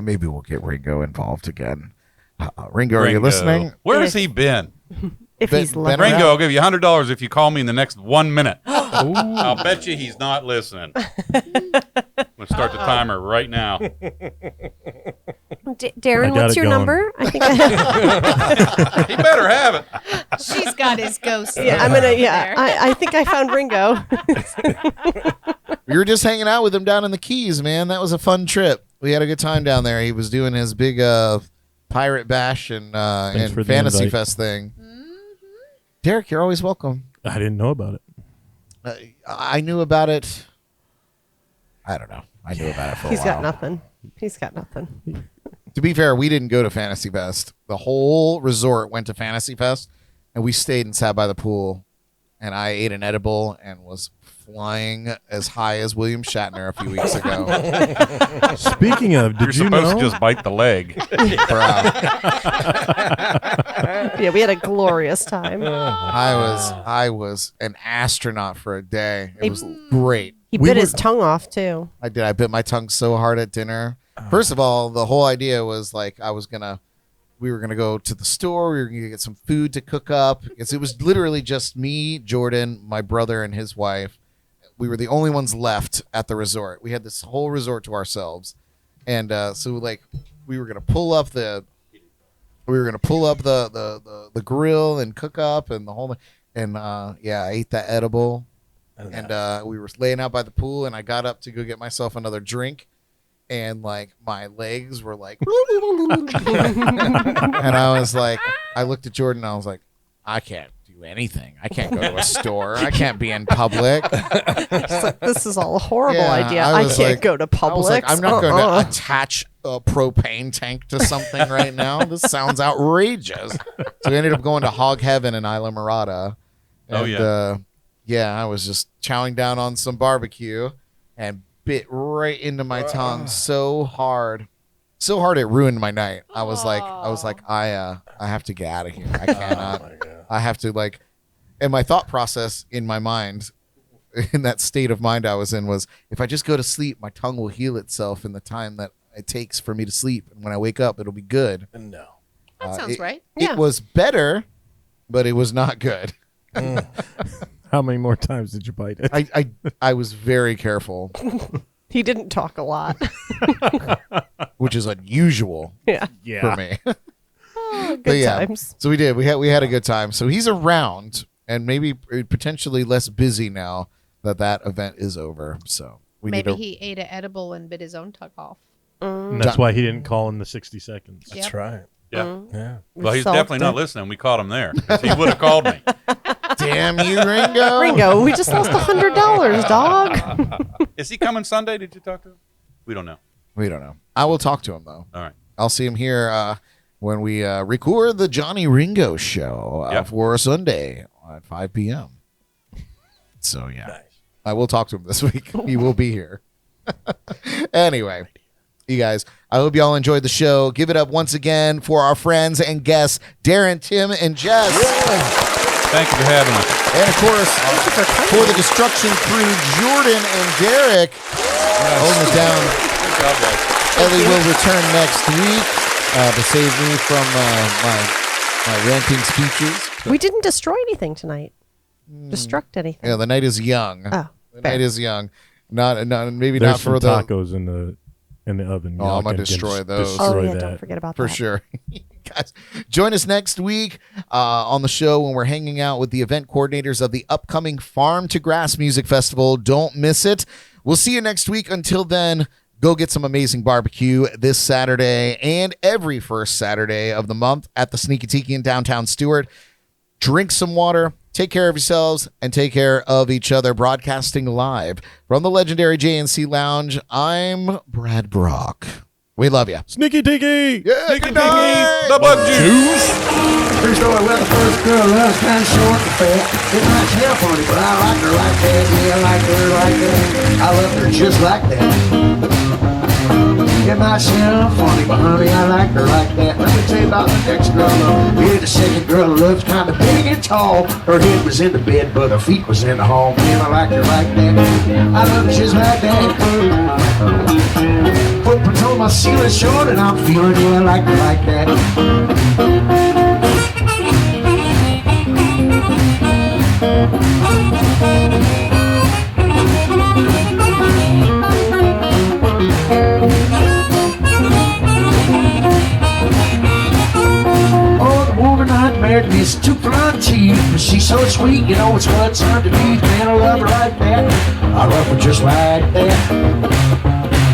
maybe we'll get Ringo involved again. Ringo, are you listening? Where has he been? If he's Ben- left. Ringo, I'll give you $100 if you call me in the next 1 minute. I'll bet you he's not listening. I'm going to start the timer right now. Darren, I got what's it your going. number? I think He better have it. She's got his ghost. I'm gonna. Yeah, I think I found Ringo. We were just hanging out with him down in the Keys, man. That was a fun trip. We had a good time down there. He was doing his big pirate bash and for the Fantasy invite. Fest thing. Derek, you're always welcome. I didn't know about it. I knew about it. I don't know. I knew about it for a He's while. got nothing. He's got nothing. To be fair, we didn't go to Fantasy Fest. The whole resort went to Fantasy Fest, and we stayed and sat by the pool. And I ate an edible and was flying as high as William Shatner a few weeks ago. Speaking of, You're did you supposed know? to just bite the leg. Yeah, we had a glorious time. I was an astronaut for a day. It was great. He We bit were- his tongue off too. I did. I bit my tongue so hard at dinner. First of all, the whole idea was like we were gonna go to the store. We were gonna get some food to cook up because it was literally just me, Jordan, my brother, and his wife. We were the only ones left at the resort. We had this whole resort to ourselves, and so like we were gonna pull up the grill and cook up and the whole. And yeah, I ate that edible. And we were laying out by the pool, and I got up to go get myself another drink, and like my legs were like, and I was like, I looked at Jordan, and I was like, I can't do anything. I can't go to a store. I can't be in public. It's like, this is all a horrible Yeah, idea. I I was can't like- go to Publix. I was like, I'm not going to attach a propane tank to something right now. This sounds outrageous. So we ended up going to Hog Heaven in Isla Mirada. Oh, yeah. Yeah, I was just chowing down on some barbecue and bit right into my tongue so hard it ruined my night. I was like, I have to get out of here. I cannot. I have to like, and my thought process in my mind, in that state of mind I was in, was if I just go to sleep, my tongue will heal itself in the time that it takes for me to sleep, and when I wake up, it'll be good. No. That sounds right. Yeah. It was better, but it was not good. How many more times did you bite it? I was very careful, He didn't talk a lot. which is unusual Yeah. for me. Good But yeah, times. so we did. We had a good time. So he's around, and maybe potentially less busy now that event is over. So we Maybe need to. he ate an edible and bit his own tongue off. And that's why he didn't call in the 60 seconds. Yep. That's right. Yeah. Yeah. Well, he's Solved definitely not it. listening. We caught him there. 'Cause he would have called me. Damn you, Ringo! Ringo, we just lost $100, dog. Is he coming Sunday? Did you talk to him? We don't know. We don't know. I will talk to him though. All right. I'll see him here when we record the Johnny Ringo show Yep. for Sunday at 5 p.m. So yeah, I will talk to him this week. He will be here. Anyway, you guys, I hope y'all enjoyed the show. Give it up once again for our friends and guests, Darin, Tim, and Jess. Thank you for having us. And of course, for the destruction crew, Jordan and Derek. Holding it down. Good job, guys. Ellie will return next week to save me from my ranting speeches. We didn't destroy anything tonight. Destruct anything. Yeah, the night is young. Oh, The fair. night is young. Not maybe There's not for some the tacos in the oven. Oh, Y'all I'm gonna can destroy those. Oh, Destroy yeah, that. don't forget about for that. sure. Guys, join us next week on the show when we're hanging out with the event coordinators of the upcoming Farm to Grass Music Festival. Don't miss it. We'll see you next week. Until then, go get some amazing barbecue this Saturday and every first Saturday of the month at the Sneaki Tiki in Downtown Stuart. Drink some water, take care of yourselves, and take care of each other. Broadcasting live from the legendary JNC Lounge, I'm Brad Brock. We love you. Sneaki Tiki! Yeah, Sneaky good night. Tiki, the bug juice. true story. Well, the first girl I was kind of short and fat. Didn't like hell funny, but I liked her like that. Yeah, I liked her like that. I loved her just like that. It might sound funny, but honey, I liked her like that. Let me tell you about the next girl. Yeah, the second girl looked kind of big and tall. Her head was in the bed, but her feet was in the hall. Man, I liked her like that. I loved her just like that. Footprints on my ceiling short, and I'm feeling, yeah, I liked her like that. Married Miss Two Front Teeth, but she's so sweet, you know it's what's underneath. Man, I love her like that. I love her just like that.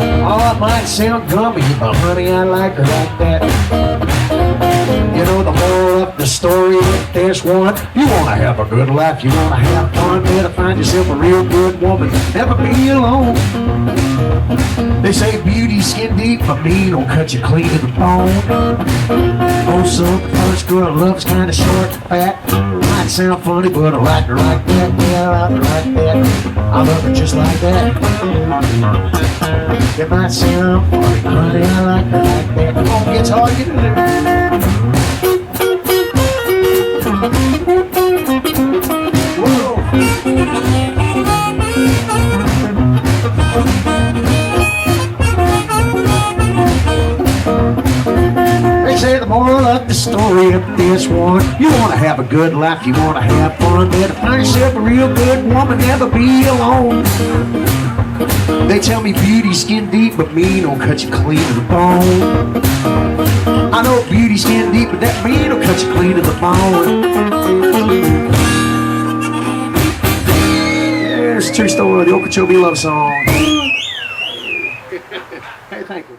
Oh, it might sound gummy, but honey, I like her like that. You know the moral of the story, if there's one, you wanna have a good life, you wanna have fun, better find yourself a real good woman, never be alone. They say beauty skin deep, but mean will cut you clean to the bone. Also, the first girl loves kinda short and fat. Might sound funny, but I like her like that. Yeah, I like her like that. I love her just like that. It might sound funny, honey, I like her like that. Come on, guitar, get in Say the moral of the story of this one, you want to have a good life, you want to have fun, better find yourself a real good woman, never be alone. They tell me beauty skin deep, but mean will cut you clean to the bone. I know beauty skin deep, but that mean will cut you clean to the bone. Yeah, it's a true story, the Okeechobee love song. Hey, thank you.